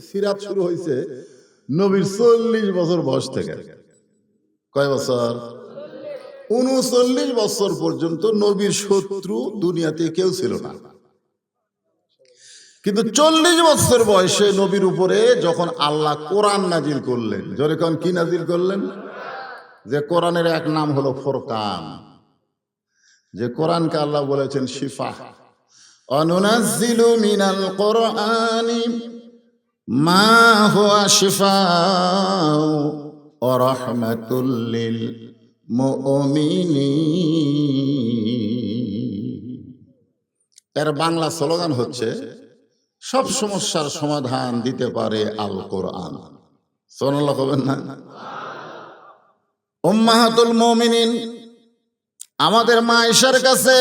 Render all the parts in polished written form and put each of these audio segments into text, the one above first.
সিরাত শুরু হয়েছে নবীর 40 বছর বয়স থেকে। কয় বছর? 39 বছর পর্যন্ত নবীর শত্রু দুনিয়াতে কেউ ছিল না। কিন্তু 40 বছর বয়সে নবীর উপরে যখন আল্লাহ কোরআন নাজিল করলেন, জোরে কোন কি নাজিল করলেন? যে কোরআনের এক নাম হলো ফুরকান, যে কোরআনকে আল্লাহ বলেছেন শিফা। অনুনাজ্জিলু মিনাল কোরআনি মা হুয়া শিফাউ ওয়া রাহমাতুল লিল মুমিনিন। এর বাংলা স্লোগান হচ্ছে সব সমস্যার সমাধান দিতে পারে আল কোরআন। সুবহানাল্লাহ বলেন না? উম্মাহাতুল মুমিনিন, আমাদের মা আয়েশার কাছে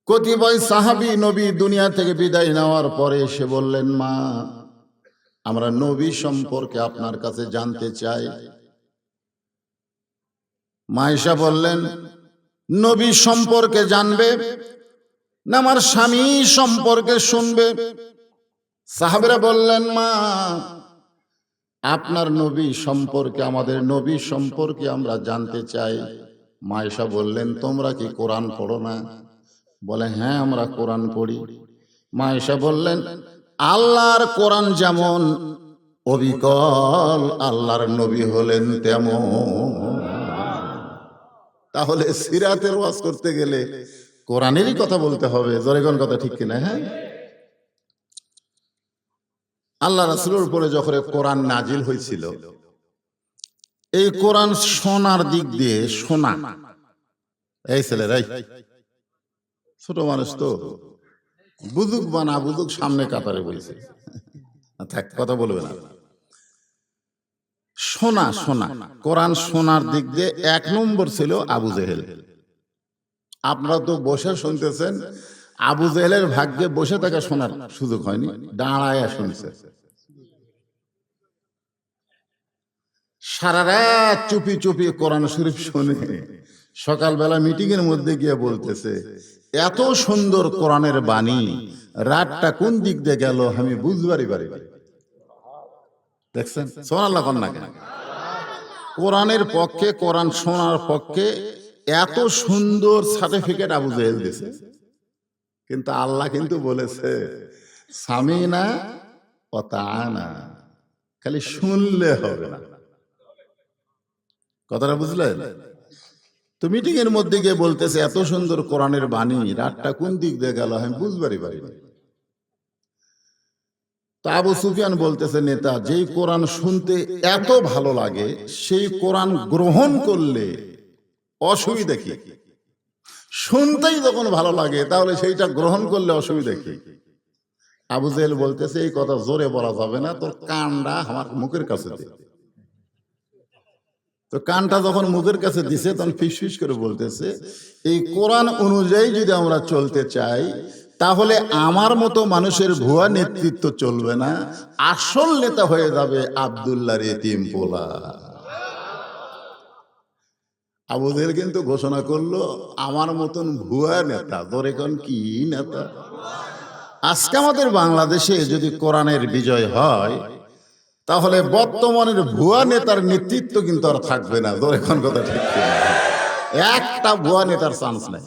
কতিপয় সাহাবী নবী দুনিয়া থেকে বিদায় নেওয়ার পরে এসে বললেন, মা আমরা নবী সম্পর্কে আপনার কাছে জানতে চাই। মা আয়েশা বললেন, নবী সম্পর্কে জানবে না আমার স্বামী সম্পর্কে শুনবে? সাহাবীরা বললেন, মা আপনার নবী সম্পর্কে, আমাদের নবী সম্পর্কে আমরা জানতে চাই। মা আয়েশা বললেন, তোমরা কি কোরআন পড়ো না? বলে, হ্যাঁ আমরা কোরআন পড়ি। মা আয়েশা বললেন, আল্লাহর কোরআন যেমন অবিকল, আল্লাহর নবী হলেন তেমন। তাহলে সিরাতের ওয়াজ করতে গেলে কোরআনেরই কথা বলতে হবে। জোরে কোন কথা ঠিক কিনা? হ্যাঁ, আল্লাহ রাসূলের উপরে যখন কোরআন নাজিল হয়েছিল, এই কোরআন শোনার দিক দিয়ে শোনা, এই ছেলেরাই ছোট মানুষ তো বুঝুক বা না বুঝুক সামনে কাতারে বইছে, থাক কথা বলবে না। শোনা শোনা কোরআন শোনার দিক দিয়ে 1 নম্বর ছিল আবু জেহেল। আপনারা তো বসে শুনতেছেন, আবু জেহেলের ভাগ্যে বসে থাকা শোনার সুযোগ হয়নি, দাঁড়ায় শুনছে। সারা রাত চুপি চুপি কোরআন শরীফ শুনে সকালবেলা মিটিং এর মধ্যে গিয়ে বলতেছে, এত সুন্দর কোরআনের বাণী, রাতটা কোন দিক দিয়ে গেল আমি বুঝবারই পারি। দেখছেন? সুবহানাল্লাহ কন না কেন? কোরআনের পক্ষে, কোরআন শোনার পক্ষে এত সুন্দর সার্টিফিকেট আবু জেহেল দিয়েছে। কিন্তু আল্লাহ কিন্তু বলেছে সামিনা ওয়া তাআনা, খালি শুনলে হবে না। কথাটা বুঝলেন? তো মিটিং এর মধ্যে গিয়ে বলতেছে, এত সুন্দর কোরআনের বাণী, রাতটা কোন দিক দিয়ে গেল আমি বুঝবারই পারিনি। তো আবু সুফিয়ান বলতেছে, নেতা, যেই কোরআন শুনতে এত ভালো লাগে সেই কোরআন গ্রহণ করলে অসুবিধা কি? শুনতেই যখন ভালো লাগে তাহলে সেইটা গ্রহণ করলে অসুবিধা কি? আবু জেহেল বলতেছে, এই কথা জোরে বলা যাবে না, তোর কানটা আমার মুখের কাছে দে। তো কানটা যখন মুখের কাছে দিছে তখন ফিসফিস করে বলতেছে, এই কোরআন অনুযায়ী যদি আমরা চলতে চাই তাহলে আমার মতো মানুষের ভুয়া নেতৃত্ব চলবে না, আসল নেতা হয়ে যাবে আব্দুল্লাহর এতিম পোলা। আবু জেহেল কিন্তু ঘোষণা করলো, আমার মতন ভুয়া নেতা। ধরে কোন কি নেতা? আজকে আমাদের বাংলাদেশে যদি কোরআনের বিজয় হয় তাহলে বর্তমানের ভুয়া নেতার নেতৃত্ব কিন্তু আর থাকবে না। ধরে কোন কথা ঠিক কিনা? একটা ভুয়া নেতার চান্স নাই।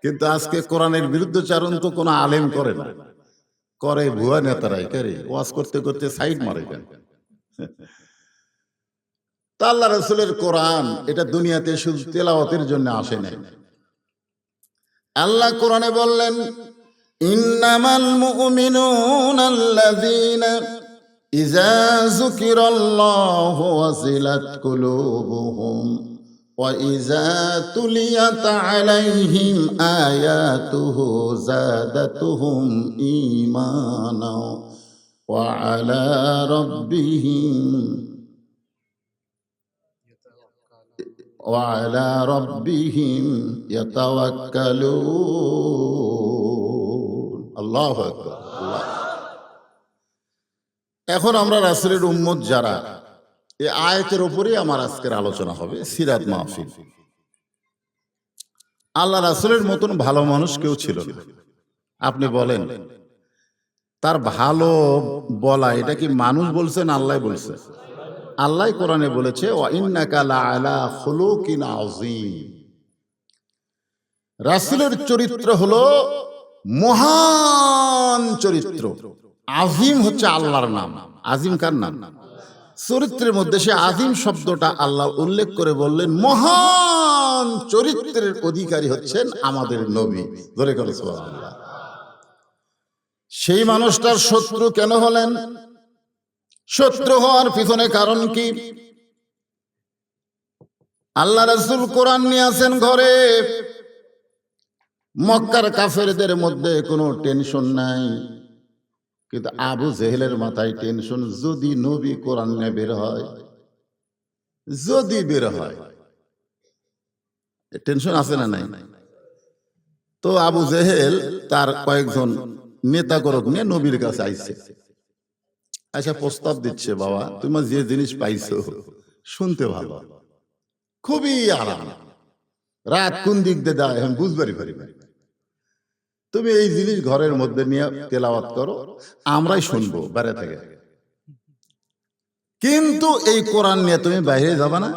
কিন্তু আজকে কোরআনের বিরুদ্ধচারণ তো কোনো আলেম করে না, করে ভুয়া নেতারাই। করে ওয়াজ করতে করতে সাইড মারে কেন? তা আল্লাহ রাসূলের কোরআন এটা দুনিয়াতে শুধু তেলাওয়াতের জন্য আসে নাই। আল্লাহ কোরআনে বললেন, ইন্নামাল মুমিনুনা আল্লাযীনা ইযা যুকিরাল্লাহু ওয়াজিলাত কুলুবুহুম ওয়া ইযা তুলিয়াত আলাইহিম আয়াতুহু যাদাতুহুম ঈমানা ওয়া আলা রাব্বিহিম ইয়াতাওয়াক্কালুন। আল্লাহু আকবার। আল্লাহ। এখন আমরা রাসূলের উম্মত যারা, এই আয়াতের উপরেই আমার আজকের আলোচনা হবে, সিরাত মাহফিল। আল্লাহ রাসূলের মতন ভালো মানুষ কেউ ছিল না। আপনি বলেন তার ভালো বলা, এটা কি মানুষ বলছে না আল্লাহ বলছে? আল্লাহ কোরআনে বলেছে ওয়া ইন্নাকা লাআলা খুলুকিন আযীম। রাসূলের চরিত্র হলো মহান চরিত্র। আজিম হচ্ছে আল্লাহর নাম। আজিম কার নাম? চরিত্রের মধ্যে সে আজিম শব্দটা আল্লাহ উল্লেখ করে বললেন মহান চরিত্রের অধিকারী হচ্ছেন আমাদের নবী। ধরে করে সুবহানাল্লাহ। সেই মানুষটার শত্রু কেন হলেন? শত্রু হওয়ার পিছনে কারণ কি? আল্লাহ রাসূল কোরআন নিয়ে আসেন ঘরে, মক্কার কাফেরদের মধ্যে কোনো টেনশন নাই, কিন্তু আবু জেহেলের মাথায় টেনশন, যদি নবী কোরআন নিয়ে বের হয়, যদি বের হয়, টেনশন আছে না নাই? তো আবু জেহেল তার কয়েকজন নেতা গরক নিয়ে নবীর কাছে আইছে, আচ্ছা প্রস্তাব দিচ্ছে, বাবা তুমি যে জিনিস পাইছো শুনতে ভালো, খুবই আরাম, রাত কোন দিক দিয়ে দেয় এখন বুঝবারই পারি, তুমি এই জিনিস ঘরের মধ্যে নিয়ে তেলাওয়াত করো, আমরাই শুনবো বাইরে থেকে, কিন্তু এই কোরআন নিয়ে তুমি বাইরে যাবা না,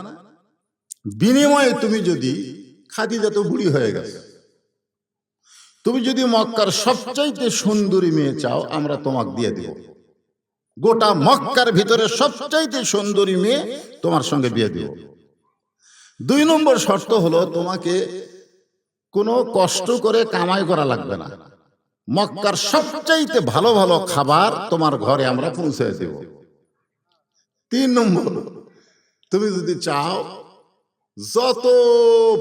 বিনিময়ে তুমি যদি, খাদিজা তো বুড়ি হয়ে গেছে, তুমি যদি মক্কার সবচাইতে সুন্দরী মেয়ে চাও আমরা তোমাকে দিয়ে দিব, গোটা মক্কার ভিতরে সবচাইতে সুন্দরী মেয়ে তোমার সঙ্গে বিয়ে দিব। 2 নম্বর শর্ত হলো তোমাকে কোনো কষ্ট করে কামাই করা লাগবে না, মক্কার সবচাইতে ভালো ভালো খাবার তোমার ঘরে আমরা পৌঁছে দেব। 3 নম্বর, তুমি যদি চাও যত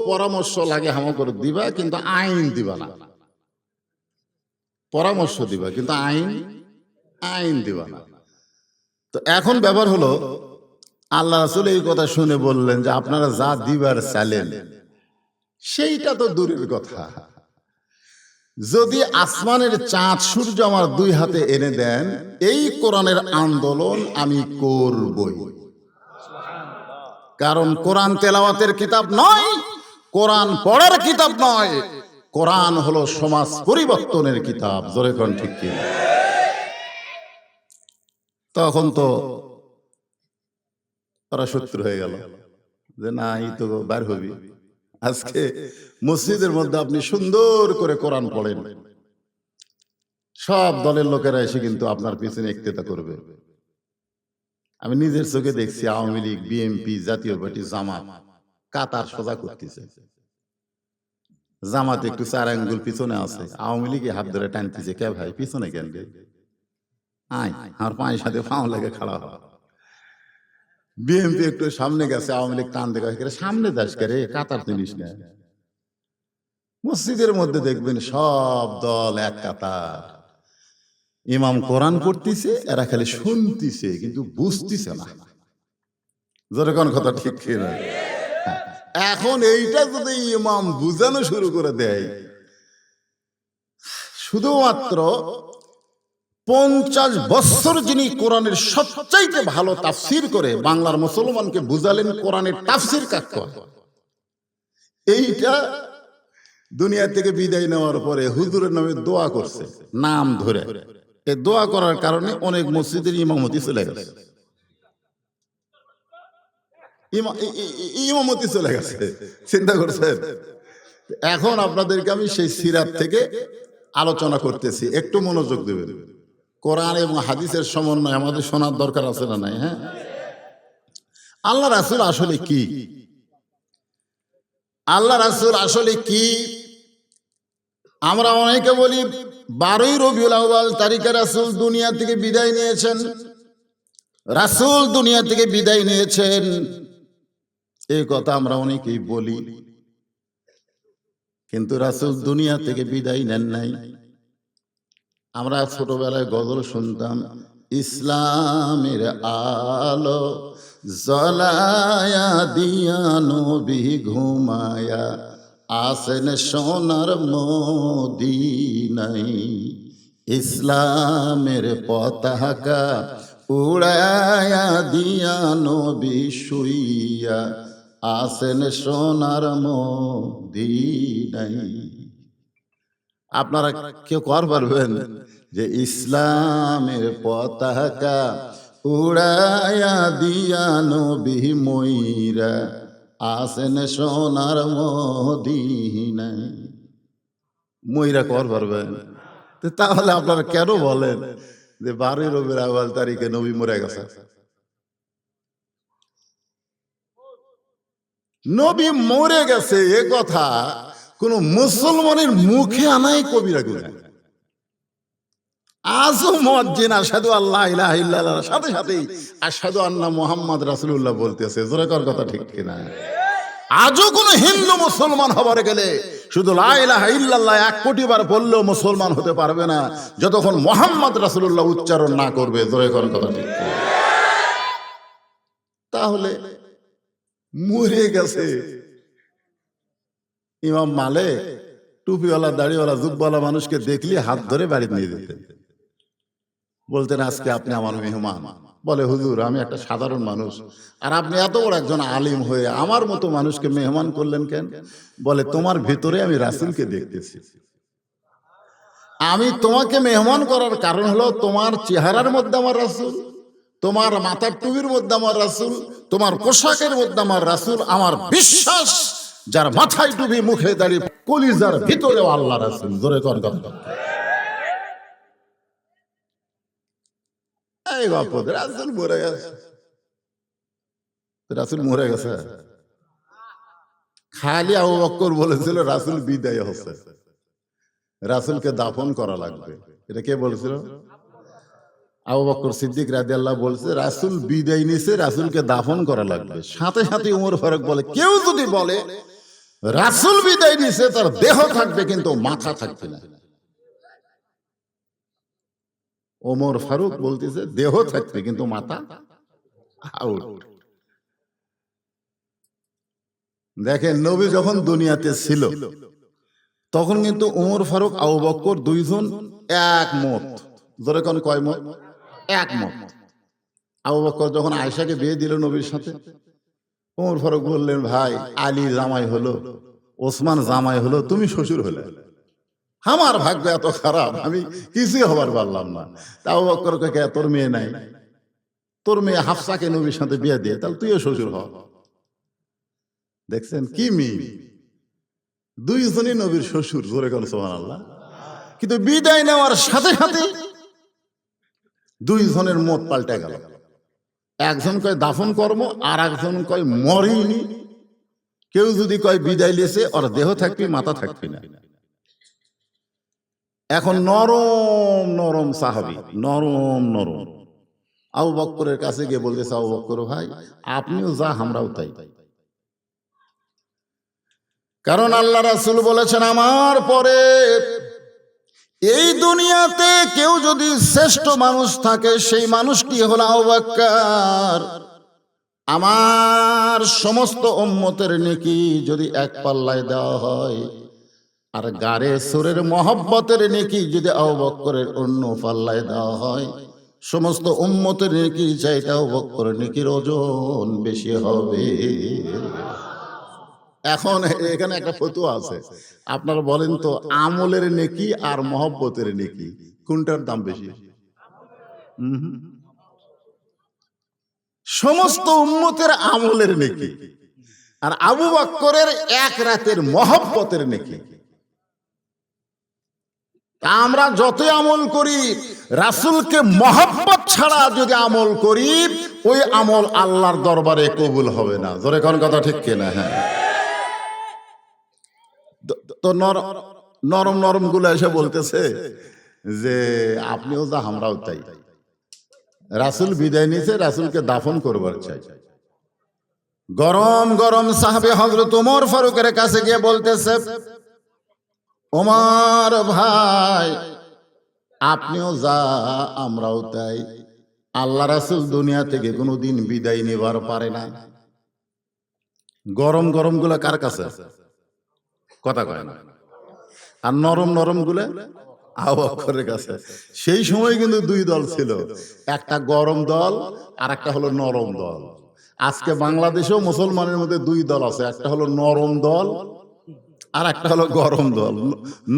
পরামর্শ লাগে হামা করে দিবা, কিন্তু আইন দিবা না, পরামর্শ দিবা কিন্তু আইন দিবা না। তো এখন ব্যাপার হলো আল্লাহ রাসূল এই কথা শুনে বললেন যে আপনারা যা দিবার চাইলেন সেইটা তো দূরের কথা, যদি আসমানের চাঁদ সূর্য আমার 2 হাতে এনে দেন এই কোরআনের আন্দোলন আমি করবই। কারণ কোরআন তেলাওয়াতের কিতাব নয়, কোরআন পড়ার কিতাব নয়, কোরআন হলো সমাজ পরিবর্তনের কিতাব। জোরে কোন ঠিক কি? তখন তো তারা শত্রু হয়ে গেল যে না এই তো বার হবি, আজকে মসজিদের মধ্যে আপনি সুন্দর করে কোরআন পড়েন, সব দলের লোকেরা এসে কিন্তু আপনার পিছনে ইক্তেতা করবে। আমি নিজের চোখে দেখছি আওয়ামী লীগ, বিএনপি, জাতীয় পার্টি, জামাত কাতার সোজা করতেছে, জামাত একটু 4 আঙ্গুল পিছনে আছে, আওয়ামী লীগে হাত ধরে টানতেছে, কে ভাই পিছনে কেন রে, আয় আমার পায়ের সাথে পাও লেগে খাড়া হয়। বিএনপি একটু সামনে গেছে, আওয়ামী লীগ টান দেখে সামনে যাস রে, কাতার জিনিস না। মসজিদের মধ্যে দেখবেন সব দল এক কাতার, ইমাম কোরআন পড়তেছে, এরা খালি শুনতেছে কিন্তু বুঝতেছে না। যেরকম কথা ঠিক কিনা? এখন এইটা যদি ইমাম বুঝানো শুরু করে দেয়, শুধুমাত্র 50 বছর যিনি কোরআনের সবচাইতে ভালো তাফসির করে বাংলার মুসলমানকে বুঝালেন কোরআনের তাফসির কাকে, এইটা দুনিয়া থেকে বিদায় নেওয়ার পরে হুজুরের নামে দোয়া করছে নাম ধরে, এই দোয়া করার কারণে অনেক মসজিদের ইমামতি চলে গেছে, ইমামতি চলে গেছে। চিন্তা করছেন? এখন আপনাদেরকে আমি সেই সিরাত থেকে আলোচনা করতেছি, একটু মনোযোগ দেবেন। কোরআন এবং হাদিসের সমন্বয় আমাদের শোনার দরকার আছে না নাই? হ্যাঁ, আল্লাহ রাসূল আসলে কি, আল্লাহ রাসূল আসলে কি? আমরা অনেকে বলি 12ই রবিউল আউয়াল তারিখে রাসূল দুনিয়া থেকে বিদায় নিয়েছেন, রাসূল দুনিয়া থেকে বিদায় নিয়েছেন, এই কথা আমরা অনেকেই বলি, কিন্তু রাসূল দুনিয়া থেকে বিদায় নেন নাই। আমরা ছোটবেলায় গজল শুনতাম, ইসলামের আলো জ্বলায়া দিয়া নবী ঘুমায়া আসেন সোনার মদিনায়, ইসলামের পতাকা উড়ায়া দিয়া নবী শুইয়া আসেন সোনার মদিনায়। আপনারা কেউ কর পারবেন যে ইসলামের পতাকা উড়াইয়া দিয়া নবী ময়রা আসেন সোনার মদিনায়। ময়রা কর পারবেন? তাহলে আপনারা কেন বলেন যে 12 রবিউল আউয়াল তারিখে নবী মরে গেছে? নবী মরে গেছে এ কথা কোন মুসলমানের মুখে আনাই কবিরা গুনাহ। আজও মুয়াজ্জিন আশহাদু আল্লা ইলাহা ইল্লাল্লাহ সাথে সাথেই আশহাদু আন্না মুহাম্মদ রাসূলুল্লাহ বলতেছে। জোরে কর কথা ঠিক কিনা? আজও কোন হিন্দু মুসলমান হবার গেলে শুধু লা ইলাহা ইল্লাল্লাহ 1 কোটি বার বললেও মুসলমান হতে পারবে না যতক্ষণ মুহাম্মদ রাসূলুল্লাহ উচ্চারণ না করবে। জোরে কর কথা ঠিক কিনা? তাহলে মরে গেছে ইমাম মালিক টুপিওয়ালা দাড়িওয়ালা জুব্বাওয়ালা মানুষকে দেখলে হাত ধরে বাড়ি নিয়ে যেতেন, বলতেন আজকে আপনি আমার মেহমান। বলে হুজুর আমি একটা সাধারণ মানুষ, আর আপনি এত বড় একজন আলিম হয়ে আমার মতো মানুষকে মেহমান করলেন কেন? বলে তোমার ভিতরে আমি রাসূলকে দেখতেছি। আমি তোমাকে মেহমান করার কারণ হলো তোমার চেহারার মধ্যে আমার রাসূল, তোমার মাথার টুপির মধ্যে আমার রাসূল, তোমার পোশাকের মধ্যে আমার রাসূল। আমার বিশ্বাস যার মাথায় টুপি মুখে দাঁড়িয়ে কলিজার ভিতরেও আল্লাহ রাসূল। জোরে কর কথা। এই গল্প রাসূল মরে গেছে, রাসূল মরে গেছে। খালি আবু বকর বলেছিল রাসূল বিদায় হচ্ছে, রাসূলকে দাফন করা লাগবে। এটা কে বলেছিল? আবু বকর সিদ্দিক রাদিয়াল্লাহু বলছে রাসূল বিদায় নিছে, রাসূলকে দাফন করা লাগবে। সাথে সাথে ওমর ফারুক বলে কেউ যদি বলে রাসূল বিদায় নিছে তার দেহ থাকবে কিন্তু মাথা থাকবে না। ওমর ফারুক বলতেছে দেহ থাকবে কিন্তু মাথা আউট। দেখেন নবী যখন দুনিয়াতে ছিল তখন কিন্তু ওমর ফারুক আবু বকর দুইজন এক মত। জোরে কোন কয় মত? এক মত। আবু বকর যখন আয়েশাকে বিয়ে দিল নবীর সাথে, ওমর ফারুক বললেন ভাই আলী জামাই হলো, ওসমান জামাই হলো, তুমি শ্বশুর হলে। আমার ভাগ্য এত খারাপ, আমি কিছুই হবার পারলাম না। তা আবু বকর কে তোর মেয়ে নাই, তোর মেয়ে হাফসাকে নবীর সাথে বিয়ে দিয়ে তাহলে তুইও শ্বশুর হ। দেখছেন কি মেয়ে, দুইজনই নবীর শ্বশুর। জোরে কোন সুবহানাল্লাহ। কিন্তু বিদায় নেওয়ার সাথে সাথে দুইজনের মত পাল্টে গেল। একজন কয় দাফন কর্ম, আর একজন কয় মরেনি। কেউ যদি কয় বিদায় লিয়েছে ওর দেহ থাকবি মাথা থাকবি না। এখন নরম নরম সাহাবী, নরম নরম আবু বকরের কাছে গিয়ে বলতেছে আবু বকর ভাই আপনিও যা আমরাও তাই। কারণ আল্লাহ রাসূল বলেছেন আমার পরে এই দুনিয়াতে কেউ যদি শ্রেষ্ঠ মানুষ থাকে সেই মানুষটি হলো আবু বকর। আমার সমস্ত উম্মতের নেকি যদি এক পাল্লায় দেওয়া হয়, আর গারে সুরের মহব্বতের নেকি যদি আবু বকরের অন্য পাল্লায় দেওয়া হয়, সমস্ত উম্মতের নেকি চাইতে আবু বকরের নেকির ওজন বেশি হবে। এখন এখানে একটা ফতোয়া আছে, আপনারা বলেন তো আমলের নেকি আর মহব্বতের নেকি কোনটার দাম বেশি? সমস্ত উম্মতের আমলের নেকি আর আবু বকরের এক রাতের মহব্বতের নেকি। আমরা যতই আমল করি রাসূলকে মহব্বত ছাড়া যদি আমল করি ওই আমল আল্লাহর দরবারে কবুল হবে না। জোরে কোন কথা ঠিক কিনা? হ্যাঁ। তো নরম নরম গুলো এসে বলতেছে যে আপনিও যা আমরাও তাই। রাসূল বিদায় নিছে, রাসূলকে দাফন করবার চাই। গরম গরম সাহাবী হযরত ওমর ফারুকের কাছে গিয়ে বলতেছে ওমর ভাই আপনিও যা আমরাও তাই। আল্লাহ রাসূল দুনিয়া থেকে কোনোদিন বিদায় নেবার পারে না। গরম গরম গুলা কার কাছে? কথা কয় না। আর নরম নরম গুলা আবু বকরের কাছে। সেই সময় কিন্তু দুই দল ছিল, একটা গরম দল আর একটা হলো নরম দল। আজকে বাংলাদেশেও মুসলমানের মধ্যে দুই দল আছে, একটা হলো নরম দল আর একটা হলো গরম দল।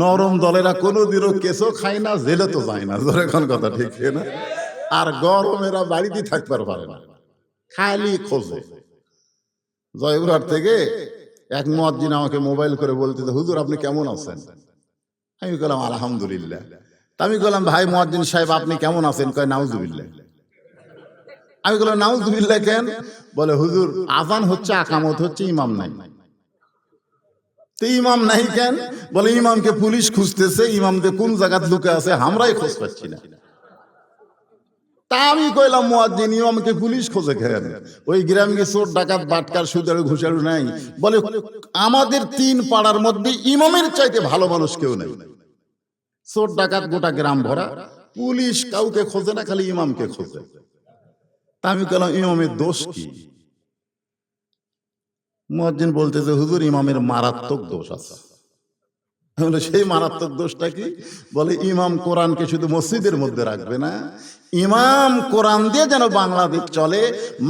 নরম দলেরা কোনোদিনও কেসও খায় না, জেলে তো যায় না, জোরে কোন কথা ঠিক না? আর গরমেরা বাড়িতে থাকতে পারে না, খালি খোঁজে। জয়পুরহাট থেকে এক মুয়াজ্জিন আমাকে মোবাইল করে বলতেছে, হুজুর আপনি কেমন আছেন? আমি বললাম আলহামদুলিল্লাহ। আমি বললাম ভাই মুয়াজ্জিন সাহেব আপনি কেমন আছেন? কয় নাউজুবিল্লাহ। আমি বললাম নাউজুবিল্লাহ কেন? বলে হুজুর আযান হচ্ছে, আকামত হচ্ছে, ইমাম নাই। তো ইমাম নাই কেন? বলে ইমামকে পুলিশ খুঁজতেছে, ইমামদের কোন জায়গায় লুকে আছে আমরাই খোঁজ পাচ্ছি না। তা আমি কইলাম মুয়াজ্জিন ইমামকে পুলিশ খোঁজে কেন? ওই গ্রামে চোর ডাকাত বাটকার সুদারু ঘুষারু নাই? বলে আমাদের ৩ পাড়ার মধ্যে ইমামের চাইতে ভালো মানুষ কেউ নাই। চোর ডাকাত গোটা গ্রাম ভরা, পুলিশ কাউকে খোঁজে না, খালি ইমামকে খোঁজে। তা আমি কইলাম ইমামের দোষ কি? মুয়াজ্জিন বলতেছে হুজুর ইমামের মারাত্মক দোষ আছে। বলে সেই মারাত্মক দোষটা কি? বলে ইমাম কোরআনকে শুধু মসজিদের মধ্যে রাখবে না, ইমাম কোরআন দিয়ে যেন বাংলাদেশ চলে।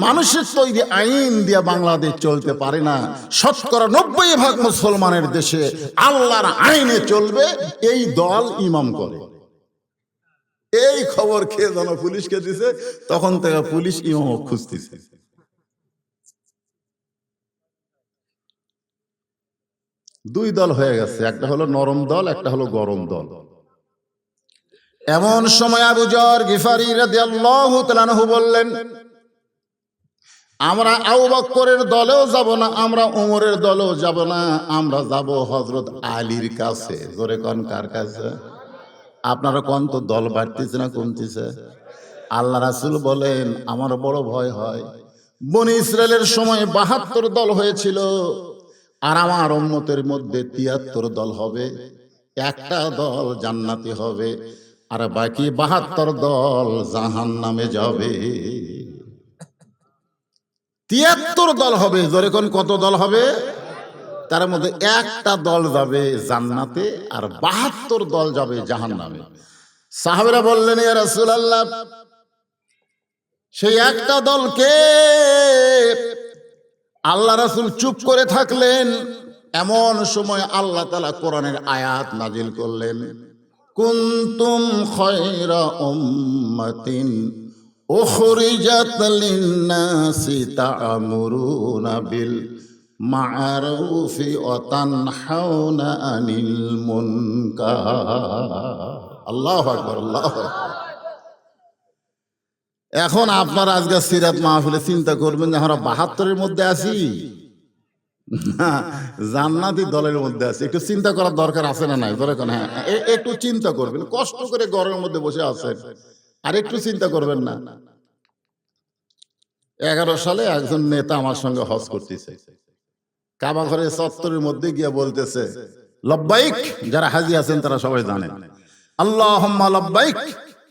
মানুষের তৈরি আইন দিয়ে বাংলাদেশ চলতে পারে না। ৯০% মুসলমানের দেশে আল্লাহর আইনে চলবে, এই দল ইমাম করে। এই খবর খেয়ে যেন পুলিশকে দিছে, তখন থেকে পুলিশ ইমাম খুঁজতেছে। দুই দল হয়ে গেছে, একটা হলো নরম দল, একটা হলো গরম দল। এমন সময় আবু যর গিফারি রাদিয়াল্লাহু তাআলা আনহু বললেন, আমরা আবু বকরের দলেও যাব না, আমরা ওমরের দলেও যাব না, আমরা যাব হযরত আলীর কাছে। জোরে কোন কার কাছে? আপনারা কোন তো দল বাড়তেছে না কমতেছে? আল্লাহ রাসূল বলেন আমার বড় ভয় হয়, বনি ইসরায়েলের সময় ৭২ দল হয়েছিল, আর আমার উম্মতের মধ্যে ৭৩ দল হবে। একটা দল জান্নাতি হবে, আর বাকি ৭২ দল জাহান্নামে যাবে। ৭৩ দল হবে। জোরে কোন কত দল হবে? তার মধ্যে একটা দল যাবে জান্নাতে, আর ৭২ দল যাবে জাহান্নামে। সাহাবীরা বললেন ইয়া রাসূলুল্লাহ, সেই একটা দলকে? আল্লাহ রাসূল চুপ করে থাকলেন। এমন সময় আল্লাহ তাআলা কোরআনের আয়াত নাজিল করলেন, কুনতুম খায়রা উম্মাতিন উখরিজাত লিন-নাসি তা'মুরুনা বিল মা'রুফি ওয়া তানহাউনা আনিল মুনকার। আল্লাহু আকবার, আল্লাহু আকবার। এখন আপনারা আজকে সিরাত মাহফিলে চিন্তা করবেন যে আমরা ৭২-এর মধ্যে আছি না জান্নাতি দলের মধ্যে আছি। একটু চিন্তা করার দরকার আছে না নাই? ধরে কোন হ্যাঁ একটু চিন্তা করবেন, কষ্ট করে ঘরের মধ্যে বসে আছেন, আর একটু চিন্তা করবেন না। ১১ সালে একজন নেতা আমার সঙ্গে হজ করতেছে, কাবা ঘরের চত্বরের মধ্যে গিয়ে বলতেছে লব্বাইক। যারা হাজি আছেন তারা সবাই জানেন, আল্লাহুম্মা লব্বাইক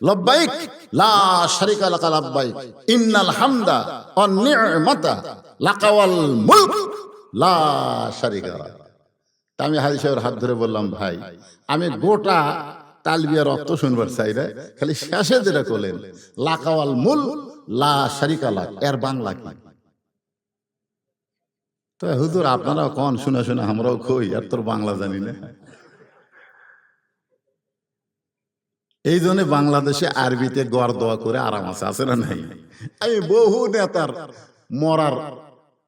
লব্বাইক লা শারিকা লাকা লব্বাইক ইন্নাল হামদা ওয়ান নি'মাতা লাকা ওয়াল মুলক লা শারিকা লাক। আমি হাজি সাহেবের হাত ধরে বললাম, ভাই আমি গোটা তালবিয়ার অর্থ শুনবার চাই না, খালি শেষে যেটা করলেন লাকা ওয়াল মুলক লা শারিকা লাক, এর বাংলা কি? তো হুজুর আপনারা কোন শুনে শুনে আমরাও কই, আর তোর বাংলা জানি না। এই জন্য বাংলাদেশে আরবিতে গড় দোয়া করে আরাম আছে, আছে না নাই? আমি বহু নেতার মরার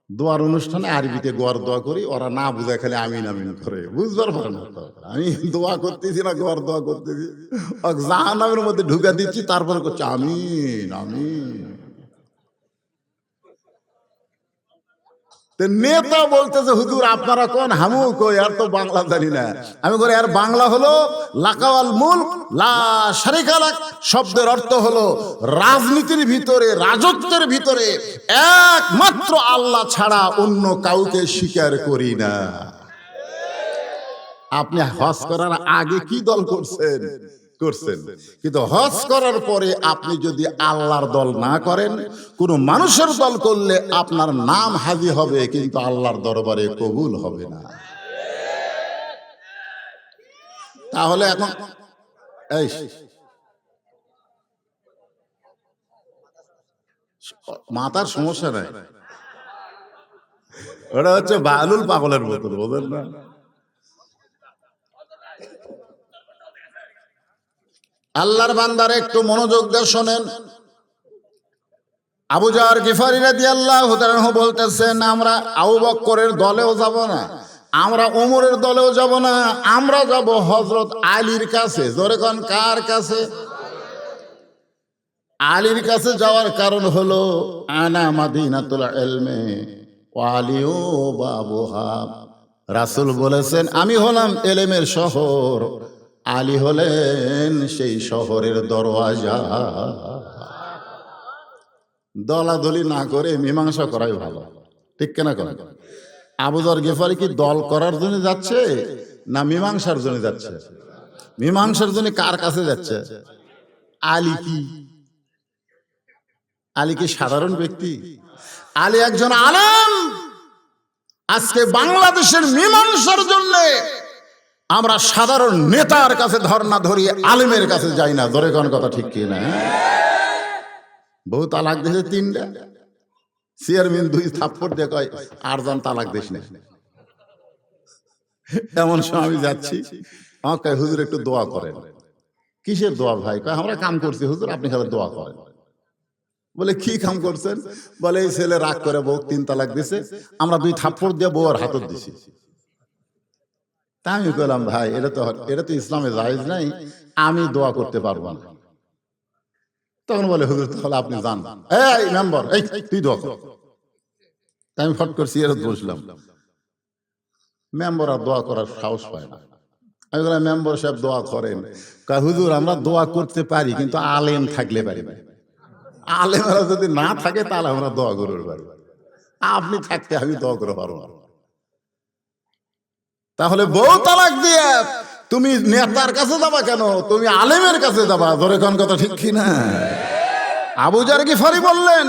দোয়ার অনুষ্ঠানে আরবিতে গড় দোয়া করি, ওরা না বুঝায় খালি আমিন আমিন করে, বুঝবার পারে না। আমি দোয়া করতেছি না, গড় দোয়া করতেছি, জাহান্নামের মধ্যে ঢুকা দিচ্ছি, তারপরে করছে আমিন আমিন। নেতা বলতেছে হুজুর আপনারা কোন, হামু কই, আর তো বাংলা জানি না। আমি বলি আর বাংলা হলো লাকাওয়াল মুলক লা শারিকা লাক, শব্দের অর্থ হলো রাজনীতির ভিতরে, রাজত্বের ভিতরে একমাত্র আল্লাহ ছাড়া অন্য কাউকে স্বীকার করি না। আপনি হজ করার আগে কি দল করছেন? করছেন, কিন্তু হজ করার পরে আপনি যদি আল্লাহর দল না করেন, কোন মানুষের দল করলে আপনার নাম হাজি হবে, কিন্তু আল্লাহর দরবারে কবুল হবে না। তাহলে এখন এই মাথার সমস্যা নাই, ওটা হচ্ছে বালুল পাগলের বোতল, বোঝেন না? আল্লাহর বান্দার একটু মনোযোগ দিয়ে শোনেন। আবু যর গিফারী রাদিয়াল্লাহু তাআলা বলতেছেন, আমরা আবু বকরের দলেও যাব না, আমরা ওমরের দলেও যাব না, আমরা যাব হযরত আলীর কাছে। জোরে কোন কার কাছে? আলীর কাছে যাওয়ার কারণ হলো আনা মাদিনাতুল ইলমে ওয়া আলিউ বাবুহা। রাসূল বলেছেন, আমি হলাম এলেমের শহর, আলী হলেন সেই শহরের দরওয়াজা। দলাদলি না করে মীমাংসা করাই ভালো, ঠিক কিনা? কেন আবু যর গিফারী কি দল করার জন্য যাচ্ছে না মীমাংসার জন্য যাচ্ছে? মীমাংসার জন্য কার কাছে যাচ্ছে? আলী কি আলী কি সাধারণ ব্যক্তি? আলী একজন আলেম। আজকে বাংলাদেশের মীমাংসার জন্য আমরা সাধারণ নেতার কাছে ধর্ণা ধরিয়ে আলেমের কাছে যাই না। ধরে কোন কথা ঠিক কি না? বহু তালাক দিয়েছে 3টা, চেয়ারম্যান 2 থাপ্পড় দিয়ে কয় আর জন তালাক দিস না। এমন সময় আমি যাচ্ছি, আমাকে কয় হুজুর একটু দোয়া করেন। কিসের দোয়া ভাই? কয় আমরা কাম করছি হুজুর, আপনি খালি দোয়া করেন। বলে কি কাম করছেন? বলে এই ছেলে রাগ করে বউ 3 তালাক দিছে, আমরা 2 থাপ্পড় দিয়ে বউর হাতত দিছি। তা আমি কইলাম ভাই এটা তো ইসলামে জায়েজ নাই, আমি দোয়া করতে পারবো না। তখন বলে হুজুর তাহলে আপনি যান, এই মেম্বার এই তুই দোয়া কর। তাই আমি ফট করছি এর বসলাম। মেম্বার আর দোয়া করার সাহস পায় না। আমি বললাম মেম্বার সাহেব দোয়া করেন। কয় হুজুর আমরা দোয়া করতে পারি, কিন্তু আলেম থাকলে পারি না। আলেমরা যদি না থাকে তাহলে আমরা দোয়া করতে পারবো, আপনি থাকতে আমি দোয়া করে পারবো না। তাহলে বউ তালাক দিয়ে তুমি নেতার কাছে যাবা কেন? তুমি আলেমের কাছে যাবা। ধরে কোন কথা ঠিক কি না? আবু যর গিফারী বললেন,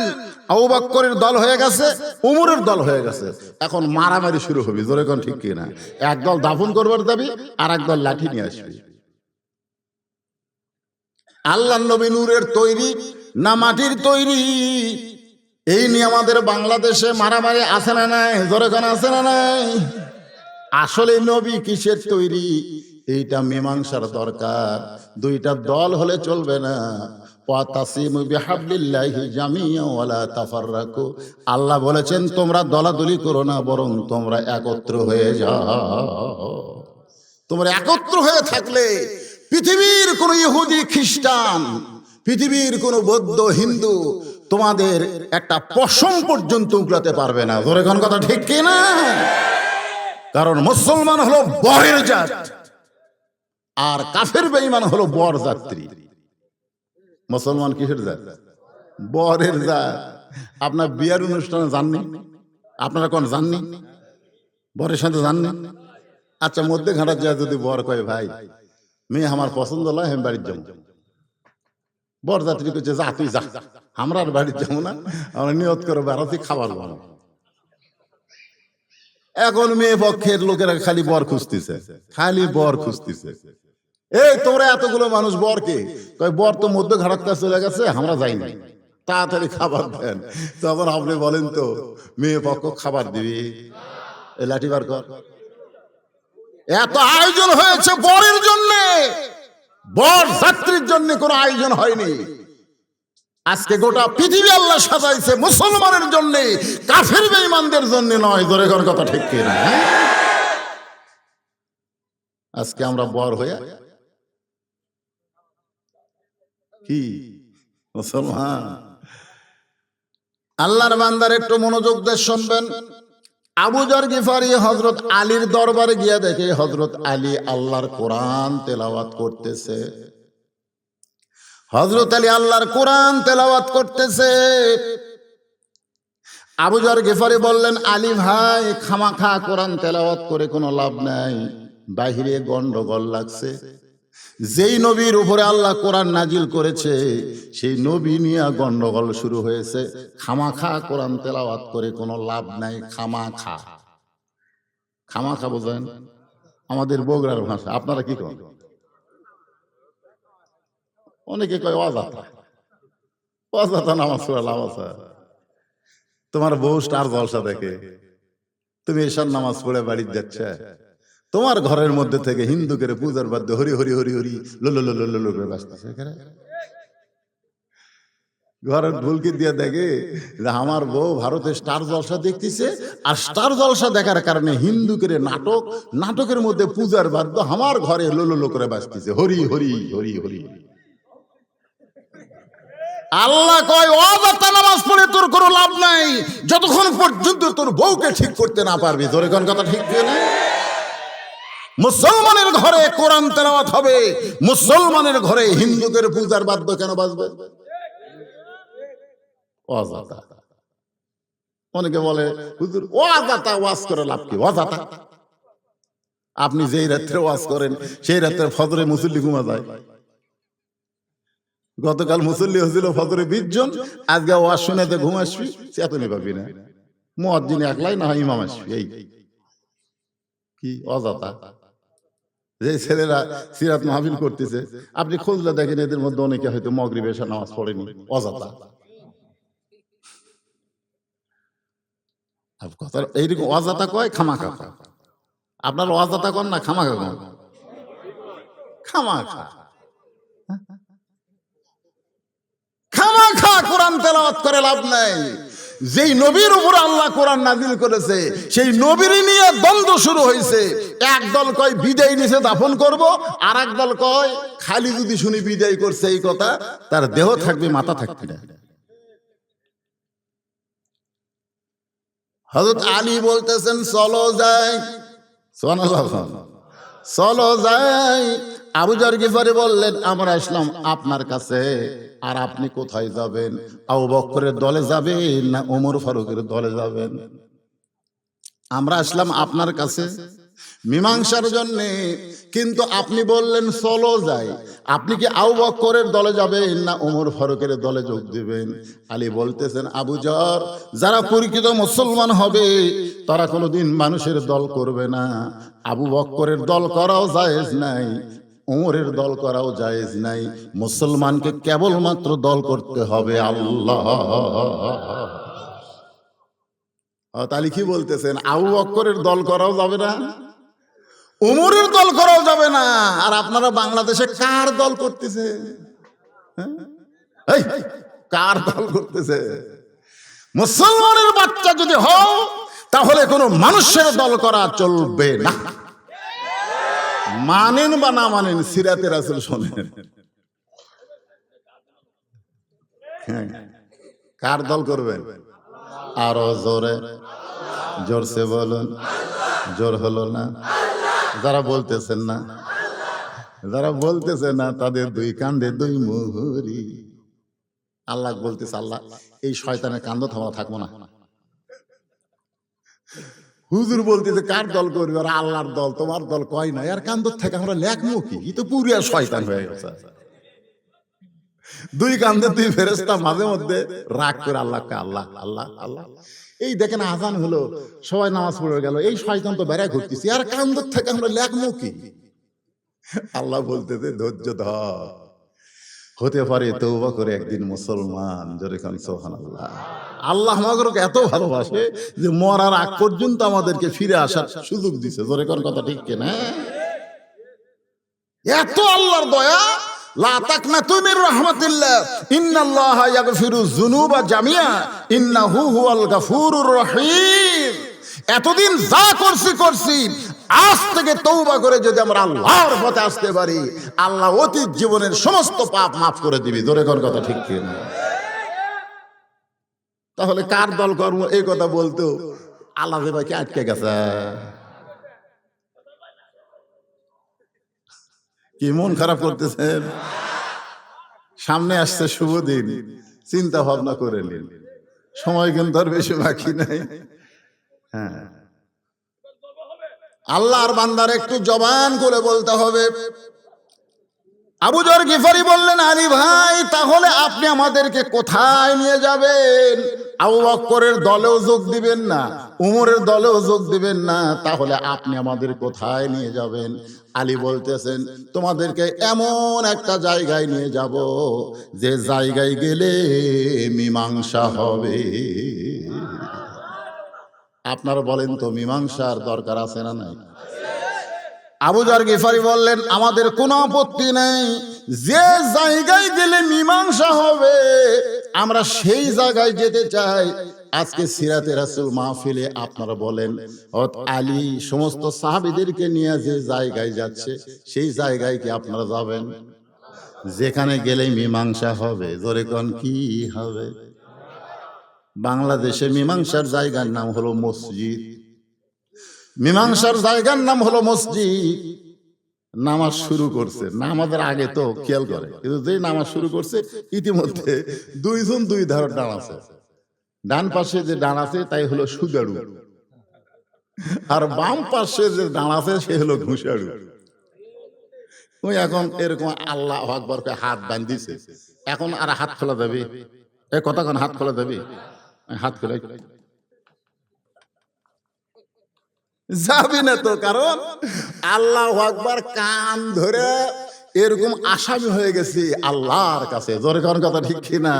আবু বকরের দল হয়ে গেছে, উমরের দল হয়ে গেছে, এখন মারামারি শুরু হবে। ধরে কোন ঠিক কি না? একদল দাফন করবার যাবি, আর একদল লাঠি নিয়ে আসবি। আল্লাহর নবী নূরের তৈরি না মাটির তৈরি, এই নিয়ে আমাদের বাংলাদেশে মারামারি আছে না নাই? ধরে কোন আছে না নাই? আসলে নবী কিসের তৈরি এইটা মীমাংসার দরকার। 2টা দল হলে চলবে না। ওয়াতাসিমু বিহাবলিল্লাহি জামিআ ওয়ালা তাফাররাকু। আল্লাহ বলেছেন তোমরা দলাদলি করো না, বরং তোমরা একত্র হয়ে যাও। তোমরা একত্র হয়ে থাকলে পৃথিবীর কোন ইহুদি খ্রিস্টান, পৃথিবীর কোন বৌদ্ধ হিন্দু তোমাদের একটা পশম পর্যন্ত উগলাতে পারবে না। ধরে কোন কথা ঠিক কি না? কারণ মুসলমান হলো বরের জাত, আর কাফের বেঈমান হলো বর যাত্রী। মুসলমান কিসের জাত? বরের জাত। আপনার বিয়ার অনুষ্ঠানে যাননি? আপনারা কোন যাননি? বরের সাথে যাননি? আচ্ছা মধ্যে ঘাটা যায় যদি বর কয় ভাই মেয়ে আমার পছন্দ নয়, আমি বাড়ির যাবো। বর যাত্রী করছে যা তুই যা, আমরা আর বাড়ির যাবো না, আমরা নিয়ত করে বেড়াতে খাবার বানাবো। এখন মেয়ে পক্ষের লোকেরা খালি বর খুঁজতেছে, খালি বর খুঁজতেছে। এই তোমরা এতগুলো মানুষ বর কে? কয় বর তো মধ্য ঘাটাতে চলে গেছে, আমরা যাইনি, তাড়াতাড়ি খাবার দেন। তখন আপনি বলেন তো মেয়ে পক্ষ খাবার দিবি? লাঠি বার কর। এত আয়োজন হয়েছে বরের জন্য, বর যাত্রীর জন্য কোনো আয়োজন হয়নি। আজকে গোটা পৃথিবী আল্লাহ সাজাইছে মুসলমানের জন্য, কাফের বেঈমানদের জন্য নয়। ধরে কোন কথা ঠিক কি না? আজকে আমরা বর হয়ে কি মুসলমান? আল্লাহর বান্দার একটু মনোযোগ দিয়ে শুনবেন। আবু যর গিফারী হযরত আলীর দরবারে গিয়ে দেখে হযরত আলী আল্লাহর কোরআন তেলাওয়াত করতেছে। হযরত আলী আল্লাহর কোরআন তেলাওয়াত করতেছে। আবু যর গিফারী বললেন, আলী ভাই খামাখা কোরআন তেলাওয়াত করে কোনো লাভ নাই, বাহিরে গন্ডগোল লাগছে। যেই নবীর উপরে আল্লাহ কোরআন নাজিল করেছে সেই নবী নিয়ে গন্ডগোল শুরু হয়েছে। খামাখা কোরআন তেলাওয়াত করে কোনো লাভ নাই। খামাখা, খামাখা বোঝেন? আমাদের বগুড়ার ভাষা। আপনারা কি করেন? অনেকে কয় অযথা, অযথা নামাজ পড়া লাভ আছে। তোমার বউ স্টার জলসা দেখে, তুমি এসব নামাজ পড়ে বাড়িতে যাচ্ছে, তোমার ঘরের মধ্যে থেকে হিন্দুকে পূজার বাদ্য হরি হরি হরি হরি লোলো লোলো লোলো করে বাঁচতেছে। ঘরের ঢুলকি দিয়ে দেখে আমার বউ ভারতে স্টার জলসা দেখতেছে, আর স্টার জলসা দেখার কারণে হিন্দুকে নাটকের মধ্যে পূজার বাদ্য আমার ঘরে লোলো লো করে বাঁচতেছে হরি হরি হরি হরি। আল্লাহ কয় অযথা নামাজ পড়ে তোর কোনো লাভ নাই যতক্ষণ পর্যন্ত তোর বউকে ঠিক করতে না পারবি। তোর কোন কথা ঠিক না? মুসলমানের ঘরে কোরআন তেলাওয়াত হবে, মুসলমানের ঘরে হিন্দুদের পূজার বাদ্য কেন বাজবে? অযথা। অনেকে বলে হুজুর অযথা ওয়াজ করে লাভ কি? অযথা আপনি যেই রাত্রে ওয়াজ করেন সেই রাত্রে ফজরে মুসল্লি ঘুমা যায়। গতকাল মুসল্লি হয়েছিল ফজরে 20 জন, আজকে ওয়াজ শুনেতে ঘুম আসবি চেতনে পাবি না। মুয়াজ্জিন একলাই না হয় ইমাম আসবি। এই কি অযথা। যে ছেলেরা সিরাত মাহফিল করতেছে আপনি খুঁজলে দেখেন এদের মধ্যে অনেকে হয়তো মাগরিব এশা নামাজ পড়েনি। অযথা। কথা এইরকম অযথা কয় খামাখা। আপনার অযথা কন না খামাখা কন? খামাখা খামাখা কোরআন তেলাওয়াত করে লাভ নাই। যেই নবীর উপর আল্লাহ কোরআন নাজিল করেছে সেই নবীর নিয়ে দ্বন্দ্ব শুরু হয়েছে। এক দল কয় বিদায় নিছে দাফন করব, আর এক দল কয় খালি যদি শুনি বিদায় করছে এই কথা তার দেহ থাকবে মাথা থাকবে না। হযরত আলী বলতেছেন চলো যাই, সুবহানাল্লাহ, চলো যাই। আবু যর গিফারি বললেন আমরা আসলাম আপনার কাছে, আর আপনি কোথায় যাবেন? আবু বকরের দলে যাবেন না ওমর ফারুকের দলে যাবেন? আমরা আসলাম আপনার কাছে মীমাংসার জন্য, কিন্তু আপনি বললেন চলো যাই। আপনি কি আবু বকরের দলে যাবেন না ওমর ফারুকের দলে যোগ দিবেন? আলী বলতেছেন আবু যর, যারা প্রকৃত মুসলমান হবে তারা কোনোদিন মানুষের দল করবে না। আবু বকরের দল করাও জায়েজ নাই, ওমরের দল করাও জায়েজ নাই। মুসলমানকে কেবলমাত্র দল করতে হবে আল্লাহ। তাহলে কি বলতেছেন? আবু বকরের দল করাও যাবে না, ওমরের দল করাও যাবে না। আর আপনারা বাংলাদেশে কার দল করতেছে? কার দল করতেছে? মুসলমানের বাচ্চা যদি হও তাহলে কোনো মানুষের দল করা চলবে না। মানেন বা না মানেন সিরাতে রাসূল শোনেন। কার দল করবেন? আরো জোরে জোরসে বলুন। জোর হলো না? যারা বলতেছেন না, যারা বলতেছেন না তাদের দুই কান্দে দুই মুহুরি। আল্লাহ বলতেছে আল্লাহ এই শয়তানের কান্দ থামা থাকবো না। হুজুর বলতেছে কার দল করবে? আর আল্লাহর দল তোমার দল কয় না, আর কান্দর থেকে আমরা লেখমু কি? ই তো পুরিয়া শয়তান হয়ে গেছে। দুই কান্দে দুই ফেরেশতা মাঝে মধ্যে রাগ করে আল্লাহকে আল্লাহ আল্লাহ আল্লাহ। এই দেখেন আজান হলো, সবাই নামাজ পড়ে গেল, এই শয়তান তো বেড়ায় ঘুরতেছি, আর কান্দর থেকে আমরা লেখমু কি? আল্লাহ বলতেছে ধৈর্য ধর, হতে পারে তওবা করে একদিন মুসলমান। জোরে কান সুবহানাল্লাহ। আল্লাহ আমাদেরকে এত ভালোবাসে যে মরার আগ পর্যন্ত আমাদেরকে ফিরে আসার সুযোগ দিছে। জোরে কোন কথা ঠিক কিনা? এত আল্লাহর দয়া। লা তাকনাতু মির রাহমাতিল্লাহ, ইন্নাল্লাহা ইয়াগফিরুয যুনুবা জামিআ, ইন্নাহু হুয়াল গাফুরুর রহিম। এতদিন যা করছি আজ থেকে তওবা করে যদি আমরা আল্লাহর পথে আসতে পারি আল্লাহ অতীত জীবনের সমস্ত পাপ মাফ করে দিবে। জোরে কোন কথা ঠিক কিনা? তাহলে কার দল কর্ম এই কথা বলতেও আল্লাহ দেবাকে আটকে গেছে। কি মন খারাপ করতেছেন? সামনে আসছে শুভ দিন, চিন্তা ভাবনা করে নিন। সময় কিন্তু আর বেশি বাকি নাই। হ্যাঁ, আল্লাহর বান্দার একটু জবান করে বলতে হবে। আবু যর গিফারি বললেন আলী ভাই তাহলে আপনি আমাদেরকে কোথায় নিয়ে যাবেন? আবু বকরের দলেও যোগ দিবেন না, উমরের দলেও যোগ দিবেন না, তাহলে আপনি আমাদের কোথায় নিয়ে যাবেন? আলী বলতেছেন তোমাদেরকে এমন একটা জায়গায় নিয়ে যাব যে জায়গায় গেলে মীমাংসা হবে। আপনারা বলেন তো মীমাংসার দরকার আছে না নাই? আবু যর গিফারি বললেন, আমাদের কোনো আপত্তি নেই, যে জায়গায় গেলে মীমাংসা হবে আমরা সেই জায়গায় যেতে চাই। আজকে সিরাতে রাসূল মাহফিলে আপনারা বলেন, হযরত আলী সমস্ত সাহাবীদেরকে নিয়ে যে জায়গায় যাচ্ছে সেই জায়গায় কি আপনারা যাবেন? যেখানে গেলে মীমাংসা হবে, জোরে কোন কি হবে? বাংলাদেশে মীমাংসার জায়গার নাম হলো মসজিদ। মীমাংসার জায়গার নাম হলো মসজিদ। নামাজ শুরু করছে, নামাজের আগে তো খেয়াল করে, কিন্তু যে নামাজ শুরু করছে ইতিমধ্যে দুইজন দুই ধারে দাঁড়াচ্ছে। ডান পাশে যে দাঁড়াচ্ছে তাই হলো সুগারু, আর বাম পাশে যে দাঁড়াচ্ছে সে হলো ঘুষারু। ওই এখন এরকম আল্লাহু আকবার কে হাত বাঁধিছে, এখন আর হাত খোলা যাবে? এ কতক্ষণ হাত খোলা যাবে? হাত খোলা যাবি না তো, কারণ আল্লাহু আকবার কান ধরে এরকম আসামি হয়ে গেছি আল্লাহর কাছে। জোরে কোন কথা ঠিক কি না?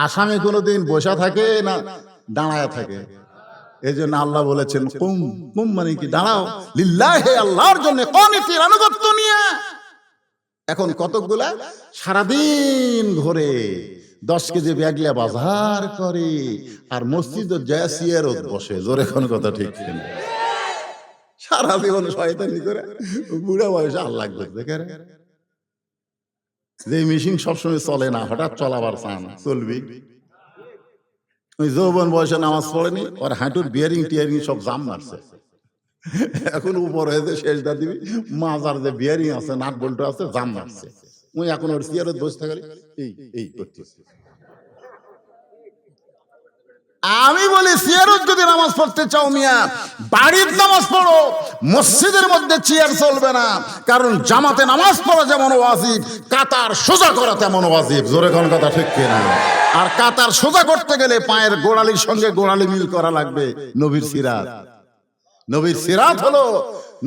আসামি কোনোদিন বসা থাকে না দাঁড়ায় থাকে। এই জন্য আল্লাহ বলেছেন কুম, কুম মানে কি দাঁড়াও, লিল্লাহি আল্লাহর জন্য কনিতের আনুগত্য নিয়ে। এখন কতকগুলা সারাদিন ঘরে 10 কেজি ব্যাগলিয়া বাজার করে আর মসজিদে যায় সিয়ারত বসে। জোরে কোন কথা ঠিক কিনা? সারা জীবন শয়তানি করে বুড়া বয়সে আল্লাহ করতে করে। যে মেশিন সবসময় চলে না, হঠাৎ চলাবার চান চলবি। ওই যৌবন বয়সে নামাজ পড়েনি, ওর হাঁটুর বিয়ারিং টিয়ারিং সব জাম মারছে। এখন উপর হয়েছে শেষদা দিবি, মাজার যে বিয়ারিং আছে নাট বল্টু আছে জাম মারছে। ওই এখন ওর সিয়ারত বসে থাকলে এই এই করতেছে। আমি বলি সিয়ারত যদি নামাজ পড়তে চাও মিয়া, বাড়ির নামাজ পড়ো, মসজিদের মধ্যে চেয়ার চলবে না। কারণ জামাতে নামাজ পড়া যেমন ওয়াজিব, কাতার সোজা করা তেমন ওয়াজিব। জোরে কোন কথা ঠিক কিনা? আর কাতার সোজা করতে গেলে পায়ের গোড়ালির সঙ্গে গোড়ালি মিল করা লাগবে। নবীর সিরাত, নবীর সিরাত হলো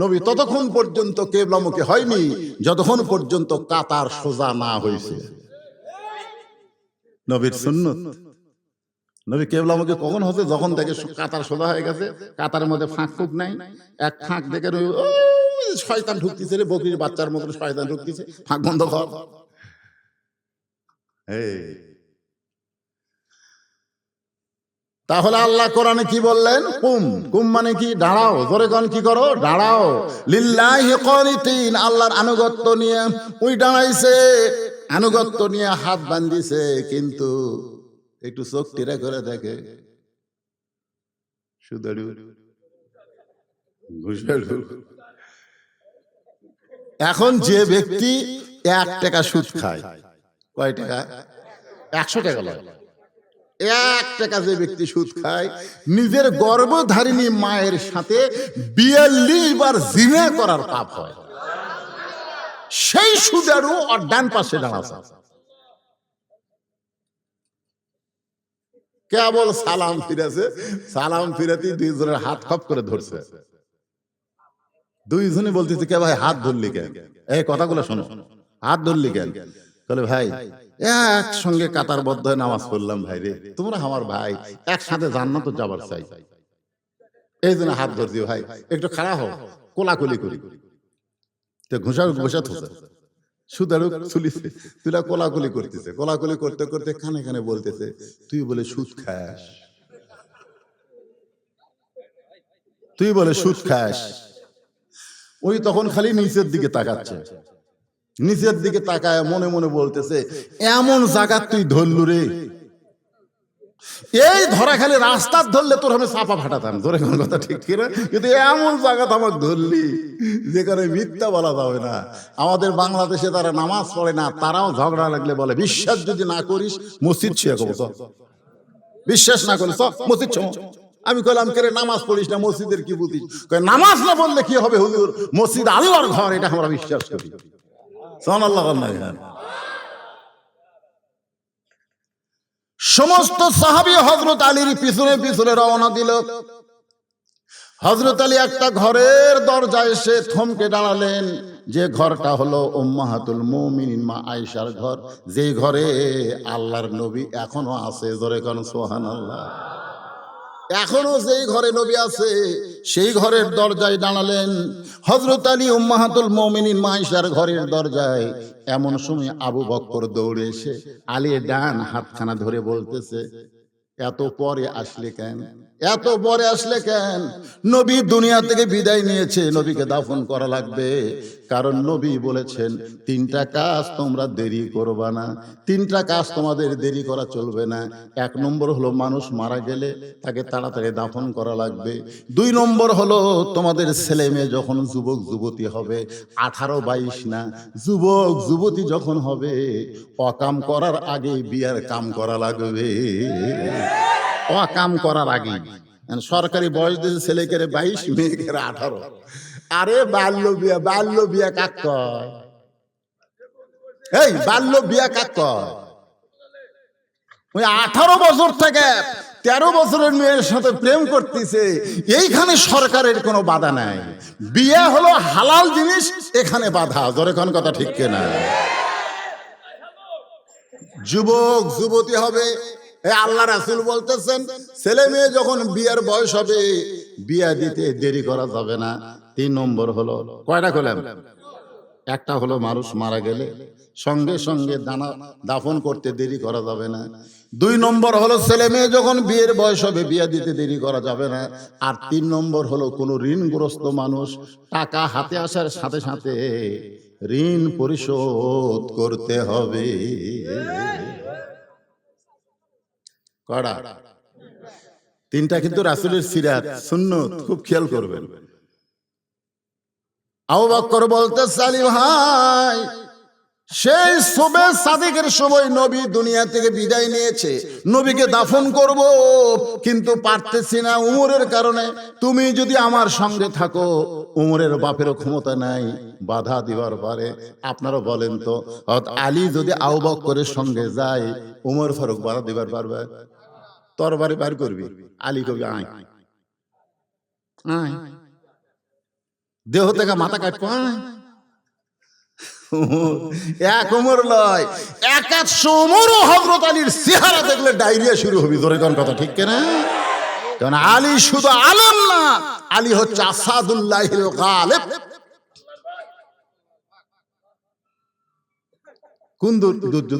নবী ততক্ষণ পর্যন্ত কিবলামুখী হয়নি যতক্ষণ পর্যন্ত কাতার সোজা না হয়েছে। নবীর সুন্নত। নবী কিবলামুখী কখন হচ্ছে? যখন থেকে কাতার সোজা হয়ে গেছে, কাতারের মধ্যে ফাঁক ফুক নাই, এক ফাঁক দেখে শয়তান ঢুকতেছে রে, বকরির বাচ্চার মতো শয়তান ঢুকতেছে, ফাঁক বন্ধ কর। তাহলে আল্লাহ কোরআনে কি বললেন? কুম, কুম মানে কি দাঁড়াও। জোরে কোন কি করো? দাঁড়াও। লিল্লাহি কানিতিন, আল্লাহর আনুগত্য নিয়ে। ওই দাঁড়াইছে আনুগত্য নিয়ে, হাত বান্ধিছে, কিন্তু একটু চোখ টিরা করে দেখে সুদারু ঘুষারু। এখন যে ব্যক্তি 1 টাকা সুদ খায়, কয় টাকা? 100 টাকা লয়। 1 টাকা যে ব্যক্তি সুদ খায়, নিজের গর্ভধারিণী মায়ের সাথে 42 বার জিনা করার পাপ হয়। সেই সুদারু আর ডান পাশে দাঁড়াছে, কেবল সালাম ফিরেছে, সালাম ফিরাতেই দুইজনের হাত খপ করে ধরছে। দুইজনে বলতেছে, কে ভাই হাত ধরলি কেন? এই কথাগুলো শোনো, হাত ধরলি কেন? বলে ভাই একসঙ্গে কাতারবদ্ধ হয়ে নামাজ পড়লাম ভাই রে, তোমরা আমার ভাই, একসাথে জান্নাতে যাবার চাই, এই জন্য হাত ধরছি ভাই, একটু খাড়া হও, কোলাকুলি করি। তো ঘুষার বসে থোছে, সুদারুক চুলিছে, তুলা কোলাকুলি করতেছে। কোলাকুলি করতে করতে কানে কানে বলতেছে, তুই বলে সুদ খাস, তুই বলে সুদ খাস। ওই তখন খালি নিচের দিকে তাকাচ্ছে, নিচের দিকে তাকায় মনে মনে বলতেছে, এমন জায়গা তুই ধরলু রে, এই ধরা খালি রাস্তার ধরলে তোর আমি চাপা ফাটাতাম। ধরে কোন কথা ঠিক কিনা? কিন্তু এমন জায়গা আমাকে ধরলি যেখানে মিথ্যা বলা যাবে না। আমাদের বাংলাদেশে তারা নামাজ পড়ে না, তারাও ঝগড়া লাগলে বলে, বিশ্বাস যদি না করিস মসজিদ ছুঁয়ে কব, বিশ্বাস না করিস মসজিদ ছো। আমি কইলাম কে রে, নামাজ পড়িস না, মসজিদের কি বুঝিস? নামাজ না বললে কি হবে হুজুর, মসজিদ আল্লাহর ঘর, এটা আমরা বিশ্বাস করি। সুবহানাল্লাহ। সমস্ত সাহাবী হযরত আলীর পিছনে পিছনে রওনা দিল। হযরত আলী একটা ঘরের দরজায় এসে থমকে দাঁড়ালেন, যে ঘরটা হলো উম্মাহাতুল মুমিনিন মা আয়েশার ঘর, যে ঘরে আল্লাহর নবী এখনো আছে। জোরে কোন সুবহানাল্লাহ। এখনো যেই ঘরে নবী আছে সেই ঘরের দরজায় দাঁড়ালেন হযরত আলী উম্মাহাতুল মুমিনিন মায়েশার ঘরের দরজায়। এমন সময় আবু বকর দৌড়ে এসে আলীর ডান হাতখানা ধরে বলতেছে, এত পরে আসলে কেন, এত পরে আসলে কেন? নবী দুনিয়া থেকে বিদায় নিয়েছে, নবীকে দাফন করা লাগবে। কারণ নবী বলেছেন তিনটা কাজ তোমরা দেরি করবা না, তিনটা কাজ তোমাদের দেরি করা চলবে না। এক নম্বর হলো মানুষ মারা গেলে তাকে তাড়াতাড়ি দাফন করা লাগবে। দুই নম্বর হলো তোমাদের ছেলে মেয়ে যখন যুবক যুবতী হবে, 18-22 না, যুবক যুবতী যখন হবে, অকাম করার আগে বিয়ার কাম করা লাগবে। অকাম করার আগে সরকারি বয়স দিয়েছে ছেলেকে 22, মেয়েকে 18। আরে বাল্য বিয়া, বাল্য বিয়া কাক কয়? এই বাল্য বিয়া কাক কয়? ওই 18 বছর থেকে 13 বছরের মেয়ের সাথে প্রেম করতেছে, এইখানে সরকারের কোনো বাধা নাই। বিয়ে হলো হালাল জিনিস, এখানে বাধা। জোরে কোন কথা ঠিক কিনা? যুবক যুবতী হবে, আল্লাহ রাসূল বলতেছেন ছেলে মেয়ে যখন বিয়ের বয়স হবে বিয়ে দিতে দেরি করা যাবে না। 3 নম্বর হলো, কয়টা করলাম? একটা হলো মানুষ মারা গেলে সঙ্গে সঙ্গে দাফন করতে দেরি করা যাবে না। 2 নম্বর হলো ছেলে মেয়ে যখন বিয়ের বয়স হবে বিয়ে দিতে দেরি করা যাবে না। আর 3 নম্বর হলো কোনো ঋণগ্রস্ত মানুষ টাকা হাতে আসার সাথে সাথে ঋণ পরিশোধ করতে হবে। কড়া 3টা কিন্তু রাসূলের সিরাত সুন্নত, খুব খেয়াল করবেন। আবু বকর বলতেছে, আলী ভাই, সেই সুবে সাদিকের সময় নবী দুনিয়া থেকে বিদায় নিয়েছে, নবীকে দাফন করব কিন্তু পারতেছি না উমরের কারণে। তুমি যদি আমার সঙ্গে থাকো, উমরের বাপেরও ক্ষমতা নাই বাধা দিবার পারে। আপনারা বলেন তো, আলী যদি আবু বকরের সঙ্গে যায়, উমর ফারুক বাধা দিবার পারবে? তরবারি বার করবি, আলী কবি আয় আয়, দেহ থেকে মাথা কাটবো আয়। এক উমর লয়, 100 উমরও হযরত আলীর চেহারা দেখলে ডায়রিয়া শুরু হবে। জোরে কোন কথা ঠিক কিনা? কারণ আলী শুধু আলেম না, আলী হচ্ছে আসাদুল্লাহিল গালিব। কোন যুদ্ধ?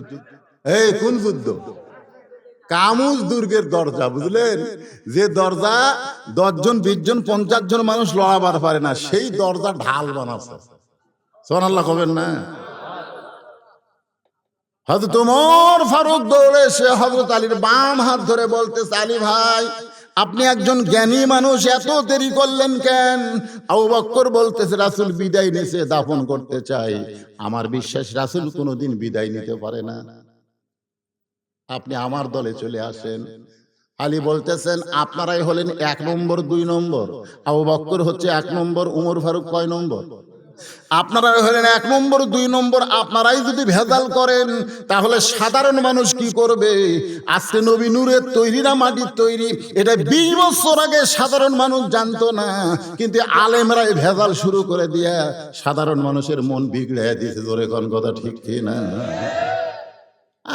এই কোন যুদ্ধ? কামুজ দুর্গের দরজা, বুঝলেন? যে দরজা 10 জন 20 জন 50 জন মানুষ লড়াবার পারে না, সেই দরজা ঢাল বানাচ্ছে। সুবহানাল্লাহ কবেন না? হযরত ওমর ফারুক দৌড়ে এসে হযরত আলীর বাম হাত ধরে বলতেছে, আলী ভাই, আপনি একজন জ্ঞানী মানুষ, এত দেরি করলেন কেন? আবু বকর বলতেছে, রাসূল বিদায় নিয়েছে, দাফন করতে চাই। আমার বিশ্বাস রাসূল কোনোদিন বিদায় নিতে পারে না, আপনি আমার দলে চলে আসেন। আলী বলতেছেন, আপনারাই হলেন 1 নম্বর 2 নম্বর, আবু বকর হচ্ছে 1 নম্বর, উমর ফারুক কয় নম্বর? আপনারাই হলেন 1 নম্বর 2 নম্বর। আপনারাই যদি ভেজাল করেন তাহলে সাধারণ মানুষ কি করবে? আজকে নবী নূরের তৈরি না মাটির তৈরি, এটা 20 বছর আগে সাধারণ মানুষ জানতো না, কিন্তু আলেমরাই ভেজাল শুরু করে দিয়া সাধারণ মানুষের মন বিগড়ে দিয়েছে। জোরে কোন কথা ঠিক না?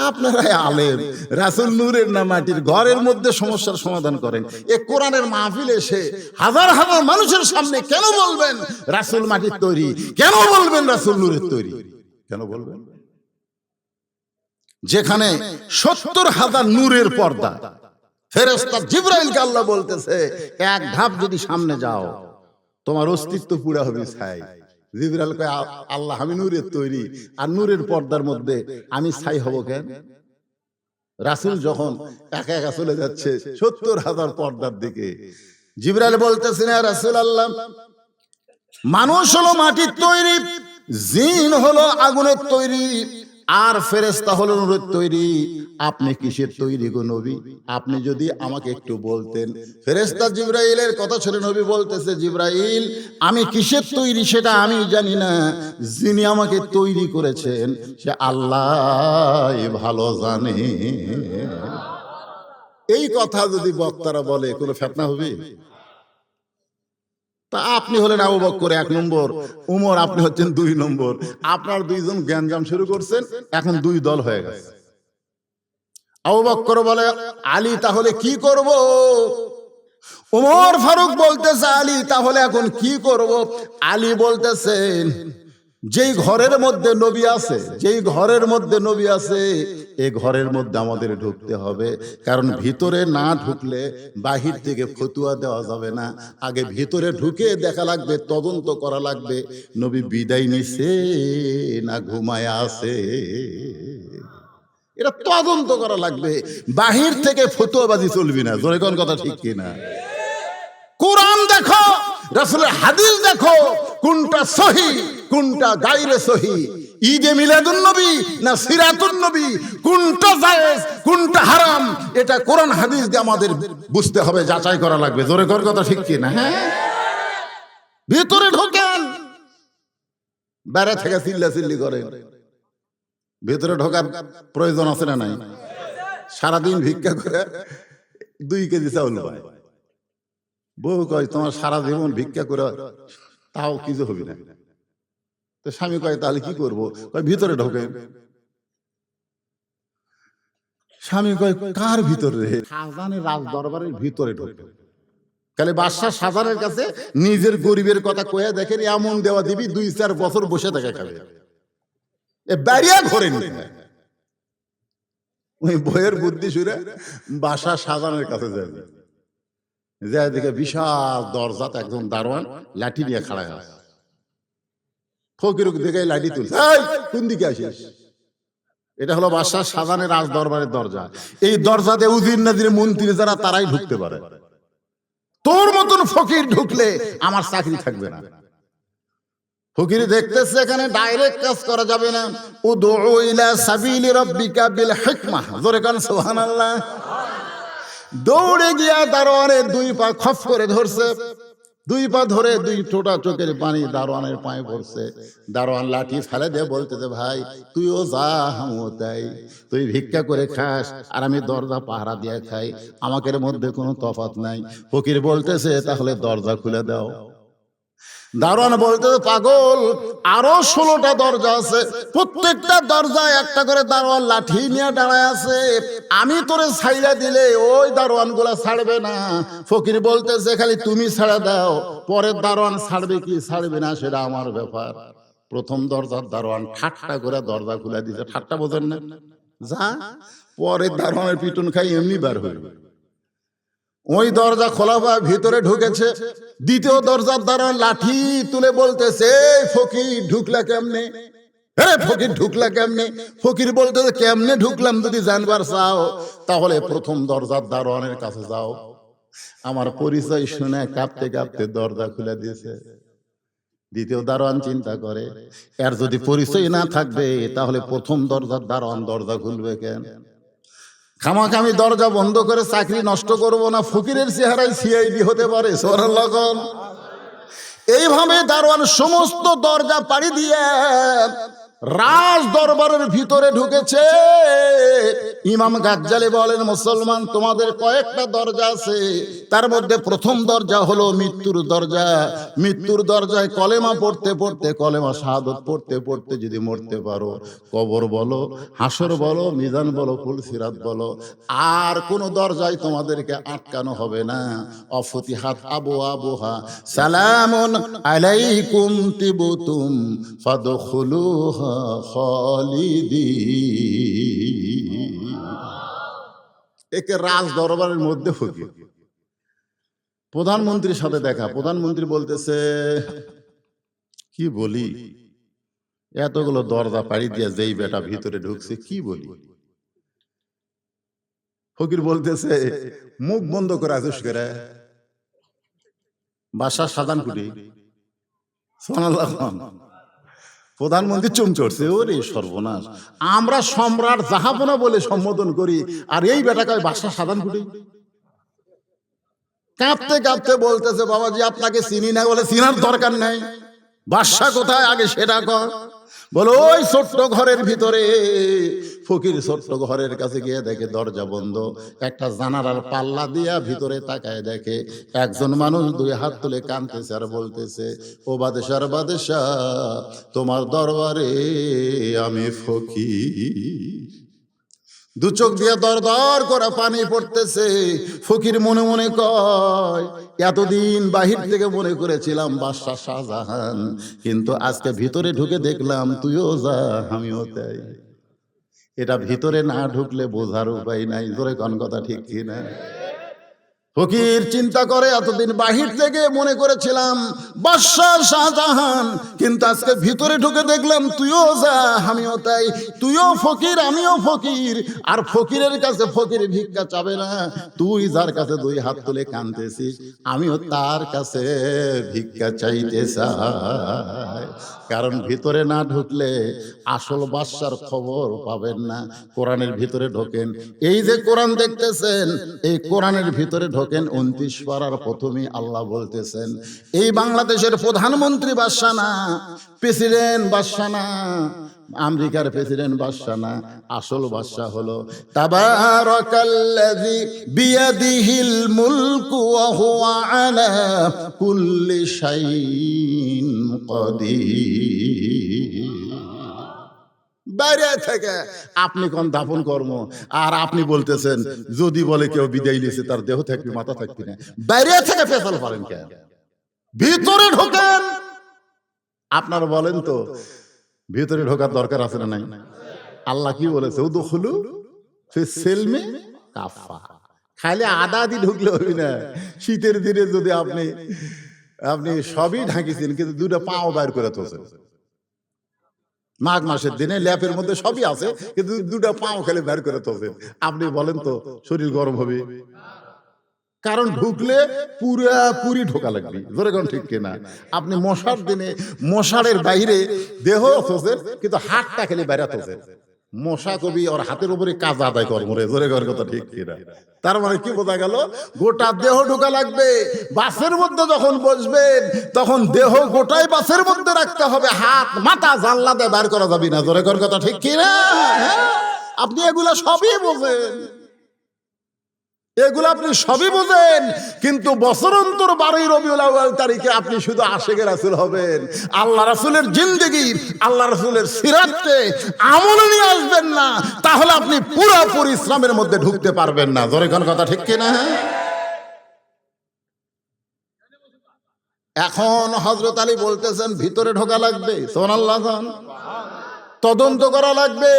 আপনারাই আলেম, রাসূল নূরের না মাটির, ঘরের মধ্যে সমস্যার সমাধান করেন। এ কোরআনের মাহফিলে এসে হাজার হাজার মানুষের সামনে কেন বলবেন রাসূল মাটির তৈরি? কেন বলবেন রাসূল নূরের তৈরি? কেন বলবেন? যেখানে 70,000 নূরের পর্দা, ফেরেশতা জিবরাইলকে আল্লাহ বলতেছে, এক ধাপ যদি সামনে যাও তোমার অস্তিত্ব পুরা হবে ছাই। জিবরাইল কয়, আল্লাহ আমি নূরের তৈরি, আর নূরের পর্দার মধ্যে আমি ছাই হব কেন? রাসূল যখন একা একা চলে যাচ্ছে 70,000 পর্দার দিকে, জিবরাইল বলতেছেন, ইয়া রাসূলুল্লাহ, মানুষ হলো মাটির তৈরি, জিন হলো আগুনের তৈরি, আর ফেরেশতা হলো নূরের তৈরি। আপনি কিসের তৈরি গো নবী? আপনি যদি আমাকে একটু বলতেন। ফেরেশতা জিবরাইলের কথা শুনে নবী বলতেছে, জিবরাইল, আমি কিসের তৈরি সেটা আমি জানি না, যিনি আমাকে তৈরি করেছেন সে আল্লাহ ভালো জানে। এই কথা যদি বক্তারা বলে কোনো ফিতনা হবে? তা আপনি হলেন আবু বকর 1 নম্বর, উমর আপনি হচ্ছেন 2 নম্বর। আপনার দুইজন জ্ঞানজাম শুরু করছেন, এখন 2 দল হয়ে গেছে। আবু বকর বলে, আলী তাহলে কি করব? ওমর ফারুক বলতেছে আলী তাহলে এখন কি করব? আলী বলতেছেন যেই ঘরের মধ্যে নবী আছে, যেই ঘরের মধ্যে নবী আছে এই ঘরের মধ্যে আমাদের ঢুকতে হবে, কারণ ভিতরে না ঢুকলে বাহির থেকে ফতুয়া দেওয়া যাবে না। আগে ভিতরে ঢুকে দেখা লাগবে, তদন্ত করা লাগবে নবী বিদায় নিছে না ঘুমায় আছে, এটা তদন্ত করা লাগবে। বাহির থেকে ফতুয়াবাজি চলবি না। জোরে কোন কথা ঠিক কিনা? কোরআন দেখো, রাসূলের হাদিস দেখো, কোনটা সহি কোনটা গায়রে সহি, ঈদে মিলাদুন নবী না সিরাতুন নবী, কোনটা জায়েজ কোনটা হারাম, এটা কোরআন হাদিস দিয়ে আমাদের বুঝতে হবে, যাচাই করা লাগবে। জোরে কোন কথা ঠিক কিনা? হ্যাঁ, ভিতরে ঢোকেন, বাইরে থেকে চিল্লাচিল্লি করেন, ভিতরে ঢোকার প্রয়োজন আছে না নাই? সারাদিন ভিক্ষা করে 2 কেজি চাউল পায়, বউ কয় তোমার সারা জীবন ভিক্ষা করে তাও কিছু হবে না। তো স্বামী কয় তাহলে কি করবো? কয় ভিতরে ঢোকেন। স্বামী কয় কার ভিতরে? শাহজাহানের রাজ দরবারের ভিতরে ঢোকে। তাহলে বাদশাহ শাহজাহানের কাছে নিজের গরিবের কথা কয়ে দেখেন, এমন দেওয়া দিবি 2-4 বছর বসে থাকে খাবে, এ বাড়িয়া ঘরে নিয়ে ওই বইয়ের বুদ্ধি শুনে বাদশাহ শাহজাহানের কাছে যাবে, যায় দেখে বিশাল দরজাতে একজন দারোয়ান লাঠি নিয়ে খাড়া আছে। ফকির দেখে লাঠি তুলছে, কোন দিকে আসিস? এটা হলো বাদশাহ শাহজাহানের রাজ দরবারের দরজা। এই দরজাতে উজির নাজির মন্ত্রী যারা তারাই ঢুকতে পারে, তোর মতন ফকির ঢুকলে আমার চাকরি থাকবে না। ফকির দেখতেছে এখানে ডাইরেক্ট কাজ করা যাবে না, উদউ ইলা সাবিলি রাব্বিকা বিল হিকমাহ। জোরে কান সুবহানাল্লাহ। দৌড়ে গিয়া দারোয়ানের 2 পা খপ করে ধরছে, 2 পা ধরে 2 টোটা চোখের পানি দারোয়ানের পায়ে পড়ছে। দারোয়ান লাঠি ফেলে দিয়ে বলতেছে, ভাই তুইও যা আমিও তাই, তুই ভিক্ষা করে খাস আর আমি দরজা পাহারা দিয়ে খাই, আমাদের মধ্যে কোনো তফাৎ নাই। ফকির বলতেছে তাহলে দরজা খুলে দাও। দারোয়ান বলতেছে, পাগল, আরো 16টা দরজা আছে, প্রত্যেকটা দরজায় একটা করে দারোয়ান লাঠি নিয়ে দাঁড়ায় আছে, আমি তোরে ছাইড়া দিলে ওই দারোয়ান গুলা ছাড়বে না। ফকির বলতেছে খালি তুমি ছাড়া দাও, পরের দারোয়ান ছাড়বে কি ছাড়বে না সেটা আমার ব্যাপার। প্রথম দরজার দারোয়ান ঠাট্টা করে দরজা খুলে দিছে। ঠাট্টা বোঝেন না? যা পরের দারোয়ানের পিটুন খাই এমনি বার হইবে। ওই দরজা খোলা বা ভিতরে ঢুকেছে। দ্বিতীয় দরজার দারোয়ান লাঠি তুলে বলতেছে, ফকির ঢুকলা কেমনে? আরে ফকির ঢুকলা কেমনে? ফকির বলতেছে, কেমনে ঢুকলাম যদি জানবার চাও তাহলে প্রথম দরজার দারোয়ানের কাছে যাও। আমার পরিচয় শুনে কাঁপতে কাঁপতে দরজা খুলে দিয়েছে। দ্বিতীয় দারোয়ান চিন্তা করে, এর যদি পরিচয় না থাকবে তাহলে প্রথম দরজার দারোয়ান দরজা খুলবে কেন? খামাখা আমি দরজা বন্ধ করে চাকরি নষ্ট করব না, ফকিরের চেহারায় সিআইডি হতে পারে। সুবহানাল্লাহ। এইভাবে দারোয়ান সমস্ত দরজা পাড়ি দিয়ে রাজ দরবারের ভিতরে ঢুকেছে। ইমাম গাজ্জালি বলেন, মুসলমান তোমাদের কয়েকটা দরজা আছে, তার মধ্যে প্রথম দরজা হলো মৃত্যুর দরজা। মৃত্যুর দরজায় কলেমা পড়তে পড়তে, কলেমা শাহাদত পড়তে পড়তে যদি মরতে পারো, কবর বলো, হাসর বলো, মিজান বলো, ফুলসিরাত বলো, আর কোন দরজায় তোমাদেরকে আটকানো হবে না। অফতিহাত আবওয়াবুহা সালামুন আলাইকুম তিবতুম ফাদখুলুহা খালিদিন। একে রাজ দরবারের মধ্যে ফকির। প্রধানমন্ত্রীর সাথে দেখা। প্রধানমন্ত্রী বলতেছে, কি বলি, এতগুলো দরজা পাড়ি দিয়ে যেই বেটা ভিতরে ঢুকছে কি বলি। ফকির বলতেছে, মুখ বন্ধ করে আছিস করে, বাসা সাজান কুটি। সুবহানাল্লাহ। প্রধানমন্ত্রী চুম চড়ছে, ওরে সর্বনাশ, আমরা সম্রাট জাহাপনা বলে সম্বোধন করি আর এই বেটাকে বাসা সাজান কুটি। কাঁপতে কাঁপতে বলতেছে, বাবাজি আপনাকে চিনি না। বলে চিনার দরকার নাই, বাদশা কোথায় আগে সেটা কর। বলো ওই ছোট্ট ঘরের ভিতরে। ফকির ছোট্ট ঘরের কাছে গিয়ে দেখে দরজা বন্ধ। একটা জানালার পাল্লা দিয়া ভিতরে তাকায় দেখে একজন মানুষ 2 হাত তুলে কাঁদতেছে আর বলতেছে, ও বাদশার বাদশা, তোমার দরবারে আমি ফকির, দু চোখ দিয়ে দর দর করে পানি পড়তেছে। ফকির মনে মনে কয়, এতদিন বাহির থেকে মনে করেছিলাম বাদশাহ শাহজাহান, কিন্তু আজকে ভিতরে ঢুকে দেখলাম তুইও যা আমিও তাই। এটা ভিতরে না ঢুকলে বোঝার উপায় নাই। জোরে কোন কথা ঠিক কিনা? ফকির চিন্তা করে, এতদিন বাহির থেকে মনে করেছিলাম বাদশাহ শাহজাহান, কিন্তু আজকে ভিতরে ঢুকে দেখলাম তুইও যা আমিও তাই। তুইও ফকির আমিও ফকির, আর ফকিরের কাছে ফকির ভিক্ষা চাবে না। তুই যার কাছে দুই হাত তুলে কাঁদতেছিস, আমিও তার কাছে ভিক্ষা চাইতে চাই। কারণ ভিতরে না ঢুকলে আসল বাদশার খবর পাবেন না। কোরআনের ভিতরে ঢোকেন। এই যে কোরআন দেখতেছেন, এই কোরআনের ভিতরে ঢোকেন। 29 পারার প্রথমেই আল্লাহ বলতেছেন, এই বাংলাদেশের প্রধানমন্ত্রী বাদশা না, প্রেসিডেন্ট বাদশা না, আমেরিকার প্রেসিডেন্ট বাদশা না, আসল বাদশা হলো তাবারাকাল্লাযী বিয়াদিহিল মুলকু ওয়া হুয়া আলা কুল্লি শাইইন কাদির। বাইরে থেকে আপনি কোন দাফন কর্ম, আর আপনি বলতেছেন যদি বলে কেউ বিদায় নিয়েছে তার দেহ থাকবে মাথা থাকবে না। বাইরে থেকে ফেসাল পারেন কেন? ভিতরে ঢোকেন। আপনারা বলেন তো, ভিতরে ঢোকার দরকার আছে না নাই? আল্লাহ কি বলেছে? উদখুলু ফিস সিলমি কাফা। খালি আদা দি ঢুকলে হবে না। শীতের দিনে যদি আপনি সবই ঢাকিছেন কিন্তু দুটো পাও বাইর করে তোছেন। মাঘ মাসের দিনে ল্যাপের মধ্যে সবই আছে কিন্তু দুটো পাও খেলে বের করে তোছেন। আপনি বলেন তো শরীর গরম হবে? কারণ ঢুকলে পুরি ঢোকা লাগবে। জোরে কোন ঠিক কিনা? আপনি মশার দিনে মশারের বাইরে দেহ তোছেন কিন্তু হাতটা খেলে বাইরে তোছেন। মশা কবি ওর হাতের উপরে কাজ আদায় কর্মরে। জোরে কর কথা ঠিক কিনা? তার মানে কি বোঝা গেল? গোটা দেহ ঢোকা লাগবে। বাসের মধ্যে যখন বসবেন তখন দেহ গোটাই বাসের মধ্যে রাখতে হবে, হাত মাথা জানলা দিয়ে বার করা যাবে না। জোরে কর কথা ঠিক কিনা? আপনি এগুলা সবই বোঝেন, এগুলো আপনি সবই বোঝেন, কিন্তু বছর অন্তর 12 রবিউল আউয়াল তারিখে আপনি শুধু আশিকে রাসূল হবেন। আল্লাহ রাসূলের জিন্দেগি, আল্লাহ রাসূলের সিরাতকে আমল নিয়ে আসবেন না, তাহলে আপনি পুরোপুরি ইসলামের মধ্যে ঢুকতে পারবেন না। জোরে কোন কথা ঠিক কিনা? এখন হযরত আলী বলতেছেন ভিতরে ঢোকা লাগবে। সুবহানাল্লাহ। তদন্ত করা লাগবে।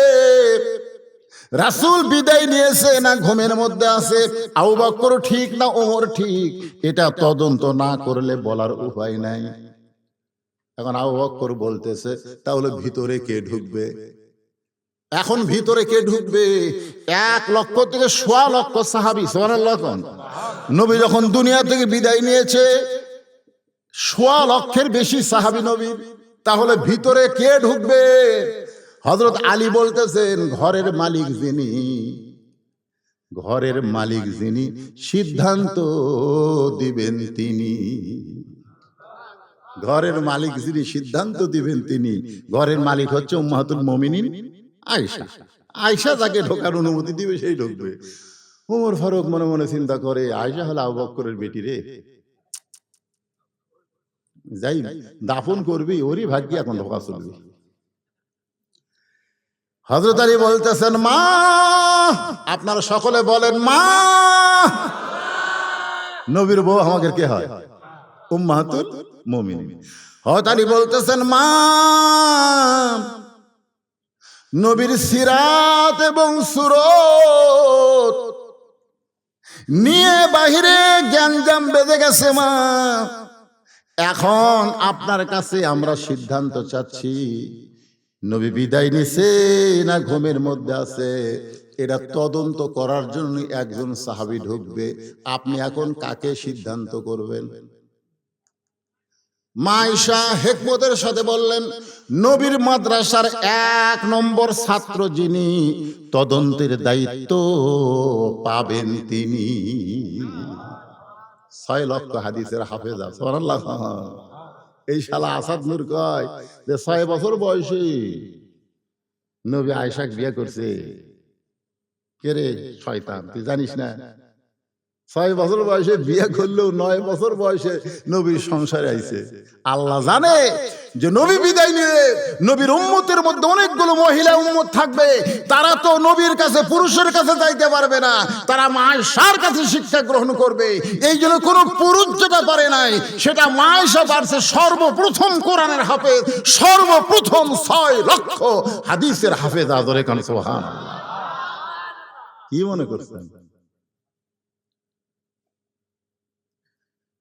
রাসূল বিদায় নিয়েছে না ঘুমের মধ্যে আছে, আবু বকর ঠিক না ওমর ঠিক, এটা তদন্ত না করলে বলার উপায় নাই। এখন আবু বকর বলতেছে তাহলে ভিতরে কে ঢুকবে? এখন ভিতরে কে ঢুকবে? 1 লক্ষ থেকে 1.25 লক্ষ সাহাবী। সুবহানাল্লাহ। নবী যখন দুনিয়া থেকে বিদায় নিয়েছে 1.25 লক্ষের বেশি সাহাবী নবীর, তাহলে ভিতরে কে ঢুকবে? হযরত আলী বলতেছেন ঘরের মালিক যিনি, ঘরের মালিক যিনি সিদ্ধান্ত দিবেন তিনি। ঘরের মালিক যিনি সিদ্ধান্ত দিবেন তিনি। ঘরের মালিক হচ্ছে উম্মাহাতুল মুমিনিন আয়েশা। আয়েশা যাকে ঢোকার অনুমতি দিবে সেই ঢুকবে। ওমর ফারুক মনে মনে চিন্তা করে আয়েশা হলো আবু বকরের বেটি রে, যাই দাফন করবি ওরই ভাগ্যে এখন ঢোকা চলবে। হযরত আলী বলতেছেন মা, আপনারা সকলে বলেন মা। নবীর বউ আমাদের কে হয়? উম্মাহাতুল মুমিনিন। হযরত আলী বলতেছেন মা, নবীর সিরাত এবং সুরত নিয়ে বাহিরে গ্যাঞ্জাম বেজে গেছে মা। এখন আপনার কাছে আমরা সিদ্ধান্ত চাচ্ছি, নবী বিদায় নিছে না ঘুমের মধ্যে আছে, এটা তদন্ত করার জন্য একজন সাহাবী ঢুকবে। আপনি এখন কাকে সিদ্ধান্ত করবেন? মা আয়েশা হিকমতের সাথে বললেন নবীর মাদ্রাসার 1 নম্বর ছাত্র যিনি, তদন্তের দায়িত্ব পাবেন তিনি। 6 লক্ষ হাদিসের হাফেজা। সুবহানাল্লাহ। এই শালা আসাদ নূর কয় যে 6 বছর বয়সে নবী আয়েশাকে বিয়ে করছে। কে রে শয়তান, তুই জানিস না? 6 বছর বয়সে বিয়ে করলেও 9 বছর বয়সে নবীর সংসারে আইছে। আল্লাহ জানে যে নবী বিদায় নিয়ে নবীর উম্মতের মধ্যে অনেকগুলো মহিলা উম্মত থাকবে, তারা তো নবীর কাছে পুরুষের কাছে যাইতে পারবে না, তারা মা আয়েশার কাছে শিক্ষা গ্রহণ করবে। এই জন্য কোনো পুরুষ যেটা পারে নাই সেটা মা আয়েশা পারছে। সর্বপ্রথম কোরআনের হাফেজ, সর্বপ্রথম 6 লক্ষ হাদিসের হাফেজ। আদরে কান সুবহানাল্লাহ। কি মনে করছেন?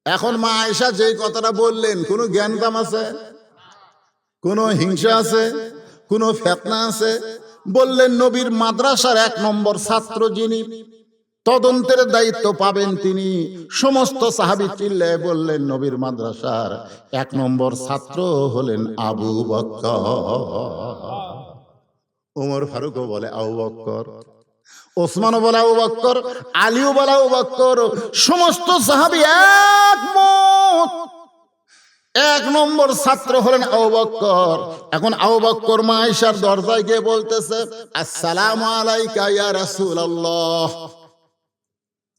এখন মা আয়েশা যে কথাটা বললেন, কোনো জ্ঞানদাম আছে, কোনো হিংসা আছে, কোনো ফিতনা আছে? বললেন নবীর মাদ্রাসার 1 নম্বর ছাত্র যিনি, তদন্তের দায়িত্ব পাবেন তিনি। সমস্ত সাহাবী চিল্লায়ে বললেন নবীর মাদ্রাসার 1 নম্বর ছাত্র হলেন আবু বকর। ওমর ফারুকও বলে আবু বকর, ওসমানও বলে আবু বকর, আলীও বলে আবু বকর। সমস্ত সাহাবী একমত, 1 নম্বর ছাত্র হলেন আবু বকর। এখন আবু বকর মা আয়েশার দরজায় গিয়ে বলতেছে, আসসালামু আলাইকা ইয়া রাসূলুল্লাহ।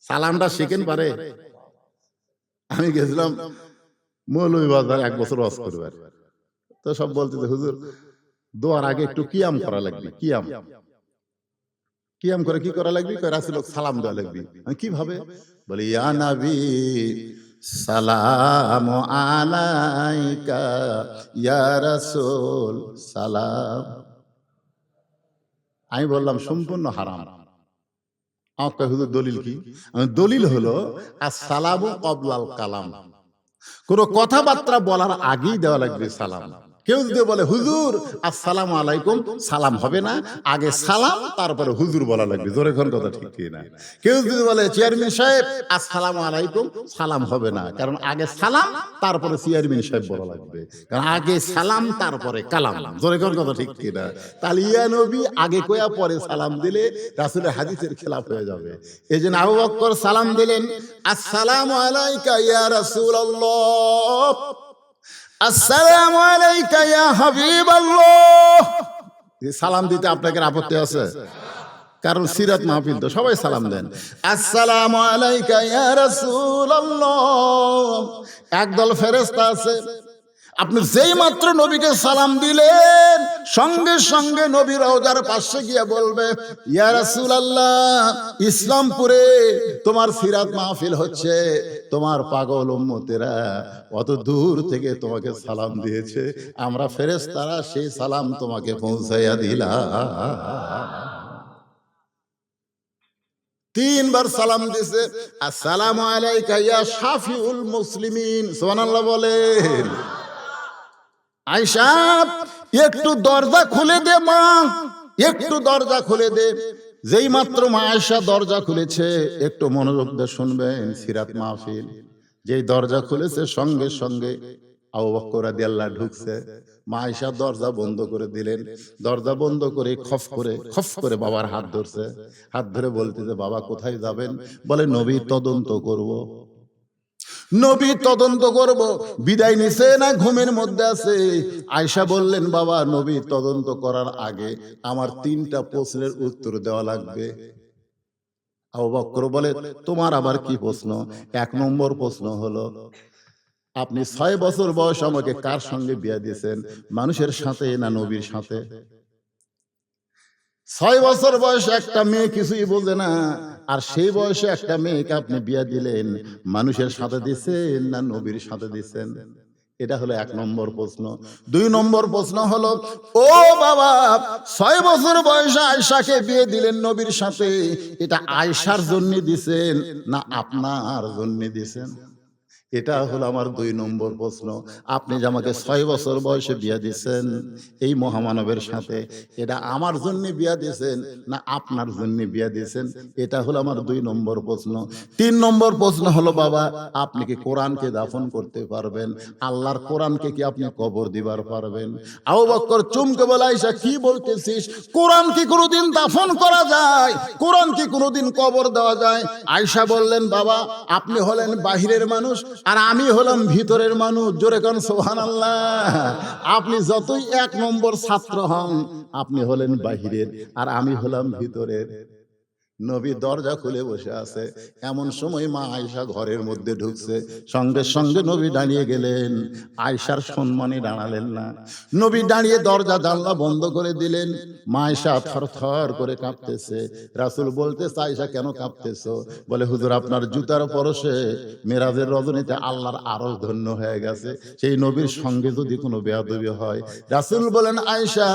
সালামটা শিখেন পারে? আমি গেছিলাম মৌলভীবাজার 1 বছর ওয়াজ করবার, তো সব বলতেছে হুজুর দোয়ার আগে একটু কিয়াম করা লাগবে। কিয়াম কিয়াম করে কি করা লাগবে? কয় রাসূল সালাম দেওয়া লাগবে। আমি কিভাবে? বলে ইয়া নবী সালাম আলাইকা ইয়া রাসূল সালাম। আমি বললাম সম্পূর্ণ হারাম। আমাকে হুজুর দলিল কি? দলিল হলো আসসালামু ক্বাবলাল কালাম, কোন কথাবার্তা বলার আগেই দেওয়া লাগবে সালাম। কেউ যদি বলে হুজুর আসসালামু আলাইকুম, সালাম হবে না, আগে সালাম তারপরে হুজুর বলা লাগবে। জোরে কোন কথা ঠিক কি না? কেউ যদি বলে চেয়ারম্যান সাহেব আসসালামু আলাইকুম, সালাম হবে না, কারণ আগে সালাম তারপরে চেয়ারম্যান সাহেব বলা লাগবে, কারণ আগে সালাম তারপরে কালাম। জোরে কোন কথা ঠিক কি না? তাহলে ইয়া নবী আগে কয়া পরে সালাম দিলে রাসূলের হাদিসের খেলাফ হয়ে যাবে। এইজন্য আবু বকর সালাম দিলেন, আসসালামু আলাইকা ইয়া রাসূলুল্লাহ, আসসালামু আলাইকা ইয়া হাবিবাল্লাহ। সালাম দিতে আপনাদের আপত্তি আছে? কারণ সিরাত মাহফিল তো সবাই সালাম দেন। আসসালামু আলাইকা ইয়া রাসূলুল্লাহ। একদল ফেরেশতা আছে, আপনি যেই মাত্র নবীকে সালাম দিলেন সঙ্গে সঙ্গে নবী রওজার পাশে গিয়ে বলবে, ইয়া রাসূলুল্লাহ ইসলামপুরে তোমার সিরাত মাহফিল হচ্ছে, তোমার পাগল উম্মতেরা অত দূর থেকে তোমাকে সালাম দিয়েছে, আমরা ফেরেশতারা সেই সালাম তোমাকে পৌঁছাইয়া দিলাম। 3 বার সালাম দিছে। আসসালামু আলাইকা ইয়া শাফিউল মুসলিমিন। সুবহানাল্লাহ বলেন। আয়েশা একটু দরজা খুলে দে মা, একটু দরজা খুলে দে। যেই মাত্র মা আয়েশা দরজা খুলেছে, একটু মনোযোগ দিয়ে শুনবেন সিরাত মাহফিল। যেই দরজা খুলেছে সঙ্গে সঙ্গে আবু বকর রাদিয়াল্লাহু ঢুকছে। মা আয়েশা দরজা বন্ধ করে দিলেন। দরজা বন্ধ করে খফ করে বাবার হাত ধরছে। হাত ধরে বলতেছে, বাবা কোথায় যাবেন? বলে নবী তদন্ত করব। নবী তদন্ত করব। বিদায় নিছে না ঘুমের মধ্যে আছে? আয়েশা বললেন, বাবা নবী তদন্ত করার আগে আমার 3টা প্রশ্নের উত্তর দেওয়া লাগবে। আবু বকর বলে, তোমার আবার কি প্রশ্ন? 1 নম্বর প্রশ্ন হলো, আপনি 6 বছর বয়স আমাকে কার সঙ্গে বিয়ে দিয়েছেন? মানুষের সাথে না নবীর সাথে? 6 বছর বয়স একটা মেয়ে কিছুই বোঝে না, আর সেই বয়সে একটা মেয়েকে আপনি বিয়ে দিলেন, মানুষের সাথে দিছেন না নবীর সাথে দিছেন? এটা হলো 1 নম্বর প্রশ্ন। 2 নম্বর প্রশ্ন হলো, ও বাবা 6 বছর বয়সে আয়েশাকে বিয়ে দিলেন নবীর সাথে, এটা আয়েশার জন্য দিছেন না আপনার জন্য দিছেন? এটা হলো আমার 2 নম্বর প্রশ্ন। আপনি যে আমাকে 6 বছর বয়সে বিয়ে দিয়েছেন এই মহামানবের সাথে, এটা আমার জন্য বিয়ে দিয়েছেন না আপনার জন্য বিয়ে দিয়েছেন? এটা হলো আমার 2 নম্বর প্রশ্ন। 3 নম্বর প্রশ্ন হলো, বাবা আপনি কি কোরআনকে দাফন করতে পারবেন? আল্লাহর কোরআনকে কি আপনি কবর দিবার পারবেন? আবু বকর চমকে বলে, আয়েশা কি বলতেছিস? কোরআন কি কোনোদিন দাফন করা যায়? কোরআন কি কোনোদিন কবর দেওয়া যায়? আয়েশা বললেন, বাবা আপনি হলেন বাহিরের মানুষ আর আমি হলাম ভিতরের মানুষ। জোরে কোন সুবহানাল্লাহ। আপনি যতই 1 নম্বর ছাত্র হন, আপনি হলেন বাহিরের আর আমি হলাম ভিতরের। নবী দরজা খুলে বসে আছে। এমন সময় মা আয়েশা ঘরের মধ্যে ঢুকছে, সঙ্গে সঙ্গে নবী দাঁড়িয়ে গেলেন। আয়েশার সম্মানে দাঁড়ালেন না, নবী দাঁড়িয়ে দরজা জানলা বন্ধ করে দিলেন। মা আয়েশা থরথর করে কাঁপতেছে। রাসূল বলতেছে, আয়েশা কেন কাঁপতেছো? বলে, হুজুর আপনার জুতার পরশে মেরাজের রজনীতে আল্লাহর আরশ ধন্য হয়ে গেছে, সেই নবীর সঙ্গে যদি কোনো বেয়াদবি হয়। রাসূল বলেন, আয়েশা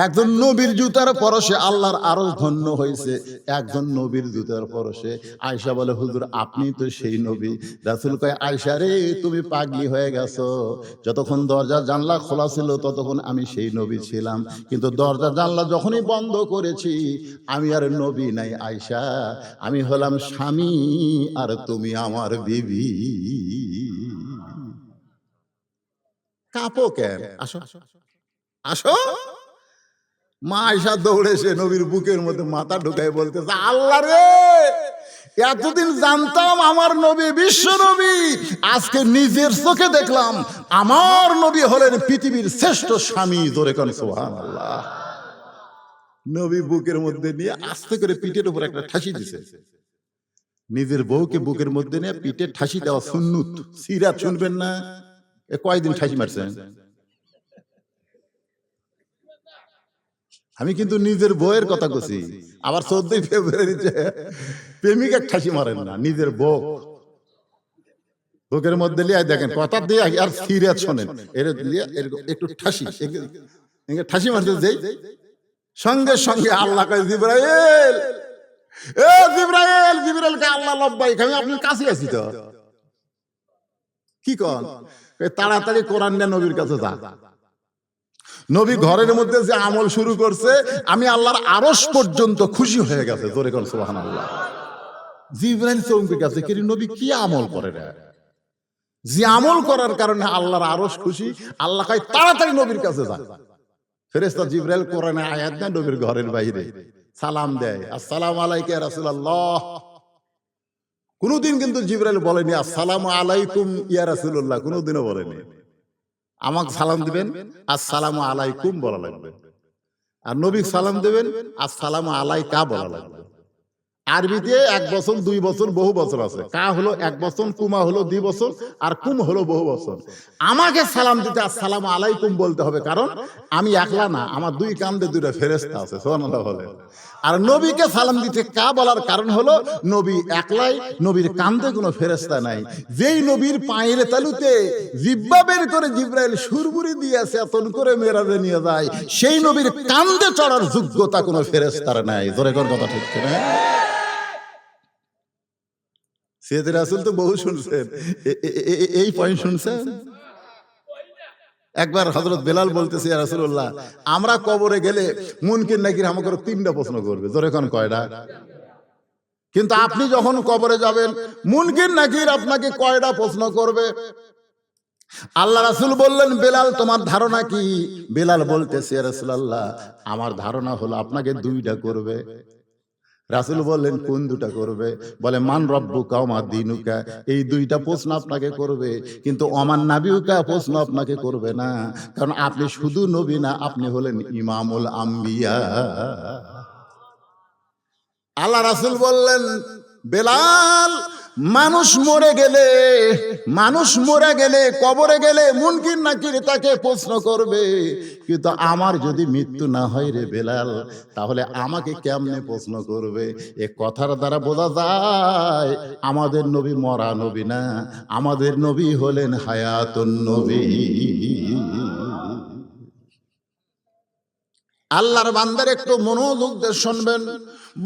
একজন নবীর জুতার পরশে আল্লাহর আরশ ধন্য হয়েছে, একজন নবীর জুতার পরশে। আয়েশা বলে, হুজুর আপনি তো সেই নবী। রাসূল কয়, আয়েশা রে তুমি পাগলি হয়ে গেছো, যতক্ষণ দরজা জানলা খোলা ছিল ততক্ষণ আমি সেই নবী ছিলাম, কিন্তু দরজা জানলা যখনই বন্ধ করেছি আমি আর নবী নাই আয়েশা, আমি হলাম স্বামী আর তুমি আমার বিবি। কাঁপো কেন? আসো আসো। মা আয়েশা দৌড়ে এসে নবীর বুকের মধ্যে মাথা ঢুকায় বলতেছে, আল্লাহ রে, এতদিন জানতাম আমার নবী বিশ্ব নবী, আজকে নিজের চোখে দেখলাম আমার নবী হলেন পৃথিবীর শ্রেষ্ঠ স্বামী। জোরে কোন সুবহানাল্লাহ। নবী বুকের মধ্যে নিয়ে আস্তে করে পিঠের উপর একটা ঠাসি দিছে। নিজের বউকে বুকের মধ্যে নিয়ে পিঠে ঠাসি দেওয়া সুন্নত, সিরাত শুনবেন না? এ কয়দিন ঠাসি মারছেন? আমি কিন্তু নিজের বউয়ের কথা কছি। আবার 14 ফেব্রুয়ারিতে প্রেমিক এক ঠাসি মারেন না, নিজের বউ বুকের মধ্যে লিয়ে দেখেন, কথা দিয়ে আর সিরিয়াস শোনেন, এর দিয়ে একটু ঠাসি ঠাসি মারতে যাই, সঙ্গে সঙ্গে আল্লাহ কয়, জিবরাইল, এ জিবরাইল, জিবরাইলকে আল্লাহ লব্বাইক, আমি আপনার কাছে আছি তো। কি কন? তাড়াতাড়ি কোরআন নিয়ে নবীর কাছে যা। নবী ঘরের মধ্যে যে আমল শুরু করছে, আমি আল্লাহর আরশ পর্যন্ত খুশি হয়ে গেছে। জোরে কোন সুবহানাল্লাহ। জিবরাইল চমকে গেছে, কি নবী কি আমল করে রে, যে আমল করার কারণে আল্লাহর আরশ খুশি। আল্লাহ কয় তাড়াতাড়ি নবীর কাছে যা। ফেরেশতা জিবরাইল কোরআনে আয়াত দেয়, নবীর ঘরের বাইরে সালাম দেয়, আসসালামু আলাইকা ইয়া রাসূলুল্লাহ। কোনদিন কিন্তু জিবরাইল বলেনি আসসালামু আলাইকুম ইয়া রাসূলুল্লাহ, কোনদিনও বলেনি। আমাকে সালাম দিবেন আসসালামু আলাইকুম বলা লাগবে, আর নবী সালাম দেবেন আসসালামু আলাইকা বলা লাগবে। আরবিতে 1 বছর 2 বছর বহু বছর আছে, কা হলো 1 বছর, কুমা হলো 2 বছর, আর কুম হলো বহু বছর। আমাকে সালাম দিতে আসসালামু আলাইকুম বলতে হবে, কারণ আমি একলা না, আমার 2 কান্দে 2টা ফেরেশতা আছে। সুবহানাল্লাহ বলে। আর নবীকে সালাম দিতে কা বলার কারণ হলো, নবী একলাই, নবীর কান্দে কোনো ফেরেশতা নাই। যেই নবীর পায়ের তালুতে জিহ্বা বের করে জিবরাইল সুরবুরি দিয়ে সেতন করে মেরাজে নিয়ে যায়, সেই নবীর কান্দে চড়ার যোগ্যতা কোনো ফেরেশতার নাই। জোরে কোন কথা ঠিক না? সৈয়দে রাসূল তো বহু শুনছেন, এই পয়েন্ট শুনছেন? একবার হযরত বেলাল বলতেছে, ইয়া রাসূলুল্লাহ, আমরা কবরে গেলে মুনকির নাকির আমাকে 3টা প্রশ্ন করবে। জোরে কোন কয়টা? কিন্তু আপনি যখন কবরে যাবেন, মুনকির নাকির আপনাকে কয়টা প্রশ্ন করবে? আল্লাহ রাসূল বললেন, বেলাল তোমার ধারণা কি? বেলাল বলতেছে, ইয়া রাসূলুল্লাহ, আমার ধারণা হলো আপনাকে 2টা করবে। রাসূল বললেন, কোন 2টা করবে? বলে, মান রব্বুকা ওয়া মা দীনুকা, এই 2টা প্রশ্ন আপনাকে করবে, কিন্তু ওমান নাবিয়ুকা প্রশ্ন আপনাকে করবে না, কারণ আপনি শুধু নবী না, আপনি হলেন ইমামুল আম্বিয়া। আল্লাহ রাসূল বললেন, বেলাল, মানুষ মরে গেলে কবরে গেলে মুনকির নাকির তাকে প্রশ্ন করবে, কিন্তু আমার যদি মৃত্যু না হয় রে বেলাল, তাহলে আমাকে কেমনে প্রশ্ন করবে? এ কথার দ্বারা বোঝা যায় আমাদের নবী মরা নবী না, আমাদের নবী হলেন হায়াতুন নবী। আল্লাহর বান্দার একটু মনোযোগ দিয়ে শুনবেন।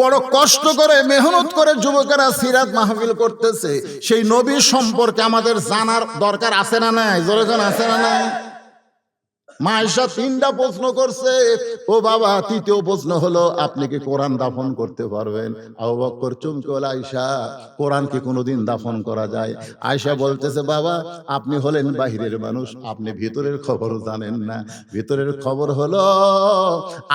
বড় কষ্ট করে মেহনত করে যুবকেরা সিরাত মাহফিল করতেছে, সেই নবী সম্পর্কে আমাদের জানার দরকার আছে না নাই? জোরে কোন আছে না নাই? মা আয়েশা 3টা প্রশ্ন করছে। ও বাবা, 3য় প্রশ্ন হলো, আপনি কি কোরআন দাফন করতে পারবেন? আবু বকর চমকে বলে, আয়েশা, কোরআন কি কোনোদিন দাফন করা যায়? আয়েশা বলতেছে, বাবা আপনি হলেন বাহিরের মানুষ, আপনি ভিতরের খবর জানেন না। ভিতরের খবর হলো,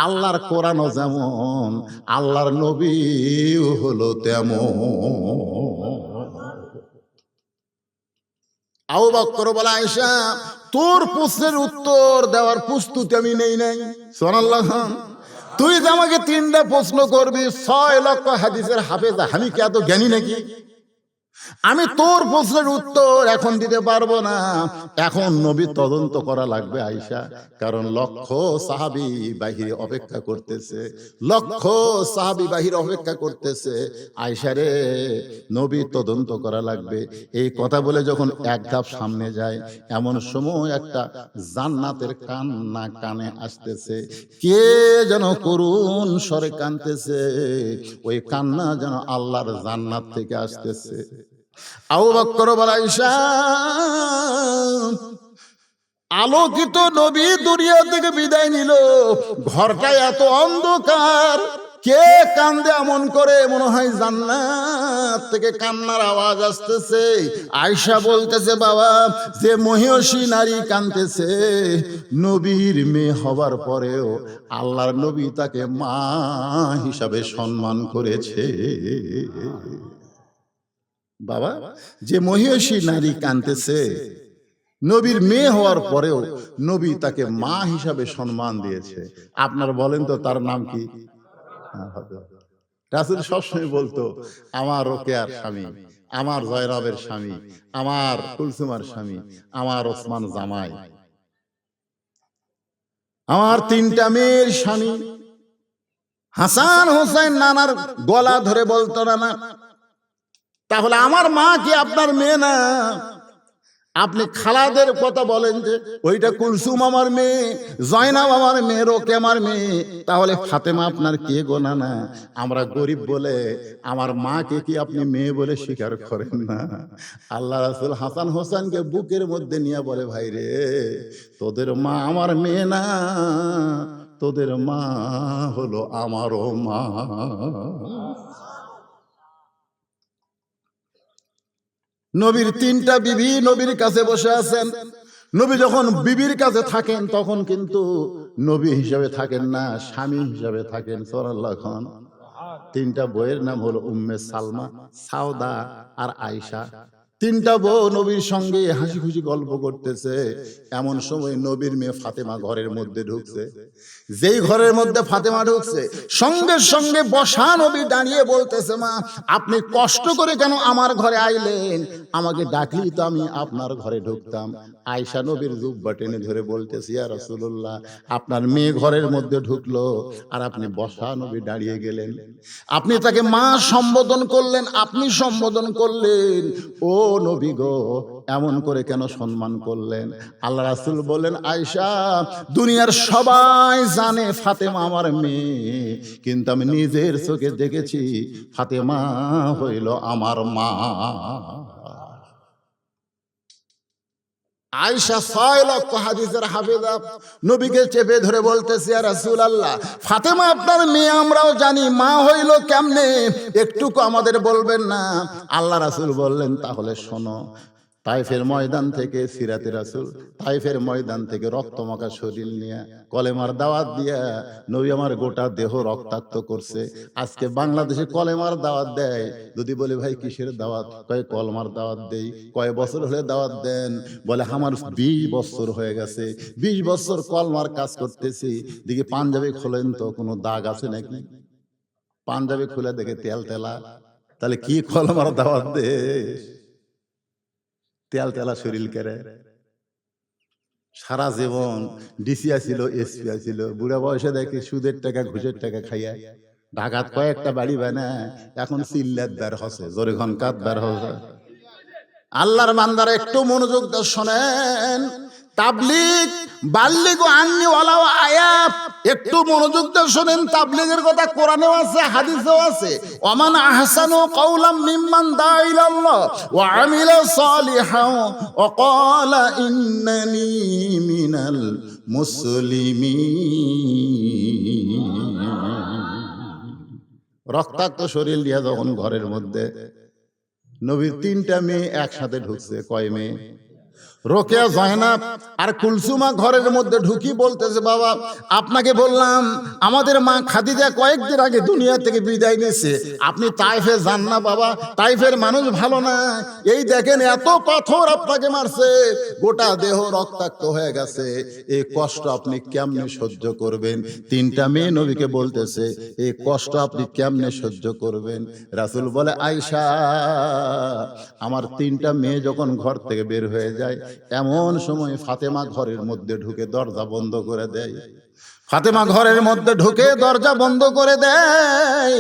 আল্লাহর কোরআনও যেমন, আল্লাহর নবীও হলো তেমন। আবু বকর বলে, আয়েশা, তোর প্রশ্নের উত্তর দেওয়ার প্রস্তুতি আমি নেই নাই। সুবহানাল্লাহ। তুই যে আমাকে 3টা প্রশ্ন করবি, 6 লক্ষ হাদিসের হাফেজ, আমি কি এত জ্ঞানী নাকি? আমি তোর প্রশ্নের উত্তর এখন দিতে পারবো না। এখন নবী তদন্ত করা লাগবে আয়েশা, কারণ লক্ষ সাহাবী বাহিরে অপেক্ষা করতেছে, লক্ষ সাহাবী বাহিরে অপেক্ষা করতেছে। আয়েশা রে, নবী তদন্ত করা লাগবে। এই কথা বলে যখন এক ধাপ সামনে যায়, এমন সময় একটা জান্নাতের কান্না কানে আসতেছে। কে যেন করুণ স্বরে কাঁদতেছে, ওই কান্না যেন আল্লাহর জান্নাত থেকে আসতেছে। আবু বকর বলে, আয়েশা, আলোকিত নবী দুনিয়া থেকে বিদায় নিল, ঘরটা এত অন্ধকার, কে কান্দে এমন করে, মনে হয় জান্নাত থেকে কান্নার আওয়াজ আসতেছে। আয়েশা বলতেছে, বাবা, যে মহিষী নারী কাঁদতেছে, নবীর মেয়ে হবার পরেও আল্লাহর নবী তাকে মা হিসাবে সম্মান করেছে। বাবা, যে মহিষী নারী কাঁদতেছে, নবীর মেয়ে হওয়ার পরেও নবী তাকে মা হিসাবে সম্মান দিয়েছে। আপনার বলেন তো তার নাম কি? রাসূল সবসময় বলতো, আমার রোকেয়ার স্বামী, আমার জয়নবের স্বামী, আমার কুলসুমার স্বামী, আমার ওসমান জামাই, আমার 3টা মেয়ের স্বামী। হাসান হোসেন নানার গলা ধরে বলতো, না, তাহলে আমার মা কি আপনার মেয়ে না? আপনি খালাদের কথা বলেন যে ওইটা কুলসুম আমার মেয়ে, জয়নাব আমার মেয়ে, রোকে আমার মেয়ে, তাহলে ফাতেমা আপনার কে গো? না, আমরা গরিব বলে আমার মাকে কি আপনি মেয়ে বলে স্বীকার করেন না? আল্লাহ রাসূল হাসান হোসেনকে বুকের মধ্যে নিয়ে বলে, ভাই রে, তোদের মা আমার মেয়ে না, তোদের মা হলো আমারও মা। নবীর 3টা বিবি নবীর কাছে বসে আছেন। নবী যখন বিবির কাছে থাকেন, তখন কিন্তু নবী হিসাবে থাকেন না, স্বামী হিসাবে থাকেন। সুবহানাল্লাহ। 3টা বইয়ের নাম হলো উম্মে সালমা, সাউদা আর আয়েশা। 3টা বউ নবীর সঙ্গে হাসি খুশি গল্প করতেছে। এমন সময় নবীর মেয়ে ফাতেমা ঘরের মধ্যে ঢুকছে। যেই ঘরের মধ্যে ফাতেমা ঢুকছে, সঙ্গে সঙ্গে বসা নবী দাঁড়িয়ে বলতেছে, মা, আপনি কষ্ট করে কেন আমার ঘরে আইলেন? আমাকে ডাকলি তো আমি আপনার ঘরে ঢুকতাম। আয়েশা নবীর জুব্বা টেনে ধরে বলতেছে, ইয়া রাসূলুল্লাহ, আপনার মেয়ে ঘরের মধ্যে ঢুকলো আর আপনি বসা নবী দাঁড়িয়ে গেলেন। আপনি তাকে মা সম্বোধন করলেন, আপনি সম্বোধন করলেন, ও নবী গো, এমন করে কেন সম্মান করলেন? আল্লাহ রাসূল বললেন, আয়েশা, দুনিয়ার সবাই জানে ফাতেমা আমার মেয়ে, কিন্তু আমি নিজের চোখে দেখেছি ফাতেমা হইল আমার মা। আয়েশা 6 লক্ষ হাদিসের হাফেজা, নবীকে চেপে ধরে বলতেছে, ইয়া রাসূলুল্লাহ, ফাতেমা আপনার মেয়ে, আমরাও জানি, মা হইল কেমনে, একটুকু আমাদের বলবেন না? আল্লাহ রাসূল বললেন, তাহলে শোনো। তাইফের ময়দান থেকে সিরাতে রাসূল, তাইফের ময়দান থেকে রক্তমাখা শরীর নিয়ে কলেমার দাওয়াত দিয়া নবী আমার গোটা দেহ রক্তাক্ত করছে। আজকে বাংলাদেশে কলেমার দাওয়াত দেয়, যদি বলে ভাই কিসের দাওয়াত, কয় কলমার দাওয়াত দেই। কয় বছর হলে দাওয়াত দেন? বলে আমার 20 বছর হয়ে গেছে, 20 বছর কলমার কাজ করতেছি। দিকে পাঞ্জাবি খোলেন তো, কোনো দাগ আছে নাকি? পাঞ্জাবি খুলে দেখে তেল তেলা, তাহলে কি কলমার দাওয়াত দে? তেল তেলা শরীর কেড়ে। সারা জীবন ডিসি আছিল, এসপি আছিল, বুড়া বয়সে দেখি সুদের টাকা ঘুষের টাকা খাইয়া ঢাকাত কয়েকটা বাড়ি বানায়, এখন চিল্লাত বের হচ্ছে, জোরে ঘনকাত বের হচ্ছে। আল্লাহর বান্দারা একটু মনোযোগ দিয়ে শোনেন। তাবলীগ বাল্লিগু আন্নি ওয়ালাউ আয়াত, একটু মনোযোগ দিয়ে শোনেন। তাবলীগের কথা কোরআনেও আছে, হাদিসেও আছে। ওমান আহসানু কাওলাম মিম্মান দা ইলাল্লাহ ওয়া আমিলা সালিহান ওয়া ক্বালা ইন্নানি মিনাল মুসলিমিন। রক্তাক্ত শরীর নিয়ে যখন ঘরের মধ্যে নবীর 3টা মেয়ে একসাথে ঢুকছে। কয় মেয়ে? রোকেয়া জয়নাব আর কুলসুমা ঘরের মধ্যে ঢুকি বলতেছে, বাবা আপনাকে বললাম আমাদের মা খাদিজা কয়েকদিন আগে দুনিয়া থেকে বিদায় নিয়েছে, আপনি তাইফে যান না বাবা, তাইফের মানুষ ভালো না। এই দেখেন এত পাথর আপনাকে মারছে, গোটা দেহ রক্তাক্ত হয়ে গেছে, এই কষ্ট আপনি কেমনে সহ্য করবেন? তিনটা মেয়ে নবীকে বলতেছে এই কষ্ট আপনি কেমনে সহ্য করবেন? রাসূল বলে, আয়েশা আমার তিনটা মেয়ে যখন ঘর থেকে বের হয়ে যায়, এমন সময় ফাতেমা ঘরের মধ্যে ঢুকে দরজা বন্ধ করে দেয়। ফাতেমা ঘরের মধ্যে ঢুকে দরজা বন্ধ করে দেয়।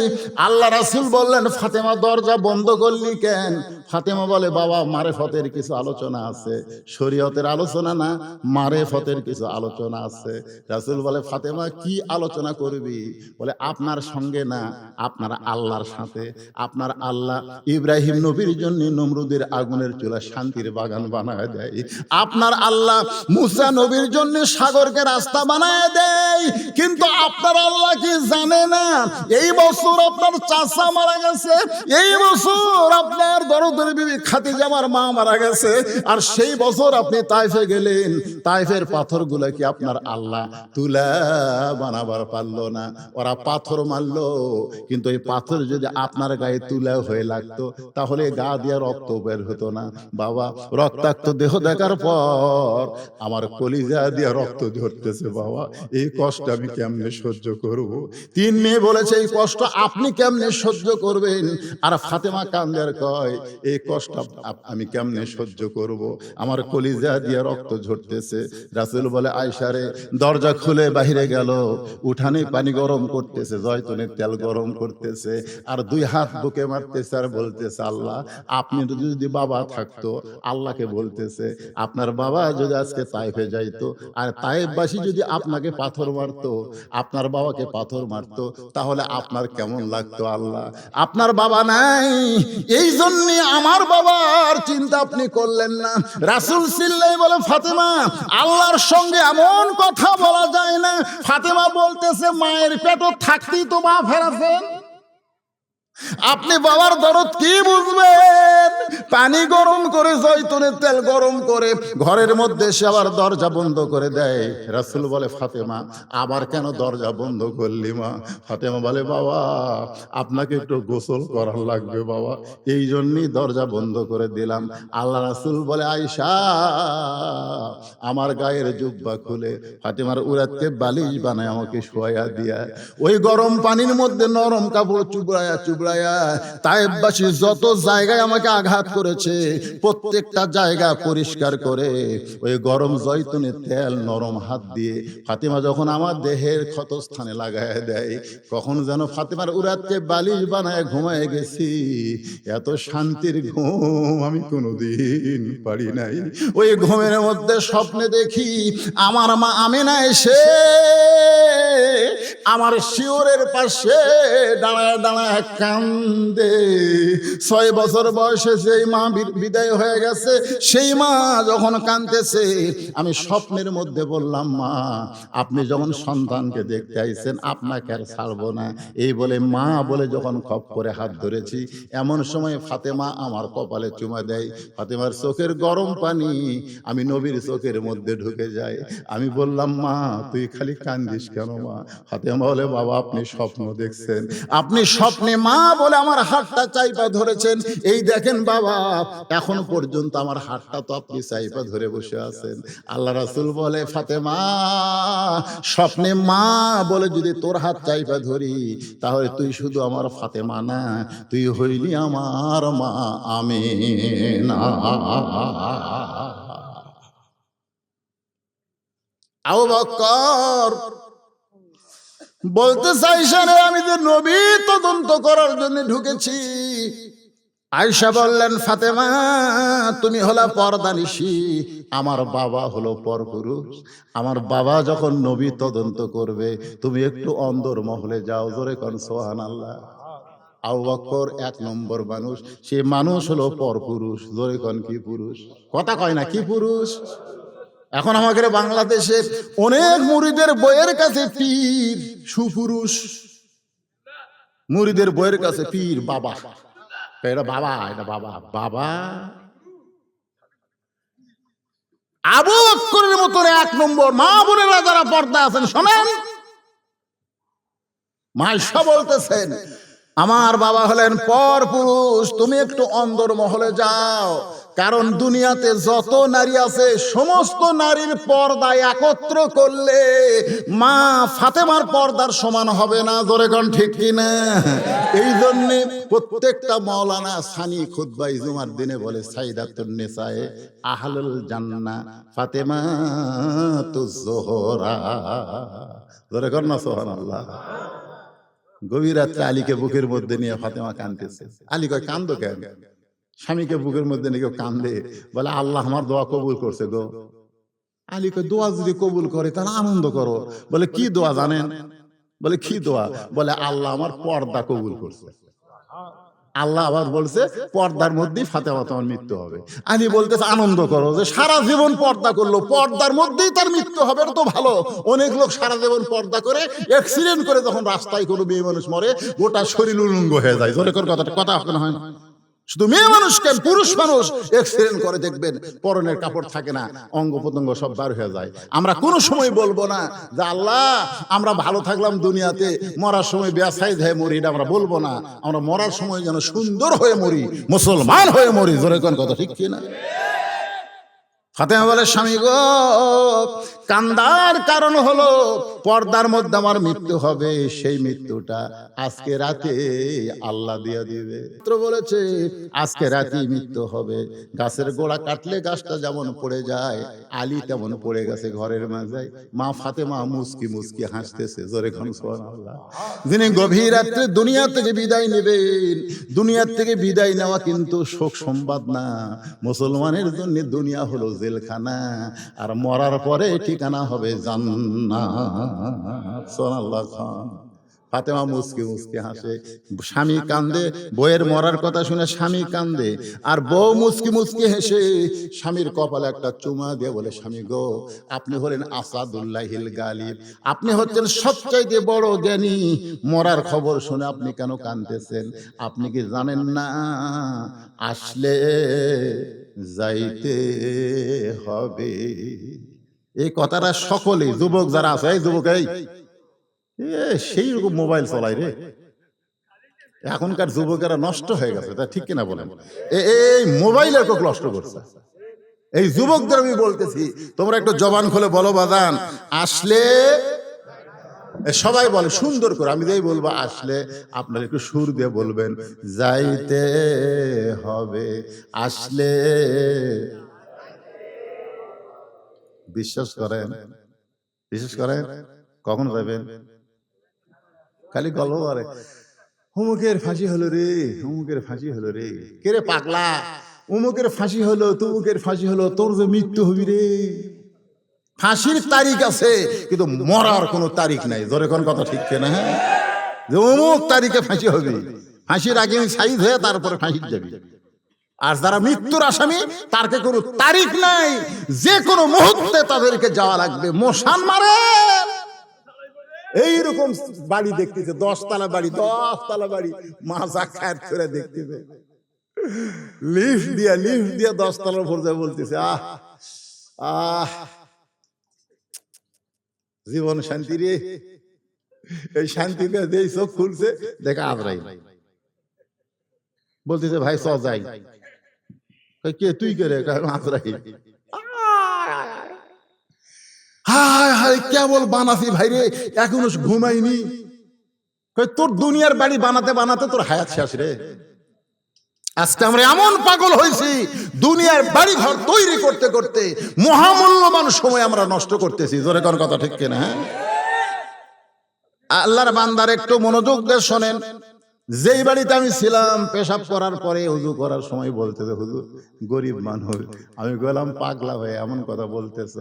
আল্লাহ রাসূল বললেন, ফাতেমা দরজা বন্ধ করলি কেন? ফাতেমা বলে, বাবা মারেফতের কিছু আলোচনা আছে, শরীয়তের আলোচনা না, মারেফতের কিছু আলোচনা আছে। রাসূল বলে, ফাতেমা কি আলোচনা করবি? বলে, আপনার সঙ্গে না, আপনার আল্লাহর সাথে। আপনার আল্লাহ ইব্রাহিম নবীর জন্য নমরুদের আগুনের চুলা শান্তির বাগান বানায় দেয়, আপনার আল্লাহ মুসা নবীর জন্য সাগরকে রাস্তা বানায় দেয়। কিন্তু আপনার আল্লাহ কি জানে না এই বছর আপনার চাচা মারা গেছে, এই বছর আপনার দরদের বিবি খাদিজা আমার মা মারা গেছে, আর সেই বছর আপনি তাইফে গেলেন, তাইফের পাথরগুলো কি আপনার আল্লাহ তুলা বানাবার পারলো না? ওরা পাথর মারলো, কিন্তু এই পাথর যদি আপনার গায়ে তুলা হয়ে লাগতো তাহলে গা দিয়ে রক্ত বের হতো না। বাবা রক্তাক্ত দেহ দেখার পর আমার কলিজা দিয়ে রক্ত ঝরতেছে, বাবা এই কষ্ট আমি কেমনে সহ্য করব? তিন মেয়ে বলেছে এই কষ্ট আপনি কেমনে সহ্য করবেন? আর ফাতেমা কান্দার কয় এই কষ্ট আমি কেমনে সহ্য করব? আমার কলিজা দিয়ে রক্ত ঝরতেছে। রাসূল বলে, আয়েশা রে, দরজা খুলে বাইরে গেল, উঠানে পানি গরম করতেছে, জয়তুনের তেল গরম করতেছে, আর দুই হাত বুকে মারতেছে আর বলতেছে, আল্লাহ আপনি যদি বাবা থাকতো, আল্লাহকে বলতেছে আপনার বাবা যদি আজকে তাইফে যাইতো আর তাইফবাসী যদি আপনাকে পাথর মারতো, আপনার বাবাকে পাথর মারতো, তাহলে আপনার কেমন লাগতো? আল্লাহ আপনার বাবা নাই, এই জন্য আমার বাবার চিন্তা আপনি করলেন না। রাসূল সিল্লাই বলে, ফাতেমা আল্লাহর সঙ্গে এমন কথা বলা যায় না। ফাতেমা বলতেছে, মায়ের পেটে থাকতেই তো মা ফেরাছেন, আপনি বাবার দরদ কি বুঝবেন? পানি গরম করে জয়তুনের তেল গরম করে ঘরের মধ্যে সে আবার দরজা বন্ধ করে দেয়। রাসূল বলে, ফাতেমা আবার কেন দরজা বন্ধ করলি মা? ফাতেমা বলে, বাবা আপনাকে একটু গোসল করার লাগবে বাবা, এই জন্যই দরজা বন্ধ করে দিলাম। আল্লাহ রাসূল বলে, আয়েশা আমার গায়ের জুব্বা খুলে ফাতেমার উরাতকে বালিশ বানায় আমাকে শোয়া দিয়া, ওই গরম পানির মধ্যে নরম কাপড় চুবড়ায়া চুবড়ায়া তায়েফবাসী যত জায়গায় আমাকে আঘাত করেছে প্রত্যেকটা জায়গা পরিষ্কার করে ওই গরম জয়তুনের তেল নরম হাত দিয়ে ফাতেমা যখন আমার দেহের ক্ষতস্থানে লাগায় দেয়, কখন যেন ফাতেমার উরাতকে বালিশ বানায় ঘুমায় গেছি। এত শান্তির ঘুম আমি কোনোদিন পারি নাই। ওই ঘুমের মধ্যে স্বপ্নে দেখি আমার মা আমেনা এসে আমার শিওরের পাশে দাঁড়ায় দাঁড়ায় কান্দে। 6 বছর বয়সে যেই মা বিদায় হয়ে গেছে, সেই মা যখন কাঁদতেছে, আমি স্বপ্নের মধ্যে বললাম, মা আপনি যখন সন্তানকে দেখতে আইছেন আপনাকে আর ছাড়বো না, এই বলে মা বলে যখন খপ করে হাত ধরেছি, এমন সময় ফাতেমা আমার কপালে চুমা দেয়। ফাতেমার চোখের গরম পানি আমি নবীর চোখের মধ্যে ঢুকে যায়। আমি বললাম, মা তুই খালি কান্দিস কেন মা? ফাতেমা বলে, বাবা আপনি স্বপ্ন দেখছেন, আপনি স্বপ্নে মা বলে আমার হাতটা চাইপা ধরেছেন, এই দেখেন বাবা এখন পর্যন্ত আমার হাতটা তো আপনি চাইপা ধরে বসে আছেন। আল্লাহ রাসূল বলে, ফাতেমা স্বপ্নে মা বলে যদি তোর হাত চাইপা ধরি, তাহলে তুই শুধু আমার ফাতেমা না, তুই হইলি আমার মা আমেনা। আবু বকর বলতে চাইছেন, আমি যে নবী তদন্ত করার জন্য ঢুকেছি। আয়েশা বললেন, ফাতেমা তুমি হলা পর্দানিশী, আমার বাবা হলো পরপুরুষ, আমার বাবা যখন নবী তদন্ত করবে তুমি একটু অন্দর মহলে যাও, জোরে কোন সুবহানাল্লাহ। আবু বকর 1 নম্বর মানুষ, সে মানুষ হলো পরপুরুষ, জোরে কোন কি পুরুষ? কথা কয় না কি পুরুষ? এখন আমাদের বাংলাদেশে অনেক মুরিদের বইয়ের কাছে পীর সুপুরুষ, মুরিদের বইয়ের কাছে পীর বাবা, এটা বাবা, এটা বাবা, বাবা আবু বকরের মতন 1 নম্বর। মা বোনেরা যারা পর্দা আছেন শোনেন, মায়েশা বলতেছেন আমার বাবা হলেন পর পুরুষ, তুমি একটু অন্দর মহলে যাও, কারণ দুনিয়াতে যত নারী আছে সমস্ত নারীর পর্দা একত্র করলে মা ফাতেমার পর্দার সমান হবে না। জোরে কোন ঠিক কিনা? এই জন্য প্রত্যেকটা মাওলানা সানি খুতবায়ে জুমার দিনে বলে সাইদাতুন নিসায়ে আহলুল জান্নাহ ফাতেমাতুজ জোহরা। জোরে কোন না সুবহানাল্লাহ। গভীর রাত্রে আলীকে বুকের মধ্যে নিয়ে ফাতেমা কাঁদতেছে। আলী কয় কান্দো কেন? স্বামীকে বুকের মধ্যে নিয়ে কেউ কান্দে, বলে আল্লাহ আমার দোয়া কবুল করছে গো। আলী কয় দোয়া যদি কবুল করে তাহলে আনন্দ করো। বলে কি দোয়া জানেন? বলে কি দোয়া? বলে আল্লাহ আমার পর্দা কবুল করছে। আল্লাহ আবার বলছে পর্দার মধ্যেই ফাতেমা তোমার মৃত্যু হবে। আলী বলতেছে আনন্দ করো যে সারা জীবন পর্দা করলো, পর্দার মধ্যেই তার মৃত্যু হবে, এটা তো ভালো। অনেক লোক সারা জীবন পর্দা করে অ্যাক্সিডেন্ট করে যখন রাস্তায় কোনো মেয়ে মানুষ মরে গোটা শরীর উলঙ্গ হয়ে যায়। জোরে করে কথা হয় না? শুধু মেয়ে মানুষ কেন, পুরুষ মানুষ অ্যাক্সিডেন্ট করে দেখবেন পরনের কাপড় থাকে না, অঙ্গ প্রত্যঙ্গ সব বার হয়ে যায়। আমরা কোনো সময় বলবো না যে আল্লাহ আমরা ভালো থাকলাম দুনিয়াতে, মরার সময় বেসাইদ হয়ে মরি, এটা আমরা বলবো না। আমরা মরার সময় যেন সুন্দর হয়ে মরি, মুসলমান হয়ে মরি। জোরে কোন কথা ঠিক কি না? ফাতেমা বলে স্বামী গো, কান্দার কারণ হলো পর্দার মধ্যে আমার মৃত্যু হবে, সেই মৃত্যুটা আজকে রাতে আল্লাহ দিয়ে দিবে। বলেছে আজকে রাতেই মৃত্যু হবে। গাছের গোড়া কাটলে গাছটা যেমন পড়ে যায়, আলী তেমন পড়ে গেছে ঘরের মাঝে। মা ফাতেমা মুস্কি মুস্কি হাসতেছে। জোরে কোন সুবহানাল্লাহ। যিনি গভীর রাত্রে দুনিয়া থেকে বিদায় নেবেন, দুনিয়ার থেকে বিদায় নেওয়া কিন্তু শোক সংবাদ না। মুসলমানের জন্য দুনিয়া হলো জেলখানা, আর মরার পরে ঠিকানা হবে জান্নাত। সুবহানাল্লাহ। ফাতেমা মুস্কি মুস্কি হাসে, স্বামী কান্দে, বউয়ের মরার কথা শুনে স্বামী কান্দে, আর বউ মুস্কি মুস্কি হেসে স্বামীর কপালে একটা চুমা দিয়ে বলে স্বামী গো, আপনি হলেন আসাদুল্লাহিল গালিব, আপনি হচ্ছেন সবচাইতে বড় জ্ঞানী। মরার খবর শুনে আপনি কেন কাঁদতেছেন? আপনি কি জানেন না আসলে যাইতে হবে? এই কথাটা সকলে যুবক যারা আছে, এই যুবক এই সেই রকম মোবাইল চলাই রে। এখনকার যুবকেরা নষ্ট হয়ে গেছে, তা ঠিক কিনা বলেন? এই মোবাইলের কোক নষ্ট করছে। এই যুবকদের আমি বলতেছি তোমরা একটু জবান খুলে বলো বাজান আসলে। সবাই বলে সুন্দর করে, আমি যাই বলবো আসলে আপনারা একটু সুর দিয়ে বলবেন যাইতে হবে। আসলে বিশ্বাস করেন, বিশ্বাস করেন কখন যাবেন? খালি গল্প করে অমুকের ফাঁসি হলো রে, অমুকের ফাঁসি হলো রে। কে রে পাগলা? অমুকের ফাঁসি হলো, তমুকের ফাঁসি হলো, তোর যে মৃত্যু হবি রে। ফাঁসির তারিখ আছে কিন্তু মরার কোনো তারিখ নাই। জোরে কোন কথা ঠিক না? হ্যাঁ, যে অমুক তারিখে ফাঁসি হবে, ফাঁসির আগে সাইজ হয়ে তারপরে ফাঁসি যাবি। আর যারা মৃত্যুর আসামি তারকে কোনো তারিখ নাই, যে কোনো মুহূর্তে তাদেরকে যাওয়া লাগবে। মশান মারে এইরকম বাড়ি দেখতেছে, 10 তলা বাড়ি, 10 তলা বাড়ি, মাজা খায় করে দেখতেছে। লিফট দিয়া 10 তলার উপর যায়, বলতেছে আহ আহ জীবন শান্তি রে। এই শান্তিটা দেই চোখ খুলছে, দেখা আবরাই বলতেছে ভাই চ যাই। কে তুই করে? আজরাই। হায় হায় কেবল বানাসি ভাই রে, এখনো ঘুমাইনি। তোর দুনিয়ার বাড়ি বানাতে বানাতে তোর হায়াত শেষ রে। আজকে আমরা এমন পাগল হয়েছি, দুনিয়ার বাড়ি ঘর তৈরি করতে করতে মহামূল্যবান সময় আমরা নষ্ট করতেছি। জোরে কোন কথা ঠিক কিনা? আল্লাহর বান্দার একটু মনোযোগ দিয়ে শোনেন। যেই বাড়িতে আমি ছিলাম, পেশাব করার পরে উযু করার সময় বলতেছে হুজুর গরিব মানুষ। আমি বললাম পাগলা হয়ে এমন কথা বলতেছ?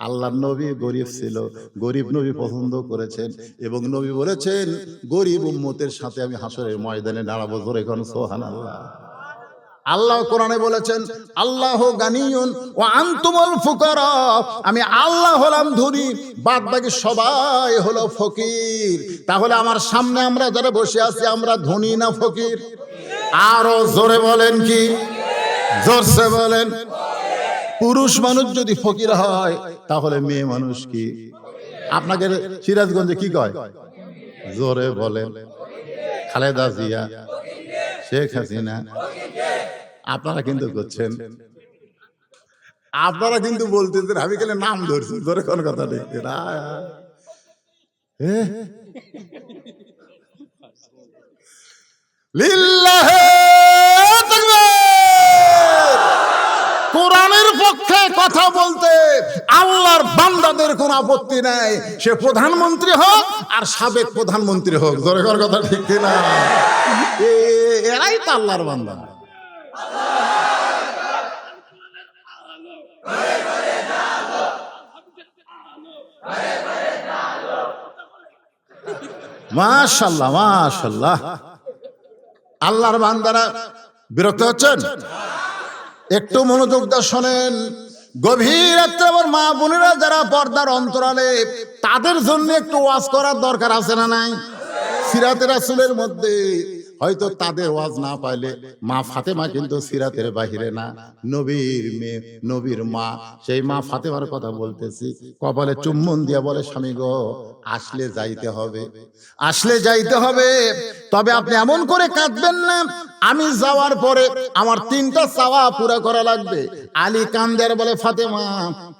আল্লাহর নবী গরিব ছিল, গরিব নবী পছন্দ করেছেন, এবং নবী বলেছেন গরিব উম্মতের সাথে আমি হাসরের ময়দানে দাঁড়াবো। জোরে কোন সুবহানাল্লাহ। আল্লাহ কোরআনে বলেছেন আল্লাহ গানিয়ুন ওয়া আনতুমুল ফুকারা, আমি আল্লাহ হলাম ধনী, বাদ বাকি সবাই হলো ফকির। তাহলে আমার সামনে আমরা যারা বসে আছি আমরা ধনী না ফকির? আরো জোরে বলেন, কি জোরসে বলেন। পুরুষ মানুষ যদি ফকির হয় তাহলে মেয়ে মানুষ কি? আপনাকে সিরাজগঞ্জে কি কয়? জোরে বলেন। খালেদা জিয়া, শেখ হাসিনা। আপনারা কিন্তু করছেন, আপনারা কিন্তু বলতেছেন, আমি খালি নাম ধরছি, ধরে কোন কথা দেখতে না। কোরআনের পক্ষে কথা বলতে আল্লাহর বান্দাদের কোন আপত্তি নাই, সে প্রধানমন্ত্রী হোক আর সাবেক প্রধানমন্ত্রী হোক, ধরে কোন কথা ঠিক কিনা? এরাই তো আল্লাহর বান্দা। মাশাআল্লাহ মাশাআল্লাহ। আল্লাহর বান্দারা বিরক্ত হচ্ছেন? একটু মনোযোগ দিয়ে শোনেন। গভীর রাত্রে আমার মা বোনেরা যারা পর্দার অন্তরালে, তাদের জন্য একটু ওয়াজ করার দরকার আছে না নাই? সিরাতে রাসূলের মধ্যে হয়তো তাদের ওয়াজ না পাইলে, মা ফাতেমা কিন্তু সিরাতের বাহিরে না, নবীর মেয়ে, নবীর মা, সেই মা ফাতেমার কথা বলতেছি। কপালে চুম্বন দিয়া বলে, স্বামী গো, আসলে যাইতে হবে, আসলে যাইতে হবে, তবে আপনি এমন করে কাঁদবেন না, আমি যাওয়ার পরে আমার 3টা চাওয়া পুরা করা লাগবে। আলী কান্দের বলে, ফাতেমা,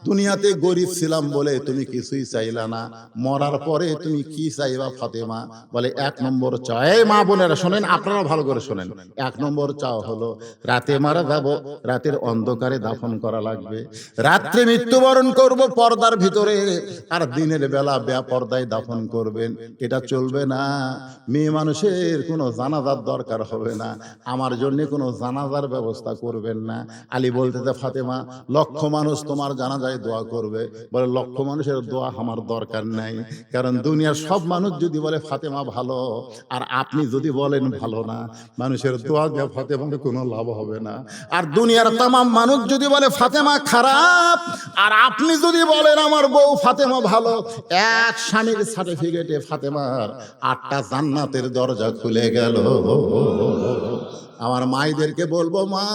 দুনিয়াতে গরিব ছিলাম বলে তুমি কিছুই চাইলা না, মরার পরে তুমি কি চাইবা ফাতেমা? বলে 1 নম্বর চাও। এই মা বোনেরা শোনেন, আপনারা ভালো করে শোনেন। 1 নম্বর চাও হলো রাতে মারা যাব, রাতের অন্ধকারে দাফন করা লাগবে, রাত্রে মৃত্যুবরণ করব পর্দার ভিতরে, আর দিনের বেলা বেপর্দায় দাফন করবেন। এটা চলবে না। মেয়ে মানুষের কোনো জানাজার দরকার হবে না, আমার জন্য কোনো জানাজার ব্যবস্থা করবেন না। আলী বলতেছে, ফাতেমা, লক্ষ মানুষ তোমার জানাজায় দোয়া করবে। বলে, লক্ষ মানুষের দোয়া আমার দরকার নাই, কারণ দুনিয়ার সব মানুষ যদি বলে ফাতেমা ভালো, আর আপনি যদি বলেন ভালো না, মানুষের দোয়া দিয়ে ফাতেমার কোনো লাভ হবে না। আর দুনিয়ার তামাম মানুষ যদি বলে ফাতেমা খারাপ, আর আপনি যদি বলেন আমার বউ ফাতেমা ভালো, এক স্বামীর সার্টিফিকেটে ফাতেমার 8টা জান্নাতের দরজা খুলে গেল। আমার মায়েদেরকে বলবো, মা,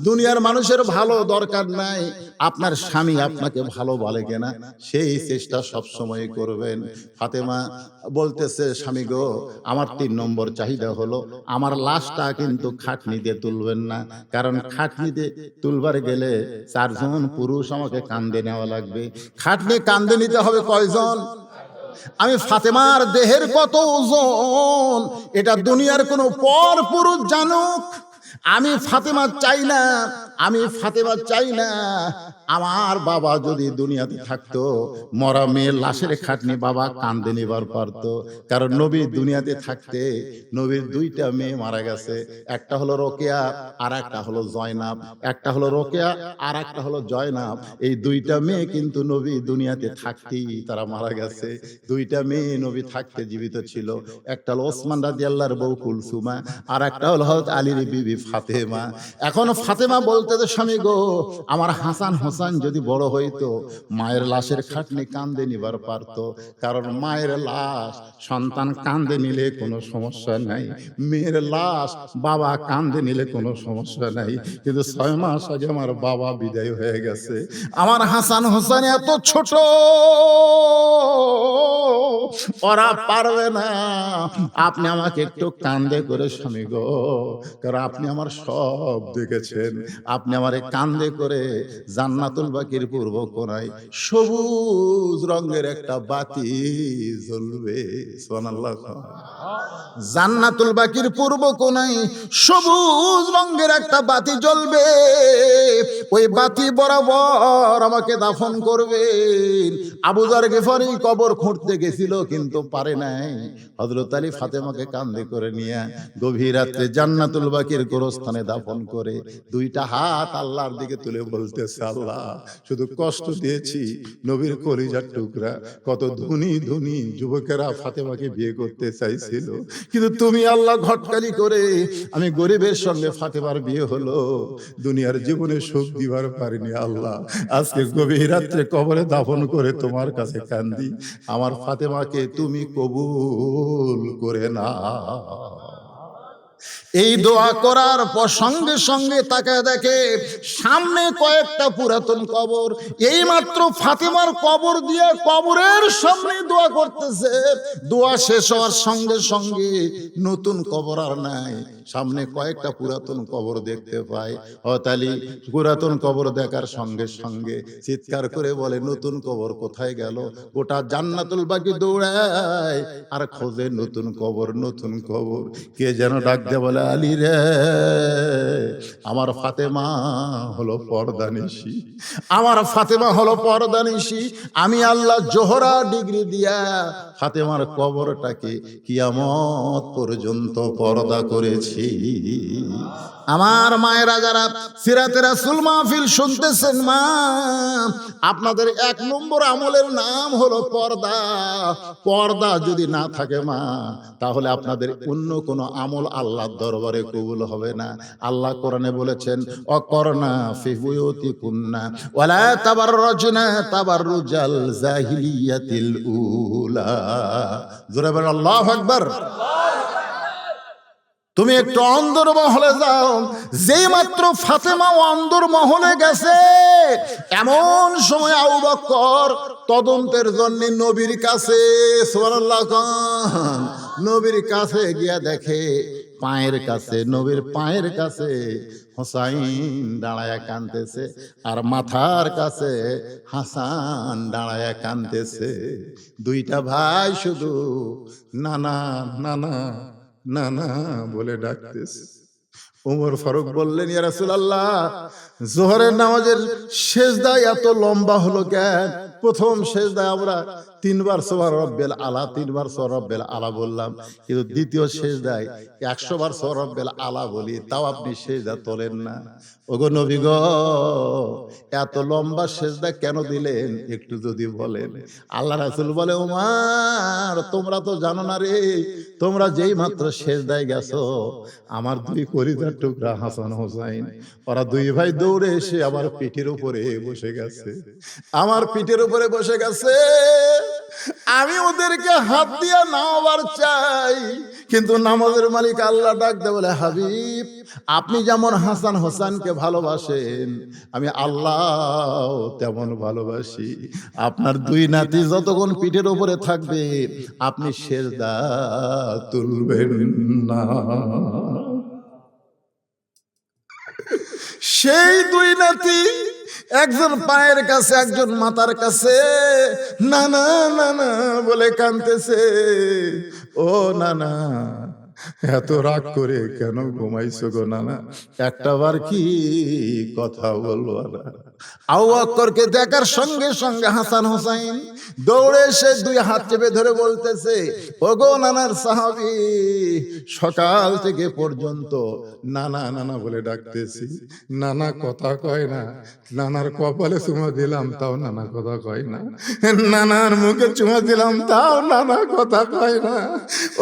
দুনিয়ার মানুষের ভালো দরকার নাই, আপনার স্বামী আপনাকে ভালো বলে কিনা সেই চেষ্টা সব সময় করবেন। ফাতেমা বলতেছে, স্বামী গো, আমার 3 নম্বর চাহিদা হলো আমার লাশটা কিন্তু খাটনিতে তুলবেন না, কারণ খাটনিতে তুলবার গেলে 4 জন পুরুষ আমাকে কাঁধে নেওয়া লাগবে। খাটনি কাঁধে নিতে হবে কয়জন? আমি ফাতেমার দেহের কত ওজন এটা দুনিয়ার কোনো পর পুরুষ জানুক, আমি ফাতেমা চাই না, আমি ফাতেমা চাই না। আমার বাবা যদি দুনিয়াতে থাকতো, মরা মেয়ের লাশের খাটনি বাবা কাঁধে নিবার পারতো, কারণ নবী দুনিয়াতে থাকতে নবীর 2টা মেয়ে মারা গেছে, একটা হলো রোকেয়া আর একটা হলো জয়নাব, একটা হলো রোকেয়া আর একটা হলো জয়নাব। এই 2টা মেয়ে কিন্তু নবী দুনিয়াতে থাকতেই তারা মারা গেছে। 2টা মেয়ে নবী থাকতে জীবিত ছিল, একটা হলো ওসমান রাদিয়াল্লাহর বউ কুলসুমা, আর একটা হলো হযরত আলীর বিবি ফাতেমা। এখন ফাতেমা বলতে, স্বামী গো, আমার হাসান হোসেন যদি বড় হইতো, মায়ের লাশের খাটনি কাঁধে নিবার পারতো, কারণ মায়ের লাশ সন্তান কাঁধে নিলে কোনো সমস্যা নাই, মেয়ের লাশ বাবা কাঁধে নিলে কোনো সমস্যা নাই। কিন্তু 6 মাস আগে আমার বাবা বিদায় হয়ে গেছে, আমার হাসান হোসেন এত ছোট, ওরা পারবে না, আপনি আমাকে একটু কাঁধে করে, স্বামী গো, কারণ আপনি আমার সব দেখেছেন, আপনি আমারে কাঁধে করে জান্নাতুল বাকির পূর্ব কোণায় সবুজ রঙের একটা বাতি জ্বলবে। সুবহানাল্লাহ। জান্নাতুল বাকির পূর্ব কোণায় সবুজ রঙের একটা বাতি জ্বলবে, ওই বাতি বরাবর আমাকে দাফন করবেন। আবু যর গিফারি কবর খুঁড়তে গেছিল কিন্তু পারে নাই, হযরত আলী ফাতেমাকে কাঁধে করে নিয়ে গভীর রাতে জান্নাতুল বাকির গোরস্থানে দাফন করে 2টা হাত আল্লাহর দিকে তুলে বলতেছে, আল্লাহ, শুধু কষ্ট দিয়েছি নবীর কলিজার টুকরা, কত ধনী ধনী যুবকেরা ফাতেমাকে বিয়ে করতে চাইছিল, কিন্তু তুমি আল্লাহ ঘটকালি করে আমি গরিবের সঙ্গে ফাতেমার বিয়ে হলো, দুনিয়ার জীবনে সুখ দিবার পারিনি। আল্লাহ, আজকে গভীর রাত্রে কবরে দাফন করে তোমার কাছে কান্দি, আমার ফাতেমাকে তুমি কবুল করে না। এই দোয়া করার পর সঙ্গে সঙ্গে তাকায় দেখে সামনে কয়েকটা পুরাতন কবর। এই মাত্র ফাতেমার কবর দিয়ে কবরের সামনে দোয়া করতেছে। দোয়া শেষ হওয়ার সঙ্গে সঙ্গে নতুন কবর আর নাই, সামনে কয়েকটা পুরাতন কবর দেখতে পায়। হতালি পুরাতন কবর দেখার সঙ্গে সঙ্গে চিৎকার করে বলে, নতুন কবর কোথায় গেল? গোটা জান্নাতুল বাকি দৌড়ায় আর খোঁজে নতুন কবর, নতুন কবর। কে যেন ডাক দিয়ে বলে, আলী রে, আমার ফাতেমা হলো পর্দানিশী, আমার ফাতেমা হলো পর্দানিশী। আমি আল্লাহ জোহরা ডিগ্রি দিয়া ফাতেমার কবরটাকে কিয়ামত পর্যন্ত পর্দা করেছি। আমার মায়েরা যারা সিরাতে রাসূল মাহফিল শুনতেছেন, মা আপনাদের 1 নম্বর আমলের নাম হলো পর্দা। পর্দা যদি না থাকে মা, তাহলে আপনাদের অন্য কোনো আমল আল্লাহর দরবারে কবুল হবে না। আল্লাহ কোরআনে বলেছেন, অকরনা ফি বুয়ুতিকুন্না ওয়ালা তাবাররাজনা তাবাররুজাল জাহিলিয়াতিল উলা। জোরে বলেন আল্লাহু আকবার। তুমি একটু অন্দর মহলে যাও। যেই মাত্র ফাতেমা অন্দর মহলে গেছে, এমন সময় আবু বকর তদন্তের জন্য নবীর কাছে, সুবহানাল্লাহ, নবীর কাছে গিয়া দেখে পায়ের কাছে, নবীর পায়ের কাছে হোসাইন দাঁড়ায়া কাঁদতেছে, আর মাথার কাছে হাসান দাঁড়ায়া কাঁদতেছে। দুইটা ভাই শুধু নানা নানা নানা বলে ডাকতেছে। ওমর ফারুক বললেন, ইয়া রাসূলুল্লাহ, যোহরের নামাজের সেজদা এত লম্বা হলো কেন? প্রথম সেজদায় আমরা 3 বার সুবহান রাব্বিল আলা, 3 বার সুবহান রাব্বিল আলা বললাম, কিন্তু দ্বিতীয় সেজদায় 100 বার সুবহান রাব্বিল আলা বলি, তাও আপনি সেজদা তোলেন না। ওগো নবী গো, এত লম্বা সেজদা কেন দিলেন একটু যদি বলেন। আল্লাহ রাসূল বলে, ওমর তোমরা তো জানো না রে, তোমরা যেই মাত্র সেজদায় গেছো, আমার 2 কলিজার টুকরা হাসান হোসাইন, ওরা 2 ভাই দৌড়ে এসে আমার পিঠের উপরে বসে গেছে, আমার পিঠের উপরে বসে গেছে। আমি ওদেরকে হাত দিয়া নামাবার চাই, কিন্তু নামাজের মালিক আল্লাহ ডাক দেয় বলে, হাবিব আপনি যেমন হাসান হোসেনকে ভালোবাসেন, আমি আল্লাহ তেমন ভালোবাসি। আপনার 2 নাতি যতক্ষণ পিঠের উপরে থাকবে, আপনি সেজদা তুলবেন না। সেই 2 নাতি, একজন পায়ের কাছে, একজন মাথার কাছে, নানা নানা বলে কাঁদতেছে। ও নানা, এত রাগ করে কেন ঘুমাইছো গো নানা? একটা বার কি কথা বলবো না? আবু বকরকে দেখার সঙ্গে সঙ্গে হাসান হোসাইন দৌড়ে এসে 2 হাত চেপে ধরে বলতেছে, ওগো নানার সাহাবী, সকাল থেকে পর্যন্ত নানা নানা বলে ডাকতেছি, নানা কথা কয় না। নানার কপালে চুমা দিলাম, তাও নানা কথা কয় না। নানার মুখে চুমা দিলাম, তাও নানা কথা কয় না।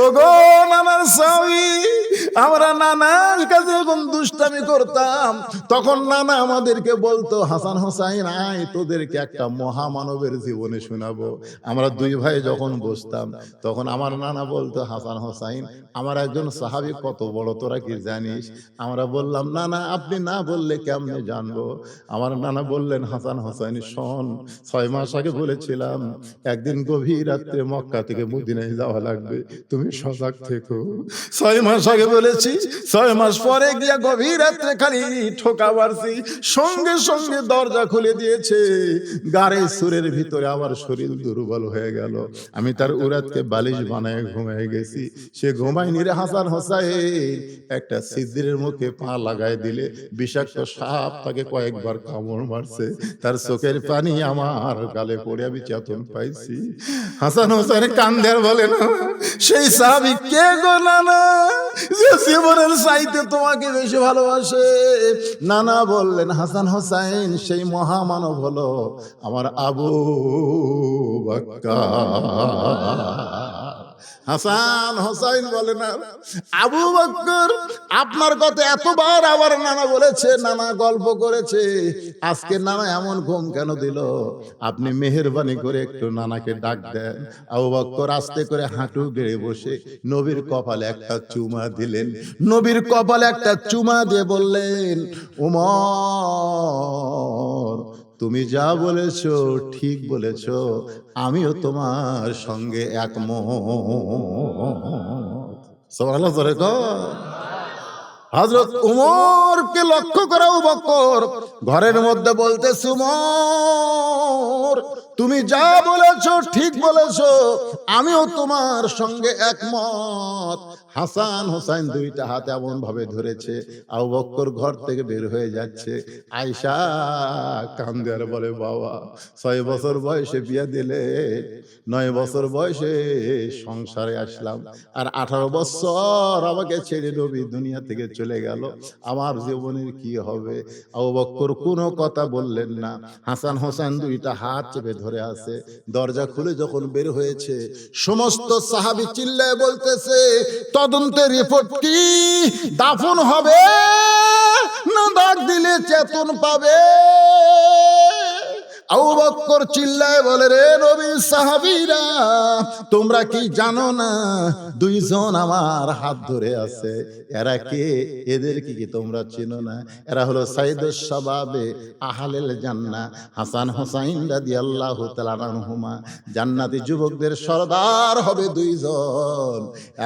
ওগো নানার সাহাবী, আমরা নানার কাছে যখন দুষ্টামি করতাম, তখন নানা আমাদেরকে বলতো, হাসান হোসাইন আয়, তোদেরকে একটা মহামানবের জীবনে শোনাবো। আমরা 2 ভাই যখন বসতাম, তখন আমার নানা বলতো, হাসান হোসাইন আমার একজন সাহাবী কত বড়, তোরা কি জানিস? আমরা বললাম, নানা আপনি না বললে কেমনে জানবো? আমার নানা বললেন, হাসান হোসাইন শোন, 6 মাস আগে বলেছিলাম একদিন গভীর রাত্রে মক্কা থেকে মদিনায় যাওয়া লাগবে, তুমি সজাগ থেকো। 6 মাস আগে বলেছি, 6 মাস পরে গিয়া গভীর রাত্রে খালি ঠোকা মারছি, সঙ্গে সঙ্গে দরজা খুলে দিয়েছে। গাড়ে সুরের ভিতরে আমার শরীর দুর্বল হয়ে গেল, আমি তার উরাতকে বালিশ বানায় ঘুমিয়ে গেছি। সে ঘুমায়নি রে হাসান হোসাইন, একটা সিদ্দিরের মুখে পা লাগায় দিলে বিষাক্ত সাপ তাকে কয়েকবার কামড় মারছে, তার চোখের পানি আমার গালে পড়ে আমি চেতন পাইছি। হাসান হোসাইন কান্দের বলে, না সেই সাহাবী কে গো নানা, যে জীবনের চাইতে তোমাকে বেশি ভালোবাসে? নানা বললেন, হাসান হোসাইন সেই মহামানব হলো আমার আবু বকর। হাসান হোসাইন বলে না, আবু বকর আপনার কথা এতবার আবার নানা বলেছে, নানা গল্প করেছে, আজকে নানা এমন ঘুম কেন দিল? আপনি মেহেরবানি করে একটু নানাকে ডাক দেন। আবু বকর আস্তে করে হাঁটু গেড়ে বসে নবীর কপালে একটা চুমা দিলেন। নবীর কপালে একটা চুমা দিয়ে বললেন, ওমর তুমি যা বলেছো ঠিক বলেছো, আমিও তোমার সঙ্গে একমত। সুবহানাল্লাহ জোরে কও। হযরত উমরকে লক্ষ্য করে আবু বকর ঘরের মধ্যে বলতেছে, উমর তুমি যা বলেছো ঠিক বলেছো, আমিও তোমার সঙ্গে একমত। হাসান হোসেন দুইটা হাত এমন ভাবে ধরেছে, আবু বকর ঘর থেকে বের হয়ে যাচ্ছে। আয়েশা কান্দে আর বলে, বাবা 6 বছর বয়সে বিয়ে দিলে, 9 বছর বয়সে সংসারে আসলাম, আর 18 বছর আমাকে ছেড়ে নবী দুনিয়া থেকে চলে গেল, আমার জীবনের কি হবে? আবু বকর কোনো কথা বললেন না। হাসান হোসেন দুইটা হাত চেপে ধরে আছে। দরজা খুলে যখন বের হয়েছে, সমস্ত সাহাবী চিল্লায় বলতেছে, তদন্তের রিপোর্ট কি? দাফন হবে না ডাক দিলে চেতন পাবে? আবু বকর চিল্লায় বলে, রে নবীর সাহাবীরা, তোমরা কি জানো না দুইজন আমার হাত ধরে আছে? এরা কে? এদের কি তোমরা চিনো না? এরা হলো সাইয়্যিদুশ শাবাবে আহলিল জান্নাহ, হাসান হোসাইন রাদিয়াল্লাহু তাআলা আনহুমা। জান্নাতি যুবকদের সরদার হবে দুইজন,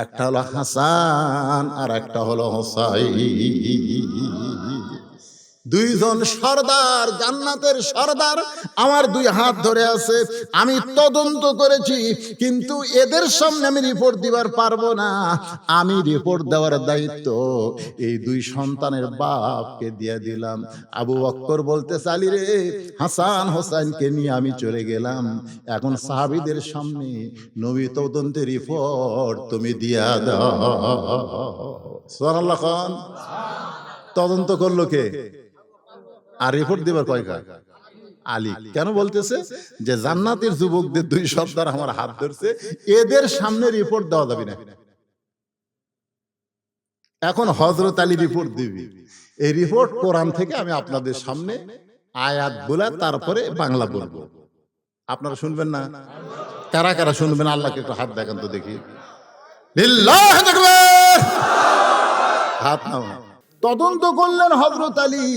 একটা হলো হাসান আর একটা হলো হোসাইন। দুইজন সরদার, জান্নাতের সরদার আমার দুই হাত ধরে আছে। আমি তদন্ত করেছি, কিন্তু এদের সামনে আমি রিপোর্ট দিবার পারবো না। আমি রিপোর্ট দেওয়ার দায়িত্ব এই দুই সন্তানের বাপকে দিয়ে দিলাম। আবু বকর বলতে চালি, রে হাসান হোসেনকে নিয়ে আমি চলে গেলাম, এখন সাহাবীদের সামনে নবী তদন্তের রিপোর্ট তুমি দিয়া দাও। সুবহানাল্লাহ খান। তদন্ত করলো কে? আর রিপোর্ট দিবার কয়টা? আলী। কেন বলতেছে? যে জান্নাতের যুবকদের দুই সর্দার আমার হাত ধরছে, এদের সামনে রিপোর্ট দেওয়া যাবে না। এখন হযরত আলী রিপোর্ট দিবি। এই রিপোর্ট কোরআন থেকে আমি আপনাদের সামনে আয়াত বলে তারপরে বাংলা বলবো। আপনারা শুনবেন না? কারা কারা শুনবেন? আল্লাহকে একটু হাত দেখান তো দেখি। লিল্লাহু আকবার। হাত নাও। তদন্ত করলেন হযরত আলী,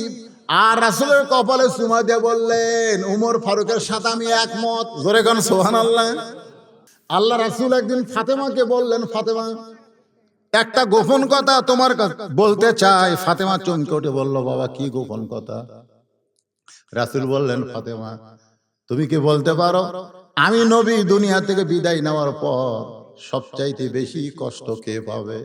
আর রাসূলের কপালে চুমা দিয়ে বললেন, উমর ফারুকের সাথে আমি একমত। জোরে গান সুবহানাল্লাহ। আল্লাহ রাসূল একদিন ফাতেমাকে বললেন, ফাতেমা একটা গোপন কথা তোমার কাছে বলতে চাই। ফাতেমা চমকে উঠে বলল, বাবা কি গোপন কথা? রাসূল বললেন, ফাতেমা তুমি কি বলতে পারো, আমি নবী দুনিয়া থেকে বিদায় নেওয়ার পর সবচাইতে বেশি কষ্ট কে পাবে?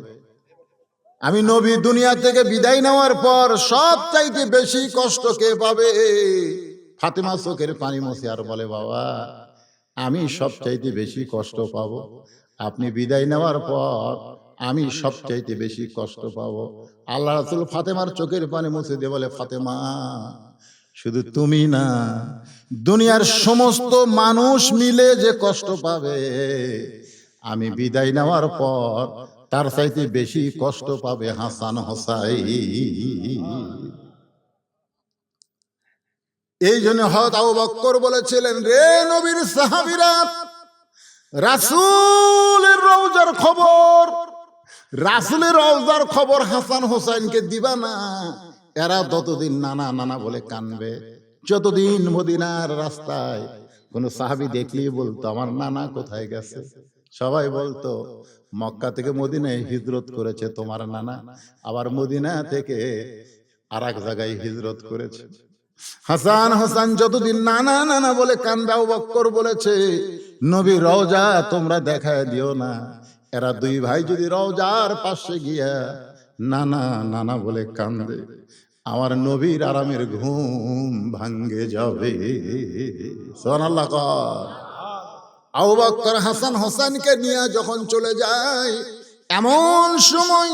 আমি নবী দুনিয়া থেকে বিদায় নেওয়ার পর সবচাইতে বেশি কষ্ট কে পাবে? ফাতেমা চোখের পানি মুছে আর বলে, বাবা আমি সবচাইতে বেশি কষ্ট পাবো। আপনি বিদায় নেওয়ার পর আমি সবচাইতে বেশি কষ্ট পাবো। আল্লাহ রাসূল ফাতেমার চোখের পানি মুছে দিয়ে বলে, ফাতেমা শুধু তুমি না, দুনিয়ার সমস্ত মানুষ মিলে যে কষ্ট পাবে, আমি বিদায় নেওয়ার পর তার চাইতে বেশি কষ্ট পাবে হাসান হোসাইন। এই জন্য হযরত আবু বকর বলেছিলেন, রে নবীর সাহাবীরা, রাসূলের রওজার খবর, রাসূলের রওজার খবর হাসান হোসেনকে দিবা না। এরা ততদিন নানা নানা বলে কানবে, যতদিন মদিনার রাস্তায় কোন সাহাবী দেখলেই বলতো, আমার নানা কোথায় গেছে? সবাই বলতো, মক্কা থেকে মদিনায় হিজরত করেছে তোমার নানা, আবার মদিনা থেকে আর এক জায়গায় হিজরত করেছে। হাসান হোসেন যতদিন নানা নানা বলে কান্দে, আবু বকর বলেছে, নবী রওজা তোমরা দেখায় দিও না। এরা দুই ভাই যদি রওজার পাশে গিয়া নানা নানা বলে কান্দে, আমার নবীর আরামের ঘুম ভাঙ্গে যাবে। সুবহানাল্লাহ। আবু বকর হাসান হোসেনকে নিয়ে যখন চলে যায়, এমন সময়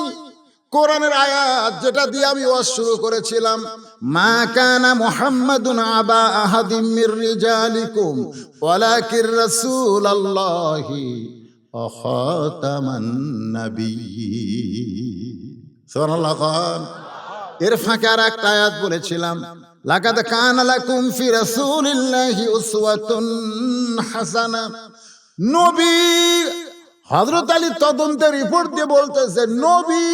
কোরআনের আয়াত যেটা দিয়ে আমি ওয়াজ শুরু করেছিলাম, মা কানা মুহাম্মাদুন আবা আহাদিম মির রিজালিকুম ওয়ালাকির রাসূলুল্লাহি ওয়া খাতামান নাবিয়্যিন। সুবহানাল্লাহ খান। এর ফাঁকে আর একটা আয়াত বলেছিলাম, লাকাদ কানা লাকুম ফি রাসূলিল্লাহি উসওয়াতুন হাসানা। নবী হযরত আলী তদন্তের রিপোর্ট দিয়ে বলতেছে, নবী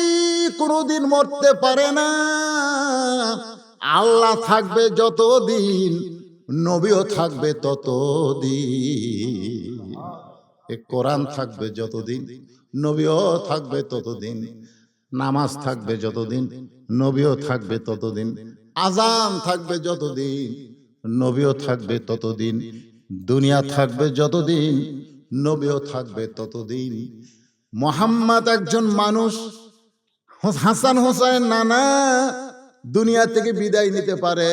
কোনদিন মরতে পারে না। আল্লাহ থাকবে যতদিন, নবীও থাকবে ততদিন। এই কোরআন থাকবে যতদিন, নবীও থাকবে ততদিন। নামাজ থাকবে যতদিন, নবীও থাকবে ততদিন। আযান থাকবে যতদিন, নবীও থাকবে ততদিন। দুনিয়া থাকবে যতদিন, নবীও থাকবে ততদিন। মুহাম্মদ একজন মানুষ, হাসান হোসেন নানা দুনিয়া থেকে বিদায় নিতে পারে,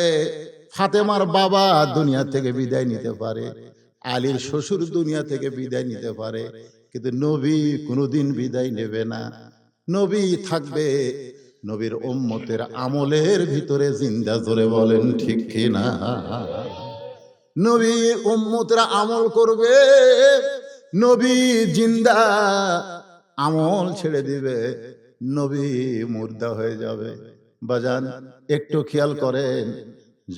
ফাতেমার বাবা দুনিয়া থেকে বিদায় নিতে পারে, আলীর শ্বশুর দুনিয়া থেকে বিদায় নিতে পারে, কিন্তু নবী কোনোদিন বিদায় নেবে না। নবী থাকবে, নবীর উম্মতের আমলের ভিতরে জিন্দা। জোরে বলেন ঠিক কিনা? নবী উম্মতরা আমল করবে, নবী জিন্দা। আমল ছেড়ে দিবে, নবী মুর্দা হয়ে যাবে। বাজান একটু খেয়াল করেন,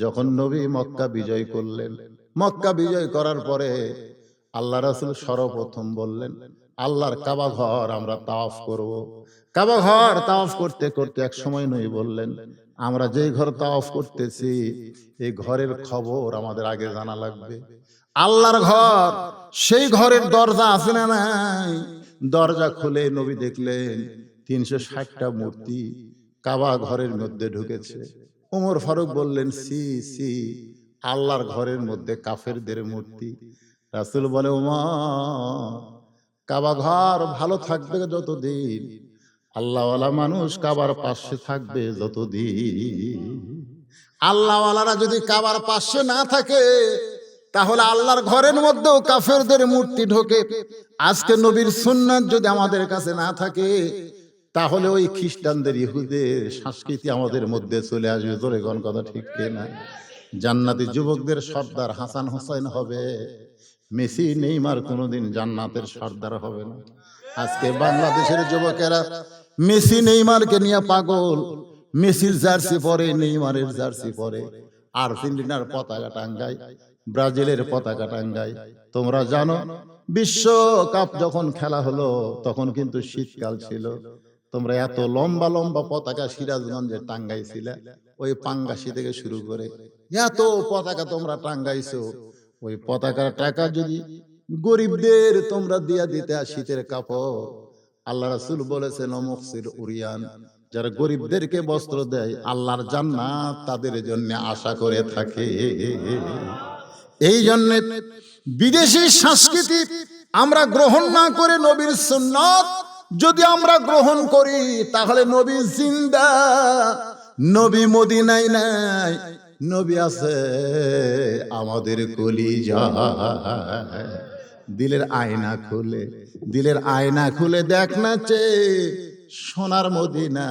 যখন নবী মক্কা বিজয় করলেন, মক্কা বিজয় করার পরে আল্লাহ রাসূল সর্বপ্রথম বললেন, আল্লাহর কাবা ঘর আমরা তাওয়াফ করব। কাবা ঘর তাওয়াফ করতে করতে এক সময় নবী বললেন, আমরা যেই ঘর তাওয়াফ করতেছি এই ঘরের খবর আমাদের আগে জানা লাগবে। আল্লাহর ঘর, সেই ঘরের দরজা আছে না নাই? দরজা খুলে নবী দেখলেন 360টা মূর্তি কাবা ঘরের মধ্যে ঢুকেছে। ওমর ফারুক বললেন, সি সি, আল্লাহর ঘরের মধ্যে কাফেরদের মূর্তি। রাসূল বলে, ওমর, কাবা ঘর ভালো থাকবে যতদিন, আল্লাহওয়ালা মানুষ কাবার পাশে থাকবে যতদিন। আল্লাহওয়ালারা যদি কাবার পাশে না থাকে, তাহলে আল্লাহর ঘরের মধ্যেও কাফেরদের মূর্তি ঢোকে। আজকে নবীর সুন্নাত যদি আমাদের কাছে না থাকে, তাহলে ওই খ্রিস্টানদের, ইহুদের সংস্কৃতি আমাদের মধ্যে চলে আসবে। জোরে কোন কথা ঠিক কিনা? জান্নাতি যুবকদের সর্দার হাসান হোসেন হবে, মেসি নেইমার কোনোদিন জান্নাতের সর্দার হবে না। আজকে বাংলাদেশের যুবকেরা মেসি নেইমারকে নিয়ে পাগল। মেসির জার্সি পরে, নেইমারের জার্সি পরে, আর্জেন্টিনার পতাকা টাঙ্গায়, ব্রাজিলের পতাকা টাঙ্গায়। তোমরা জানো বিশ্বকাপ যখন খেলা হলো তখন কিন্তু শীতকাল ছিল। তোমরা এত লম্বা লম্বা পতাকা সিরাজগঞ্জে টাঙ্গাইছিলে, ওই পাঙ্গাসি থেকে শুরু করে এত পতাকা তোমরা টাঙ্গাইছো। ওই পতাকার টাকা যদি গরিবদের তোমরা দিয়া দিতে, শীতের কাপড়, আল্লাহ রাসূল বলেছেন, মুকসির উরিয়ান, যারা গরিবদেরকে বস্ত্র দেয় আল্লাহর জান্নাত তাদের জন্য আশা করে থাকে। এই জন্য বিদেশি সংস্কৃতি আমরা গ্রহণ না করে নবীর সুন্নাত যদি আমরা গ্রহণ করি, তাহলে নবী জিন্দা। নবী মদিনায় নাই, নবী আছে আমাদের কলিজায়। দিলের আয়না খুলে, দিলের আয়না খুলে দেখ না চে সোনার মদিনা।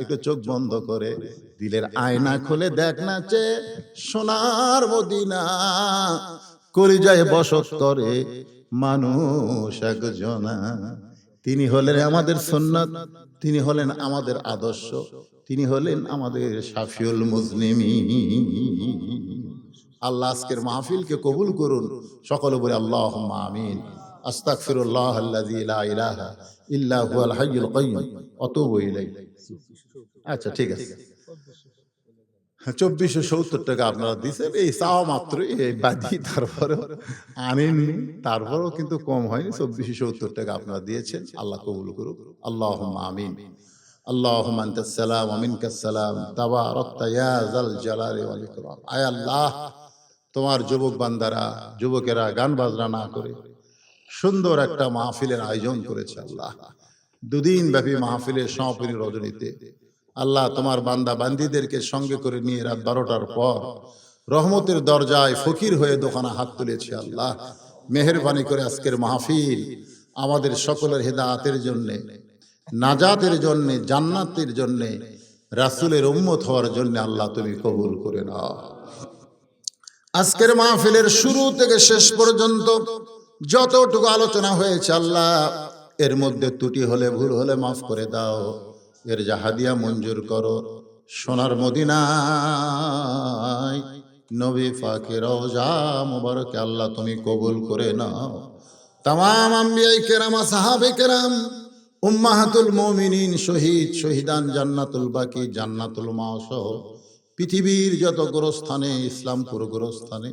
একটু চোখ বন্ধ করে দিলের আয়না খুলে দেখ না চে সোনার মদিনা। কলিজায় বসত করে মানুষ একজনা। তিনি হলেন আমাদের সুন্নাত, তিনি হলেন আমাদের আদর্শ, তিনি হলেন আমাদের শাফিউল মুজনিমিন। আল্লাহ আজকের মাহফিলকে কবুল করুন। সকলে বলে আল্লাহুম্মা আমিন। আস্তাগফিরুল্লাহাল্লাযী লা ইলাহা ইল্লা হুয়াল হাইয়ুল কাইয়্যুম ওয়া আতুবু ইলাইহি। আচ্ছা ঠিক আছে, 2470 টাকা আপনারা দিয়েছেন, এই চাওয়া মাত্রই, এই বাদি তারপরে আনেননি, তারপরেও কিন্তু কম হয়নি। 2470 টাকা আপনারা দিয়েছেন, আল্লাহ কবুল করুক। আল্লাহুম্মা আমিন। আল্লাহুম্মা আনতাস সালাম ওয়া মিনকাস সালাম, তাবারাকতা ইয়া যাল জালালি ওয়াল ইকরাম। আয় আল্লাহ, তোমার যুবক বান্দারা, যুবকেরা গান বাজনা না করে সুন্দর একটা মাহফিলের আয়োজন করেছে। আল্লাহ, দুদিন ব্যাপী মাহফিলের সমাপনী রজনীতে আল্লাহ তোমার বান্দা বান্দিদেরকে সঙ্গে করে নিয়ে রাত 12টার পর রহমতের দরজায় ফকির হয়ে দোকানে হাত তুলেছে। আল্লাহ মেহেরবানি করে আজকের মাহফিল আমাদের সকলের হেদায়েতের জন্য, নাজাতের জন্য, জান্নাতের জন্য, রাসূলের উম্মত হওয়ার জন্য আল্লাহ তুমি কবুল করে নাও। আজকের মাহফিলের শুরু থেকে শেষ পর্যন্ত যতটুকু আলোচনা হয়েছে আল্লাহ এর মধ্যে ত্রুটি হলে ভুল হলে মাফ করে দাও, এর জাহাদিয়া মঞ্জুর করো। সোনার মদিনায় নবী পাকের রওজা মুবারকে আল্লাহ তুমি কবুল করে নাও। তামাম আম্বিয়ায়ে কেরাম, সাহাবে কেরাম, উম্মাহাতুল মুমিনিন, শহীদ শহীদান, জান্নাতুল বাকি, জান্নাতুল মাওসহ পৃথিবীর যত গোরস্থানে, ইসলামপুর গোরস্থানে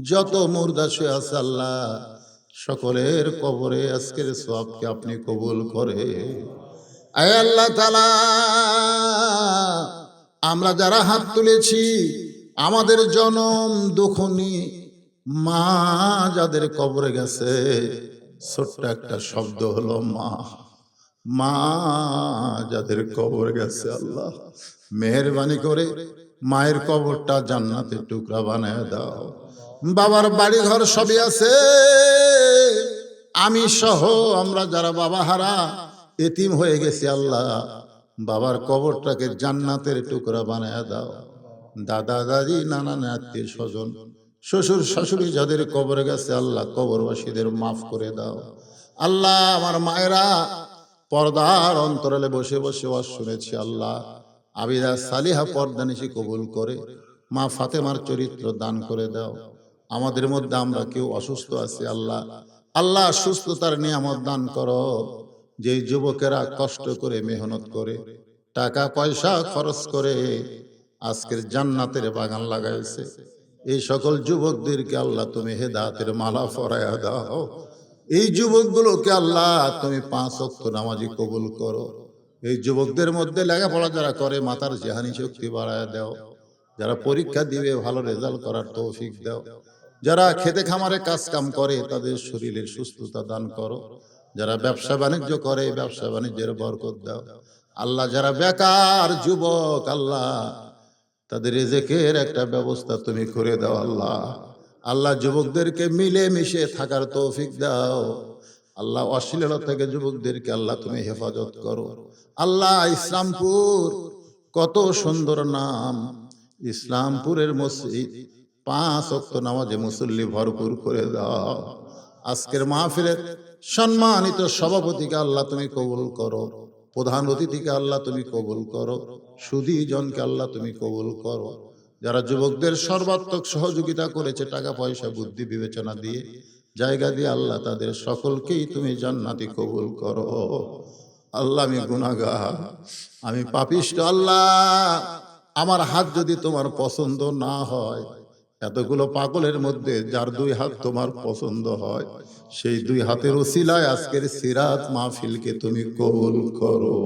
যত মুর্দা শুয়ে আছে আল্লাহ, সকলের কবরে আজকের সওয়াবকে আপনি কবুল করে। আয় আল্লাহ তাআলা, আমরা যারা হাত তুলেছি, আমাদের জনম দুঃখনি মা যাদের কবরে গেছে, ছোট্ট একটা শব্দ হলো মা। মা যাদের কবর গেছে আল্লাহ মেহেরবানি করে মায়ের কবরটা জান্নাতের টুকরা বানায় দাও। বাবার বাড়ি ঘর সবই আছে, আমি সহ আমরা যারা বাবা হারা এতিম হয়ে গেছি আল্লাহ, বাবার কবরটাকে জান্নাতের টুকরা বানায় দাও। দাদা দাদি নানা আত্মীয় স্বজন শ্বশুর শাশুড়ি যাদের কবরে গেছে আল্লাহ, কবরবাসীদের মাফ করে দাও। আল্লাহ আমার মায়েরা পর্দার অন্তরালে বসে বসে ওয়াজ শুনেছি আল্লাহ, আবিদা সালিহা পর্দানিশি কবুল করে মা ফাতেমার চরিত্র দান করে দাও। আমাদের মধ্যে আমরা কেউ অসুস্থ আছি আল্লাহ, আল্লাহ সুস্থতার নিয়ামত দান করো। যে যুবকেরা কষ্ট করে মেহনত করে টাকা পয়সা খরচ করে আজকের জান্নাতের বাগান লাগাইছে, এই সকল যুবকদেরকে আল্লাহ তুমি হেদায়েতের মালা পরায়া দাও। এই যুবকগুলোকে আল্লাহ তুমি 5 ওয়াক্ত নামাজি কবুল করো। এই যুবকদের মধ্যে লেখাপড়া যারা করে মাথার জেহানি শক্তি বাড়ায় দাও, যারা পরীক্ষা দিবে ভালো রেজাল্ট করার তৌফিক দাও, যারা খেতে খামারে কাজ কাম করে তাদের শরীরের সুস্থতা দান করো, যারা ব্যবসা বাণিজ্য করে ব্যবসা বাণিজ্যের বরকত দাও। আল্লাহ যারা বেকার যুবক আল্লাহ তাদের রিজিকের একটা ব্যবস্থা তুমি করে দাও আল্লাহ। আল্লাহ যুবকদেরকে মিলে মিশে থাকার তৌফিক দাও আল্লাহ। অশ্লীলতা থেকে যুবকদেরকে আল্লাহ তুমি হেফাজত করো আল্লাহ। ইসলামপুর কত সুন্দর নাম, ইসলামপুরের মসজিদ 5 ওয়াক্ত নামাজে মুসল্লি ভরপুর করে দাও। আজকের মাহফিলের সম্মানিত সভাপতিকে আল্লাহ তুমি কবুল করো, প্রধান অতিথিকে আল্লাহ তুমি কবুল করো, সুধী জনকে আল্লাহ তুমি কবুল করো। যারা যুবকদের সর্বাত্মক সহযোগিতা করেছে টাকা পয়সা বুদ্ধি বিবেচনা দিয়ে জায়গা দিয়ে আল্লাহ তাদের সকলকেই তুমি জান্নাতি কবুল করো আল্লাহ। আমি গুনাহগার, আমি পাপিষ্ঠ আল্লাহ, আমার হাত যদি তোমার পছন্দ না হয়, এতগুলো পাগলের মধ্যে যার 2 হাত তোমার পছন্দ হয়, সেই 2 হাতের উসিলায় আজকের সিরাত মাহফিলকে তুমি কবুল করো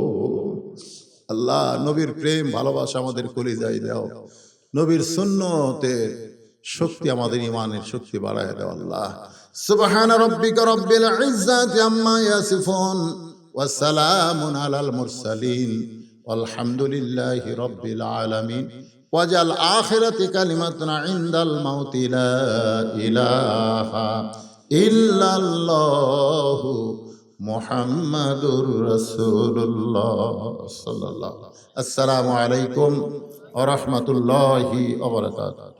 আল্লাহ। নবীর প্রেম ভালোবাসা আমাদের কলিজায় দাও, নবীর সুন্নতের শক্তি আমাদের ইমানের শক্তি বাড়ায় দাও আল্লাহ। সুবহান রাব্বিকা রাব্বিল ইজ্জাতি আম্মা ইয়াসিফুন ওয়া সালামুন আলাল মুরসালিন আলহামদুলিল্লাহি রাব্বিল আলামিন। ওয়াজাল আখিরাতি কালিমাতুনা ইনদাল মাউতি লা ইলাহা ইল্লাল্লাহু মুহাম্মাদুর রাসূলুল্লাহ সাল্লাল্লাহু। আসসালামু আলাইকুম ওয়া রাহমাতুল্লাহি ওয়া বারাকাতুহু।